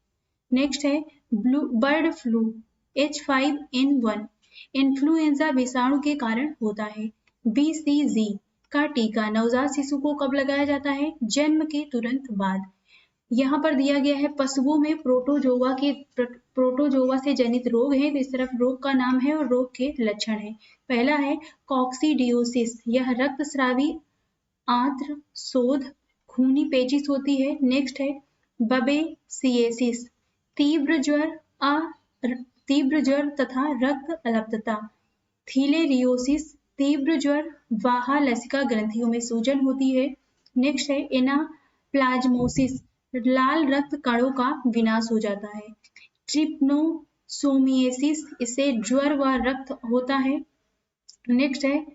Speaker 1: नेक्स्ट है बर्ड फ्लू H5N1 इन्फ्लुएंजा विषाणु के कारण होता है। BCG का टीका नवजात शिशु को कब लगाया जाता है? जन्म के तुरंत बाद। यहाँ पर दिया गया है पशुओं में प्रोटोजोवा से जनित रोग है। तो इस तरफ रोग का नाम है और रोग के लक्षण है। पहला है कॉक्सीडियोसिस, यह रक्तस्रावी आंत्र शोथ खूनी पेचिश होती है। नेक्स्ट है बबेसिएसिस, तीव्र ज्वर तथा रक्त अल्पता। थीलेरियोसिस, तीव्र ज्वर वाहा लसिका ग्रंथियों में सूजन होती है। नेक्स्ट है एनाप्लाज्मोसिस, लाल रक्त कणों का विनाश हो जाता है। ट्रिप्नोसोमियासिस, इससे ज्वर व रक्त होता है। नेक्स्ट है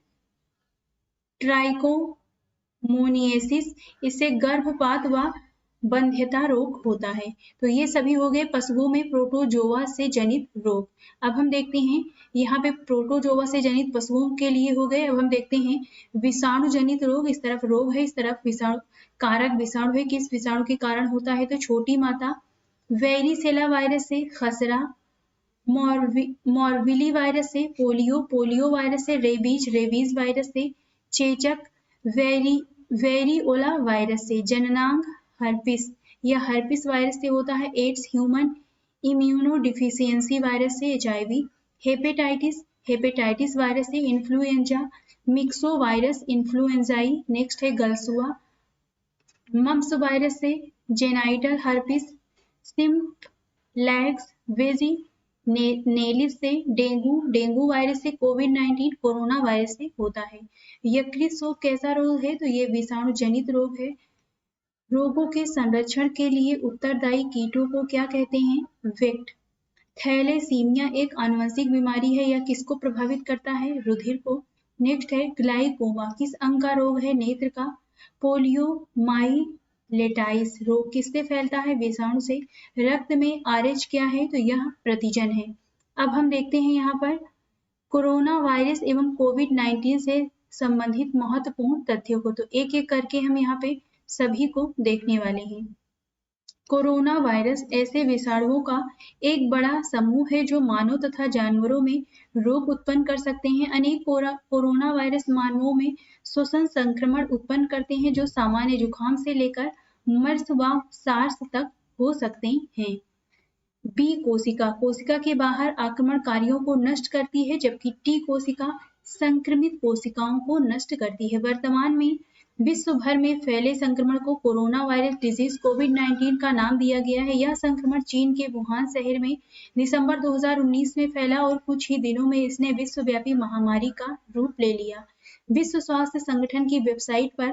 Speaker 1: ट्राइकोमोनियासिस, इससे गर्भपात व बंध्यता रोग होता है। तो ये सभी हो गए पशुओं में प्रोटोजोआ से जनित रोग। अब हम देखते हैं यहाँ पे प्रोटोजोआ से जनित पशुओं के लिए हो गए। अब हम देखते हैं विषाणु जनित रोग। इस तरफ रोग है, इस तरफ विषाणु कारक विषाणु है। किस विषाणु के कारण होता है? तो छोटी माता। वेरिसेला वायरस से खसरा, मॉर्बिली वायरस से पोलियो वायरस से रेबीज वायरस से चेचक, वेरिओला वायरस से जननांग हर्पिस, यह हर्पिस वायरस से होता है। AIDS human immuno deficiency virus से HIV। हेपेटाइटिस वायरस से influenza, myxo virus influenzae. Next है गलसुआ, मम्प्स वायरस से genital herpes, simplex vaginalis से डेंगू वायरस से कोविड-19 कोरोना वायरस से होता है। यकृत शोथ कैसा रोग है? तो ये विषाणु जनित रोग है। रोगों के संरक्षण के लिए उत्तरदायी कीटों को क्या कहते हैं? वेक्ट। थैलेसीमिया एक आनुवंशिक बीमारी है। यह किसको प्रभावित करता है? रुधिर को। नेक्स्ट है ग्लाइकोमा, किस अंग का रोग है? नेत्र का। पोलियोमाइलेटाइस रोग किससे फैलता है? विषाणु से। रक्त में RH क्या है? तो यह प्रतिजन है। अब हम देखते हैं यहाँ पर कोरोना वायरस एवं कोविड-19 से संबंधित महत्वपूर्ण तथ्यों को। तो एक एक करके हम यहाँ पे सभी को देखने वाले हैं। कोरोना वायरस ऐसे विषाणुओं का एक बड़ा समूह है जो मानव तथा जानवरों में रोग उत्पन्न कर सकते हैं। अनेक कोरोना वायरस मानवों में श्वसन संक्रमण उत्पन्न करते हैं जो सामान्य जुकाम से लेकर मर्स व सार्स तक हो सकते हैं। बी कोशिका कोशिका के बाहर आक्रमणकारियों को नष्ट करती है, जबकि टी कोशिका संक्रमित कोशिकाओं को नष्ट करती है। वर्तमान में विश्व भर में फैले संक्रमण को कोरोना वायरस डिजीज कोविड-19 का नाम दिया गया है। यह संक्रमण चीन के वुहान शहर में दिसंबर 2019 में फैला और कुछ ही दिनों में इसने विश्वव्यापी महामारी का रूप ले लिया। विश्व स्वास्थ्य संगठन की वेबसाइट पर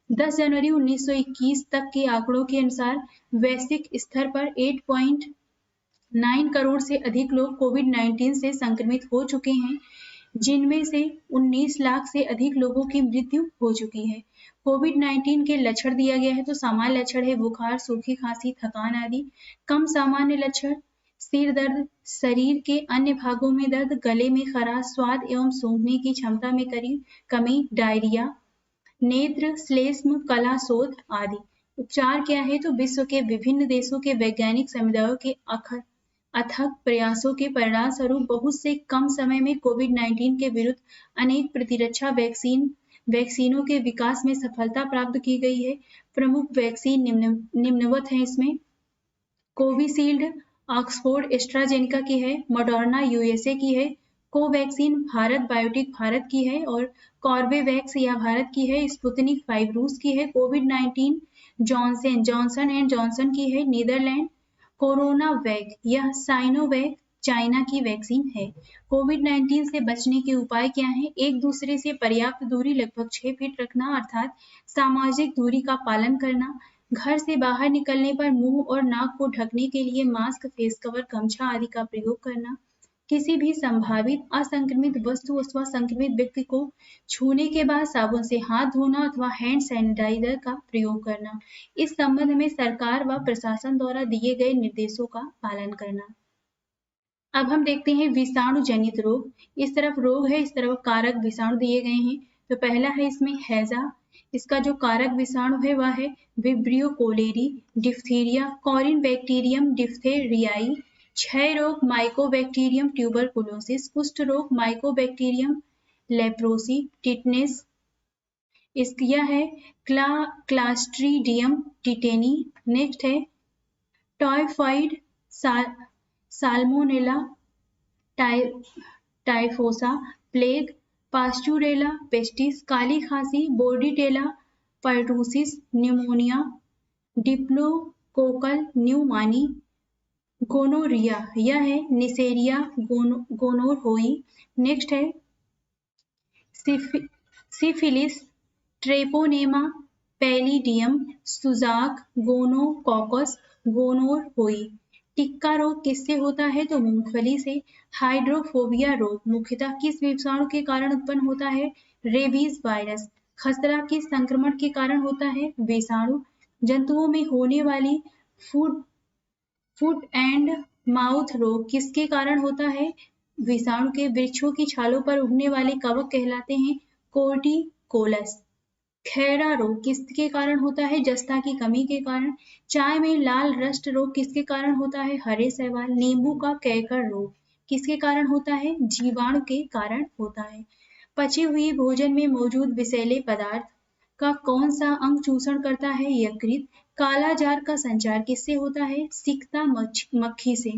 Speaker 1: 10 जनवरी 1921 तक के आंकड़ों के अनुसार वैश्विक स्तर पर 8.9 करोड़ से अधिक लोग कोविड-19 से संक्रमित हो चुके हैं, जिनमें से 19 लाख से अधिक लोगों की मृत्यु हो चुकी है। कोविड-19 के लक्षण दिया गया है तो सामान्य लक्षण है बुखार, सूखी खांसी, थकान आदि। कम सामान्य लक्षण सिर दर्द, शरीर के अन्य भागों में दर्द, गले में खराश, स्वाद एवं सूंघने की क्षमता में कमी, डायरिया, नेत्र श्लेष्म कला शोथ आदि। उपचार क्या है तो विश्व के विभिन्न देशों के वैज्ञानिक समुदायों के अथक प्रयासों के परिणाम स्वरूप बहुत से कम समय में कोविड-19 के विरुद्ध अनेक प्रतिरक्षा वैक्सीनों के विकास में सफलता प्राप्त की गई है। प्रमुख वैक्सीन निम्नवत हैं इसमें कोविशील्ड ऑक्सफोर्ड एस्ट्राजेनेका की है, मॉडर्ना यूएसए की है, कोवैक्सीन भारत बायोटेक भारत की है और कॉर्बेवैक्स या भारत की है, स्पुतनिक 5 रूस की है, कोविड-19 जॉनसन एंड जॉनसन की है, नीदरलैंड, कोरोना वैक यह साइनोवैक चाइना की वैक्सीन है। कोविड-19 से बचने के उपाय क्या हैं? एक दूसरे से पर्याप्त दूरी लगभग 6 फीट रखना अर्थात सामाजिक दूरी का पालन करना, घर से बाहर निकलने पर मुंह और नाक को ढकने के लिए मास्क, फेस कवर, गमछा आदि का प्रयोग करना, किसी भी संभावित असंक्रमित वस्तु अथवा संक्रमित व्यक्ति को छूने के बाद साबुन से हाथ धोना अथवा हैंड सैनिटाइजर का प्रयोग करना। इस संबंध में सरकार व प्रशासन द्वारा दिए गए निर्देशों का पालन करना। अब हम देखते हैं विषाणु जनित रोग। इस तरफ रोग है, इस तरफ कारक विषाणु दिए गए हैं। तो पहला है इसमें हैजा। इसका जो कारक विषाणु है वह है vibrio cholerae, diphtheria, कॉरिन bacterium diphtheriae, क्षय रोग माइकोबैक्टीरियम ट्यूबरकुलोसिस, कुष्ठ रोग माइकोबैक्टीरियम लेप्रोसी, टिटनेस यह है क्लास्ट्रीडियम टिटेनी। नेक्स्ट है typhoid Salmonella typhosa, plague Pasteurella pestis, काली खांसी Bordetella pertussis, pneumonia diplococcal pneumoniae, gonorrhoea यह है निसेरिया गोनोरहोई। नेक्स्ट है सिफिलिस ट्रेपोनेमा पैलिडियम, सुजाक गोनोकॉकस गोनोरहोई। टिक्का रोग किससे होता है तो मूंगफली से। हाइड्रोफोबिया रोग मुख्यतः किस विषाणु के कारण उत्पन्न होता है? Rabies virus. खसरा किस संक्रमण के कारण होता है? विषाणु। जंतुओं में होने वाली फुट एंड माउथ रोग किसके कारण होता है? विषाणु के। वृक्षों की छालों पर उगने वाले कवक कहलाते हैं कोर्टिकोलस। खैरा रोग किसके कारण होता है? जस्ता की कमी के कारण। चाय में लाल रस्ट रोग किसके कारण होता है? हरे शैवाल। नींबू का कैंकर रोग किसके कारण होता है? जीवाणु के कारण होता है। पचे हुए भोजन में मौजूद विषैले पदार्थ का कौन सा अंग चूषण करता है? यकृत। काला जार का संचार किससे होता है? सिकता मक्खी से।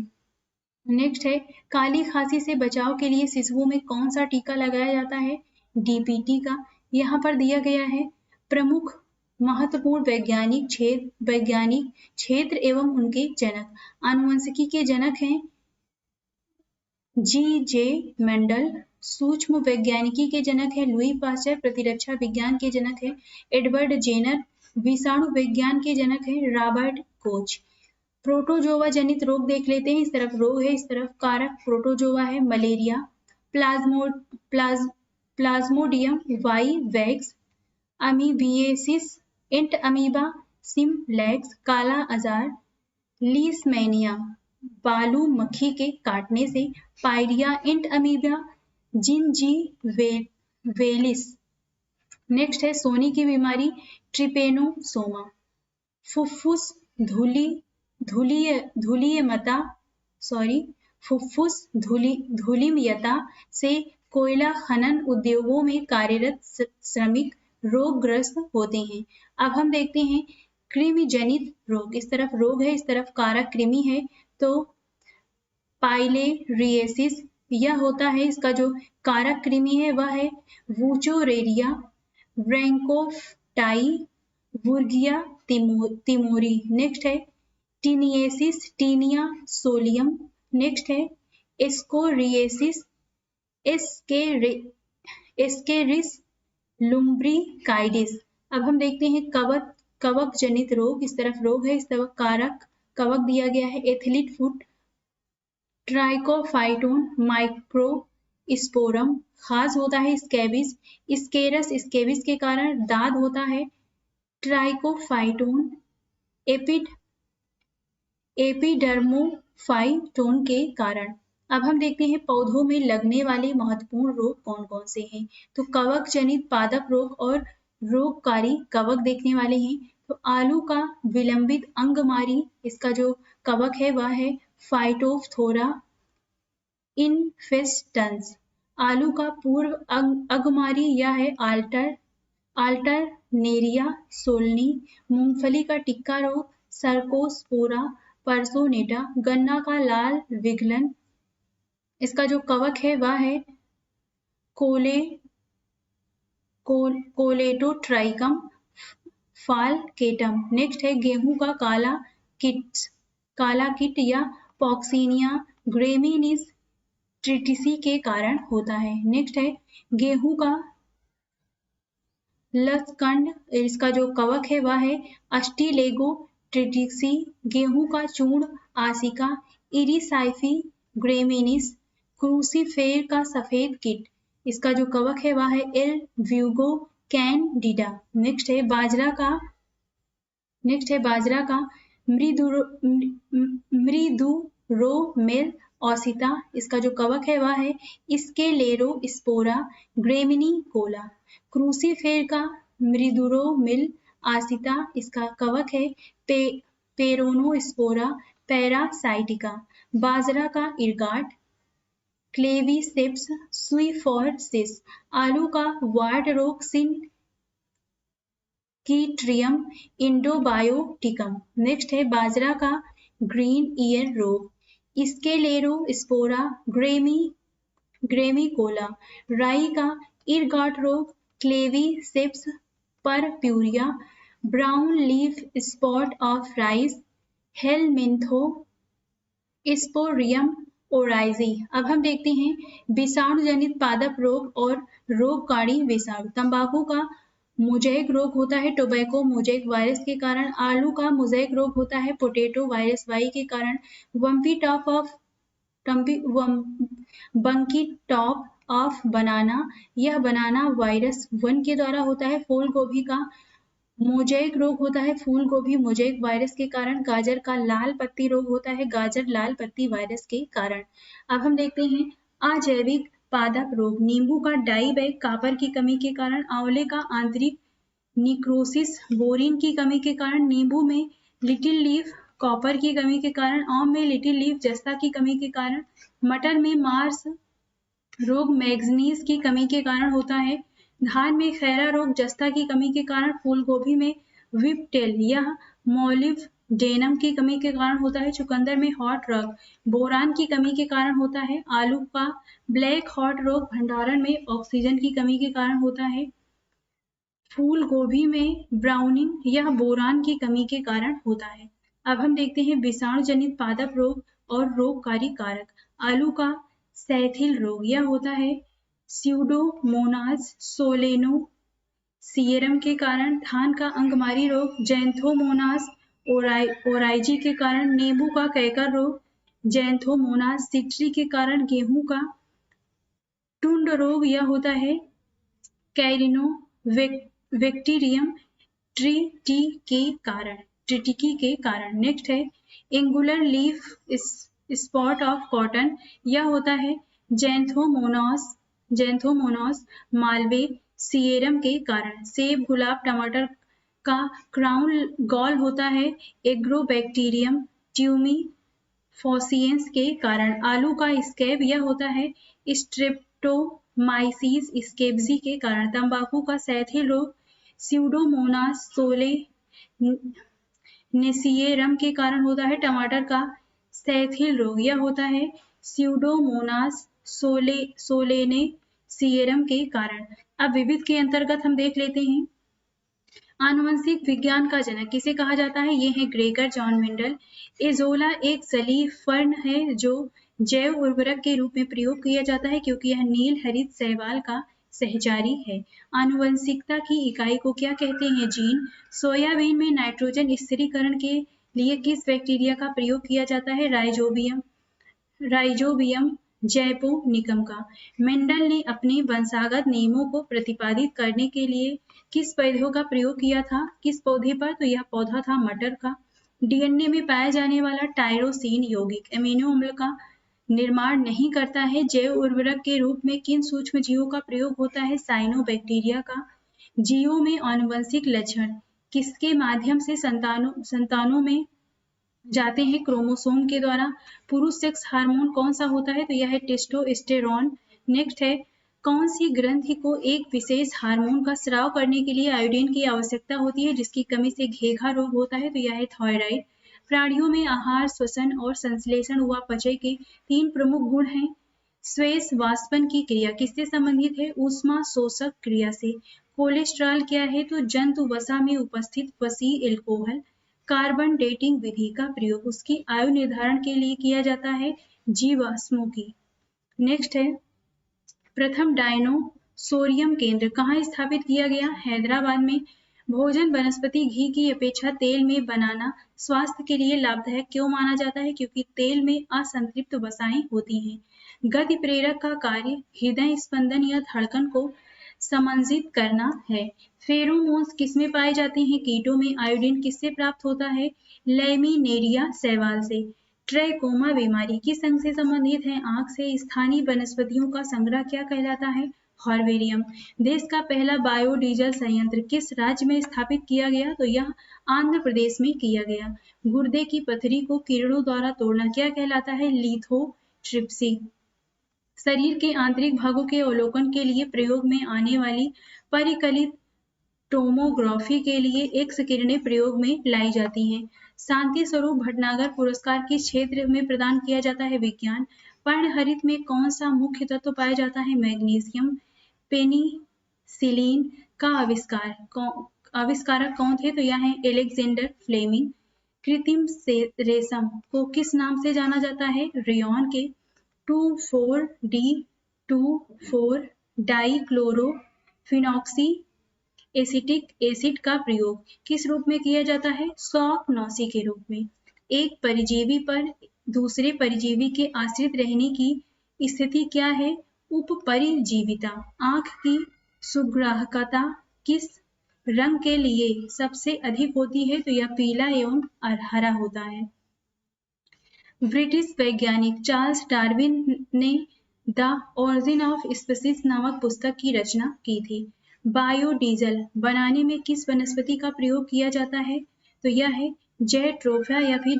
Speaker 1: नेक्स्ट है काली खांसी से बचाव के लिए शिशुओं में कौन सा टीका लगाया जाता है? डीपीटी का। यहाँ पर दिया गया है प्रमुख महत्वपूर्ण वैज्ञानिक क्षेत्र एवं उनके जनक। आनुवंशिकी के जनक हैं जी.जे. मेंडल। सूक्ष्म वैज्ञानिकी के जनक है लुई पास्चर। प्रतिरक्षा विज्ञान के जनक है एडवर्ड जेनर। विषाणु विज्ञान के जनक है रॉबर्ट कोच। प्रोटोजोआ जनित रोग देख लेते हैं। इस तरफ रोग है, इस तरफ कारक। प्रोटोजोआ है malaria, Plasmodium vivax, amoebiasis, Entamoeba, simplex, kala azar, Leishmania बालू मक्खी के काटने से, pyorrhoea, Entamoeba, gingivalis. Next है सोने की बीमारी ट्रिपेनोसोमा। फुफ्फुस धूलि धूलियमता फुफ्फुस धूलिमयता से कोयला खनन उद्योगों में कार्यरत श्रमिक रोगग्रस्त होते हैं। अब हम देखते हैं कृमि जनित रोग। इस तरफ रोग है, इस तरफ कारक कृमि है। तो पाइलेरियसिस यह होता है, इसका जो कारक कृमि है वह है वूचोरेरिया ब्रैंकोफटाई वुर्गिया तिमोरी। नेक्स्ट है टीनियसिस टीनिया सोलियम। नेक्स्ट है एस्कोरियसिस एस्केरिस लुम्ब्रिकाइडिस। अब हम देखते हैं कवक जनित रोग। इस तरफ रोग है, इस तरफ कारक कवक दिया गया है एथलीट फुट ट्राइकोफाइटोन माइक्रोस्पोरम। खास होता है स्कैबिस स्केविस के कारण दाद होता है ट्राइकोफाइटोन एपिडर्मोफाइटोन के कारण। अब हम देखते हैं पौधों में लगने वाले महत्वपूर्ण रोग कौन कौन से हैं। तो कवक जनित पादप रोग और रोगकारी कवक देखने वाले हैं। तो आलू का विलंबित अंगमारी, इसका जो कवक है वह है फाइटोफथोरा इन्फेस्टन्स। आलू का पूर्व अंगमारी यह है अल्टरनेरिया सोलनी। मूंगफली का टिक्का रोग सर्कोस्पोरा पर्सोनेटा। गन्ना का लाल विगलन, इसका जो कवक है वह है कोलेटोट्राइकम फालकेटम। नेक्स्ट है गेहूं का काला किट या पॉक्सीनिया ग्रेमिनिस ट्रिटिसी के कारण होता है। नेक्स्ट है गेहूं का लसकंड, इसका जो कवक है वह है अस्टिलेगो ट्रिटिसी। गेहूं का चूर्ण आसिका इरिसाइफी ग्रेमिनिस। क्रूसीफेर का सफेद कीट, इसका जो कवक है वह है एल व्यूगो कैंडिडा। नेक्स्ट है बाजरा का मृदुरोमेल ओसिता। इसका जो कवक है वह है स्केलेरोस्पोरा ग्रेमिनिकोला। क्रूसीफेर का मृदुरोमिल आसिता, इसका कवक है पेरोनोस्पोरा पैरासाइटिका। बाजरा का इरगाट क्लेवीसेप्स स्वीफोर्सिस। आलू का वार्ड रोग सिनकीट्रियम इंडोबायोटिकम। नेक्स्ट है बाजरा का ग्रीन ईयर रोग स्केलेरोस्पोरा ग्रेमिकोला। राई का इरगाट रोग Claviceps purpurea. Brown leaf spot of rice Helminthosporium oryzae. अब हम देखते हैं विषाणु जनित पादप रोग और रोगकारी विषाणु। तंबाकू का मोज़ेक रोग होता है टोबैको मोज़ेक वायरस के कारण। आलू का मोज़ेक रोग होता है पोटैटो वायरस वाई के कारण। बंकी टॉप ऑफ बनाना, यह बनाना वायरस 1 के द्वारा होता है। फूल गोभी का मोज़ेक रोग होता है फूल गोभी मोज़ेक वायरस के कारण। गाजर का लाल पत्ती रोग होता है गाजर लाल पत्ती वायरस के कारण। अब हम देखते हैं अजैविक पादप रोग। नींबू का डाइबैक कॉपर की कमी के कारण। आंवले का आंतरिक निक्रोसिस बोरिन की कमी के कारण। नींबू में लिटिल लीफ कॉपर की कमी के कारण। आम में लिटिल लीफ जस्ता की कमी के कारण। मटर में मार्स रोग मैग्नीज की कमी के कारण होता है। धान में खैरा रोग जस्ता की कमी के कारण। फूल गोभी में विपटेल यह मोलिब्डेनम की कमी के कारण होता है। चुकंदर में हॉट रग बोरान की कमी के कारण होता है। आलू का ब्लैक हॉट रोग भंडारण में ऑक्सीजन की कमी के कारण होता है। फूल गोभी में ब्राउनिंग यह बोरान की कमी के कारण होता है। अब हम देखते हैं विषाणु जनित पादप रोग और रोगकारी कारक। आलू का सैथिल रोग यह होता है स्यूडोमोनास सोलेनोसियरम के कारण। धान का अंगमारी रोग जैंथोमोनास ओराइजी के कारण। नींबू का कैकर रोग जैंथोमोनास सिट्री के कारण। गेहूं का टुंड रोग यह होता है कैरिनोबैक्टीरियम ट्रिटिकी के कारण। नेक्स्ट है angular leaf spot of cotton यह होता है जैंथोमोनास मालवे सियरम के कारण। सेब गुलाब टमाटर का क्राउन गॉल होता है एग्रोबैक्टीरियम ट्यूमी फोसियंस के कारण। आलू का स्कैब यह होता है स्ट्रेप्टोमाइसीस स्केब्जी के कारण। तंबाकू का सैथिल रोग स्यूडोमोनास सोलेनेसियरम के कारण होता है। टमाटर का सैथिल रोग यह होता है स्यूडोमोनास सोलेनेसियरम के कारण। अब विविध के अंतर्गत हम देख लेते हैं। आनुवंशिक विज्ञान का जनक किसे कहा जाता है? ये है ग्रेगर जॉन मेंडल। एजोला एक जलीय फर्न है जो जैव उर्वरक के रूप में प्रयोग किया जाता है क्योंकि यह नील हरित शैवाल का सहचारी है। आनुवंशिकता की इकाई को क्या कहते हैं? जीन। सोयाबीन में नाइट्रोजन स्थिरीकरण के लिए किस बैक्टीरिया का प्रयोग किया जाता है? राइजोबियम जैपोनिकम का। मेंडल ने अपने वंशागत नियमों को प्रतिपादित करने के लिए किस पौधे का प्रयोग किया था? किस पौधे पर? तो यह पौधा था मटर का। डीएनए में पाया जाने वाला टायरोसिन यौगिक अमीनो अम्ल का निर्माण नहीं करता है। जैव उर्वरक के रूप में किन सूक्ष्म जीवों का प्रयोग होता है? साइनोबैक्टीरिया का। जीवों में आनुवंशिक लक्षण किसके माध्यम से संतानों में जाते हैं? क्रोमोसोम के द्वारा। पुरुष सेक्स हार्मोन कौन सा होता है? तो यह है टेस्टोस्टेरोन। नेक्स्ट है कौन सी ग्रंथि को एक विशेष हार्मोन का स्राव करने के लिए आयोडीन की आवश्यकता होती है जिसकी कमी से घेघा रोग होता है? तो यह है थायराइड। प्राणियों में आहार श्वसन और संश्लेषण व पचय के 3 प्रमुख गुण हैं। श्वेस वाष्पन की क्रिया किससे संबंधित है? ऊष्मा शोषक क्रिया से। कोलेस्ट्रॉल क्या है? तो जंतु वसा में उपस्थित वसीय एल्कोहल। कार्बन डेटिंग विधि का प्रयोग उसकी आयु निर्धारण के लिए किया जाता है जीवाश्मों की। नेक्स्ट है प्रथम डायनोसोरियम केंद्र कहाँ स्थापित किया गया? हैदराबाद में। भोजन वनस्पति घी की अपेक्षा तेल में बनाना स्वास्थ्य के लिए लाभदायक क्यों माना जाता है? क्योंकि तेल में असंतृप्त वसाएं होती हैं। गति प्रेरक का कार्य हृदय स्पंदन या धड़कन को समंजित करना है। फेरोमोन्स किसमें पाए जाते हैं? कीटों में। आयोडीन किससे प्राप्त होता है? लैमिनेरिया शैवाल से। ट्रैकोमा बीमारी किस अंग से संबंधित है? आंख से। स्थानीय वनस्पतियों का संग्रह क्या कहलाता है? हर्बेरियम। देश का पहला बायोडीजल संयंत्र किस राज्य में स्थापित किया गया? तो यह आंध्र प्रदेश में किया गया। गुर्दे की पथरी को किरणों द्वारा तोड़ना क्या कहलाता है? लिथोट्रिप्सी। शरीर के आंतरिक भागों के अवलोकन के लिए प्रयोग में आने वाली परिकलित टोमोग्राफी के लिए एक्स किरणें प्रयोग में लाई जाती हैं। शांति स्वरूप भटनागर पुरस्कार किस क्षेत्र में प्रदान किया जाता है? विज्ञान। पर्णहरित में कौन सा मुख्य तत्व पाया जाता है? मैग्नीशियम। पेनिसिलिन का आविष्कारक कौन थे? तो यह है एलेक्जेंडर फ्लेमिंग। कृत्रिम रेशम को किस नाम से जाना जाता है? रेयॉन के। 2,4-D-24 डाइक्लोरोफिनॉक्सी एसिटिक एसिड का प्रयोग किस रूप में किया जाता है? शॉकनॉसी के रूप में। एक परजीवी पर दूसरे परजीवी के आश्रित रहने की स्थिति क्या है? उपपरिजीविता। आंख की सुग्राहकता किस रंग के लिए सबसे अधिक होती है? तो यह पीला एवं हरा होता है। ब्रिटिश वैज्ञानिक चार्ल्स डार्विन ने द ऑरिजिन ऑफ स्पीसीज नामक पुस्तक की रचना की थी। बायोडीजल बनाने में किस वनस्पति का प्रयोग किया जाता है? तो यह है जैट्रोफा या फिर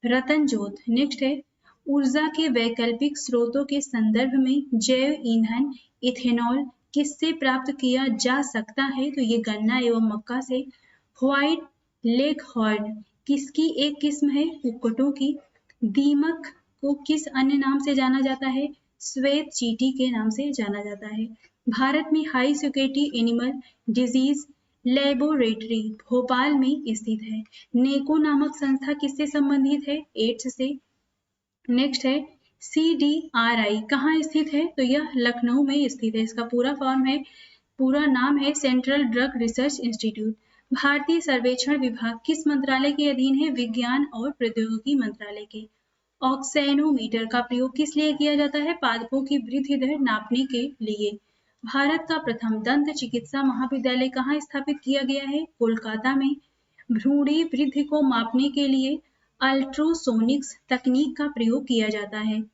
Speaker 1: रतन जोत। नेक्स्ट है ऊर्जा के वैकल्पिक स्रोतों के संदर्भ में जैव ईंधन इथेनॉल किससे प्राप्त किया जा सकता है? तो ये गन्ना एवं मक्का से। व्हाइट लेगहॉर्न किसकी एक किस्म है? कुक्कुटों की। दीमक को किस अन्य नाम से जाना जाता है? श्वेत चींटी के नाम से जाना जाता है। भारत में high security animal disease laboratory Bhopal में स्थित है। नेको नामक संस्था किससे संबंधित है? एड्स से। नेक्स्ट है CDRI कहाँ स्थित है? तो यह लखनऊ में स्थित है। इसका पूरा नाम है सेंट्रल ड्रग रिसर्च इंस्टीट्यूट। भारतीय सर्वेक्षण विभाग किस मंत्रालय के अधीन है? विज्ञान और प्रौद्योगिकी मंत्रालय के। ऑक्सेनोमीटर का प्रयोग किस लिए किया जाता है? पादपों की वृद्धि दर नापने के लिए। भारत का प्रथम दंत चिकित्सा महाविद्यालय कहाँ स्थापित किया गया है? कोलकाता में। भ्रूणी वृद्धि को मापने के लिए अल्ट्रासोनिक्स तकनीक का प्रयोग किया जाता है।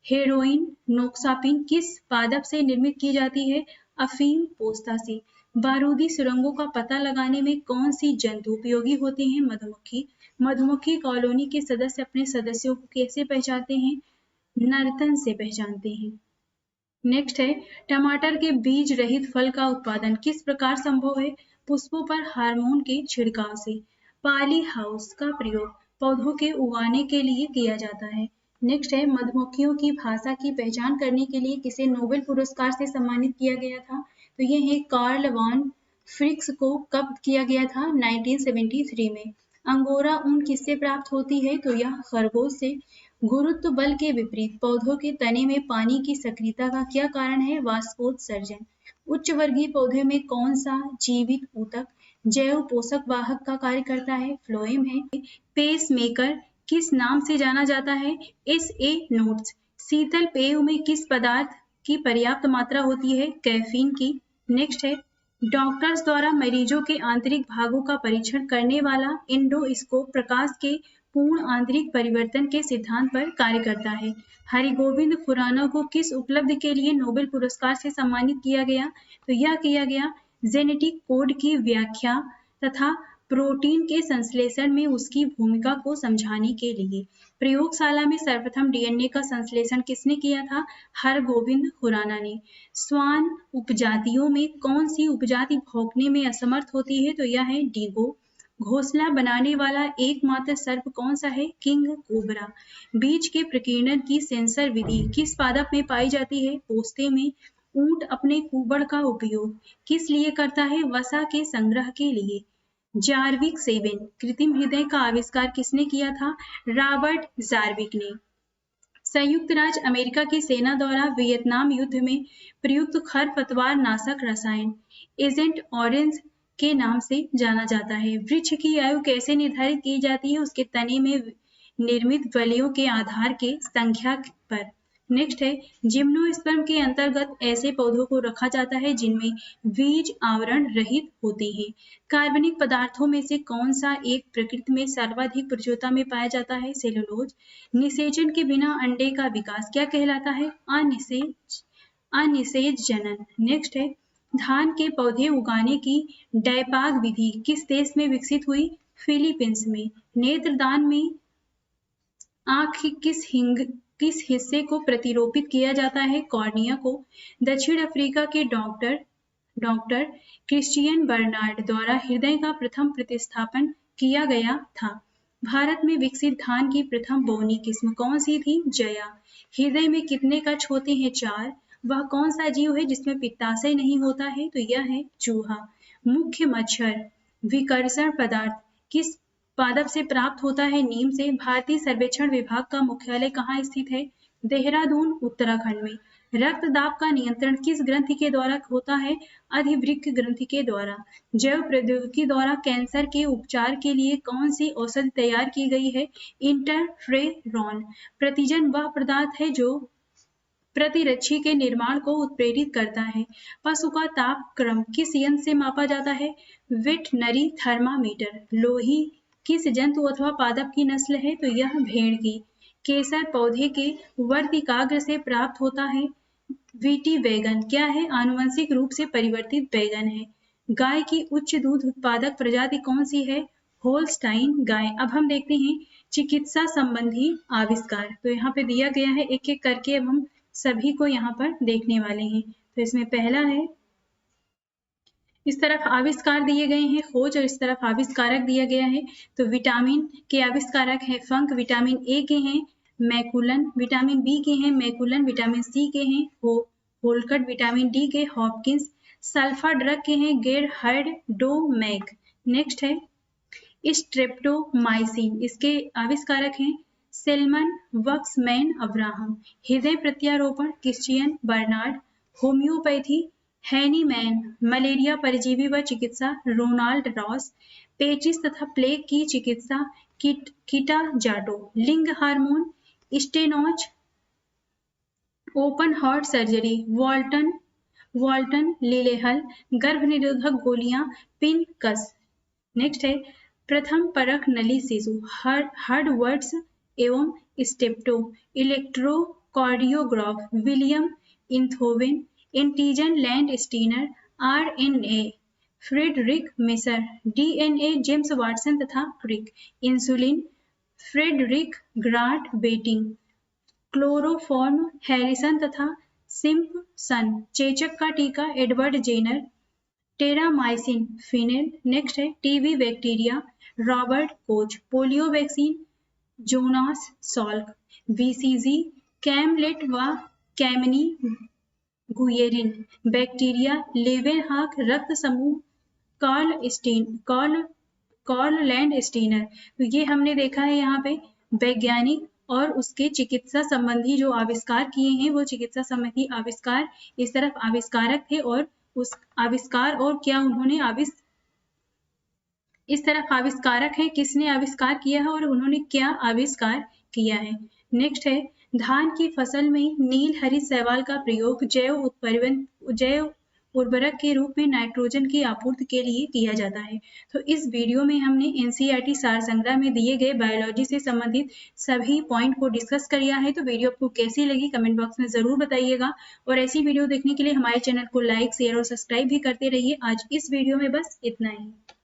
Speaker 1: हेरोइन नोक्सापिन किस पादप से निर्मित की जाती है? अफीम पोस्ता से। बारूदी सुरंगों का पता लगाने में कौन सी जंतु उपयोगी होते हैं? मधुमक्खी। मधुमक्खी कॉलोनी के सदस्य अपने सदस्यों को कैसे पहचानते हैं? नर्तन से पहचानते हैं। नेक्स्ट है, टमाटर के बीज रहित फल का उत्पादन किस प्रकार संभव है? पुष्पों पर हार्मोन के छिड़काव से। पॉली हाउस का प्रयोग पौधों के उगाने के लिए किया जाता है। नेक्स्ट है, मधुमक्खियों की भाषा की पहचान करने के लिए किसे नोबेल पुरस्कार से सम्मानित किया गया था? तो ये है कार्ल वॉन फ्रिक्स को। कब किया गया था? 1973 में। अंगोरा ऊन किससे प्राप्त होती है? तो यह खरगोश से। गुरुत्व बल के विपरीत पौधों के तने में पानी की सक्रियता का क्या कारण है? वाष्पोत्सर्जन। उच्च वर्गीय पौधे में कौन सा जीवित ऊतक जैव पोषक वाहक का कार्य करता है? फ्लोएम है। पेसमेकर किस नाम से जाना जाता है? SA nodes. शीतल पेय में किस पदार्थ की पर्याप्त मात्रा होती है? कैफीन की। नेक्स्ट है, डॉक्टर्स द्वारा मरीजों के आंतरिक भागों का परीक्षण करने वाला एंडोस्कोप प्रकाश के पूर्ण आंतरिक परिवर्तन के सिद्धांत पर कार्य करता है। हरिगोविंद खुराना को किस उपलब्धि के लिए नोबेल पुरस्कार से सम्मानित किया गया? तो यह किया गया जेनेटिक कोड की व्याख्या तथा प्रोटीन के संश्लेषण में उसकी भूमिका को समझाने के लिए। प्रयोगशाला में सर्वप्रथम DNA का संश्लेषण किसने किया था? हरगोविंद खुराना ने। स्वान उपजातियों में कौन सी उपजाति भौंकने में असमर्थ होती है? तो यह है डीगो। घोंसला बनाने वाला एकमात्र सर्प कौन सा है? King cobra. बीज के प्रकीर्णन की सेंसर विधि किस पादप में पाई जाती है? पोस्ते में। ऊंट अपने कुबड़ का उपयोग किस लिए करता है? वसा के संग्रह के लिए। जार्विक 7 कृत्रिम हृदय का आविष्कार किसने किया था? रॉबर्ट जार्विक ने। संयुक्त राज्य अमेरिका की सेना द्वारा वियतनाम युद्ध में प्रयुक्त खरपतवार नाशक रसायन एजेंट ऑरेंज के नाम से जाना जाता है। वृक्ष की आयु कैसे निर्धारित की जाती है? उसके तने में निर्मित बलियों के आधार के संख्या पर। नेक्स्ट है, जिम्नोस्पर्म के अंतर्गत ऐसे पौधों को रखा जाता है जिनमें बीज आवरण रहित होते हैं। कार्बनिक पदार्थों में से कौन सा एक प्रकृति में सर्वाधिक प्रचुरता में पाया जाता है? सेलुलोज। निषेचन के बिना अंडे का विकास क्या कहलाता है? अनिषेज जनन। नेक्स्ट है, धान के पौधे उगाने की डैपाग विधि किस देश में विकसित हुई? फिलीपींस में। नेत्रदान में आंख किस हिस्से को प्रतिरोपित किया जाता है? कॉर्निया को। दक्षिण अफ्रीका के डॉक्टर क्रिश्चियन बर्नार्ड द्वारा हृदय का प्रथम प्रतिस्थापन किया गया था। भारत में विकसित धान की प्रथम बोनी किस्म कौन सी थी? जया। हृदय में कितने कक्ष होते हैं? 4। वह कौन सा जीव है जिसमें पित्ताशय नहीं होता है? तो यह है चूहा। मुख्य मच्छर विकर्षण पदार्थ किस पादप से प्राप्त होता है? नीम से। भारतीय सर्वेक्षण विभाग का मुख्यालय कहाँ स्थित है? देहरादून, उत्तराखंड में। रक्तदाब का नियंत्रण किस ग्रंथि के द्वारा होता है? अधिवृक्क ग्रंथि के द्वारा। जैव प्रौद्योगिकी द्वारा कैंसर के उपचार के लिए कौन सी औषधि तैयार की गई है? इंटरफेरॉन। प्रतिजन वह पदार्थ है जो प्रतिरक्षी के निर्माण को उत्प्रेरित करता है। पशु का तापक्रम किस यंत्र से मापा जाता है? Veterinary thermometer. लोही किस जंतु अथवा पादप की नस्ल है? तो यह भेड़ की। केसर पौधे के वर्तिकाग्र से प्राप्त होता है। वीटी बैगन क्या है? आनुवंशिक रूप से परिवर्तित बैगन है। गाय की उच्च दूध उत्पादक प्रजाति कौन सी है? होल्स्टाइन गाय। अब हम देखते हैं चिकित्सा संबंधी आविष्कार। तो यहाँ पे दिया गया है, एक एक करके अब हम सभी को यहाँ पर देखने वाले हैं। तो इसमें पहला है, इस तरफ आविष्कार दिए गए हैं खोज और इस तरफ आविष्कारक दिया गया है। तो विटामिन के आविष्कारक है फंक। विटामिन ए के हैं मैकुलन। विटामिन बी के हैं मैकुलन। विटामिन सी के हैं होलकट। विटामिन डी के हॉपकिंस। सल्फा ड्रग के हैं गेरहार्ड डोमैक। नेक्स्ट है स्ट्रेप्टोमाइसिन, इसके आविष्कारक हैं सेल्मन वक्समैन अब्राहम। हृदय प्रत्यारोपण Christiaan Barnard. Homeopathy Hahnemann. Malaria परजीवी व चिकित्सा रोनाल्ड रॉस। पेचिस तथा प्लेग की चिकित्सा किटा जाटो। लिंग हार्मोन स्टेनोज। Open heart surgery Walton Lillehei. गर्भ निरोधक गोलियां पिनकस। नेक्स्ट है प्रथम परख नली शिशु हार्डवर्ड्स एवं Steptoe. Electrocardiograph William Einthoven. Antigen Landsteiner. RNA Friedrich Miescher, DNA James Watson तथा Crick, insulin Frederick Grant Banting, chloroform Harrison तथा सिम्पसन, चेचक का टीका एडवर्ड जेनर, टेरामाइसिन फिनेल, नेक्स्ट है TB bacteria Robert Koch, polio vaccine Jonas Salk, BCG Calmette व कैमनी Guerin, bacteria लेवेनहाक, रक्त समूह कार्ल लैंड स्टीनर। तो ये हमने देखा है यहाँ पे वैज्ञानिक और उसके चिकित्सा संबंधी जो आविष्कार किए हैं वो चिकित्सा संबंधी आविष्कार, इस तरफ आविष्कारक थे और उस आविष्कार और क्या उन्होंने इस तरफ आविष्कारक है किसने आविष्कार किया है और उन्होंने क्या आविष्कार किया है। नेक्स्ट है धान की फसल में नील हरित शैवाल का प्रयोग जैव उर्वरक के रूप में नाइट्रोजन की आपूर्ति के लिए किया जाता है। तो इस वीडियो में हमने एनसीईआरटी सार संग्रह में दिए गए बायोलॉजी से संबंधित सभी पॉइंट को डिस्कस कर लिया है। तो वीडियो आपको कैसी लगी कमेंट बॉक्स में जरूर बताइएगा और ऐसी वीडियो देखने के लिए हमारे चैनल को लाइक शेयर और सब्सक्राइब भी करते रहिए। आज इस वीडियो में बस इतना ही।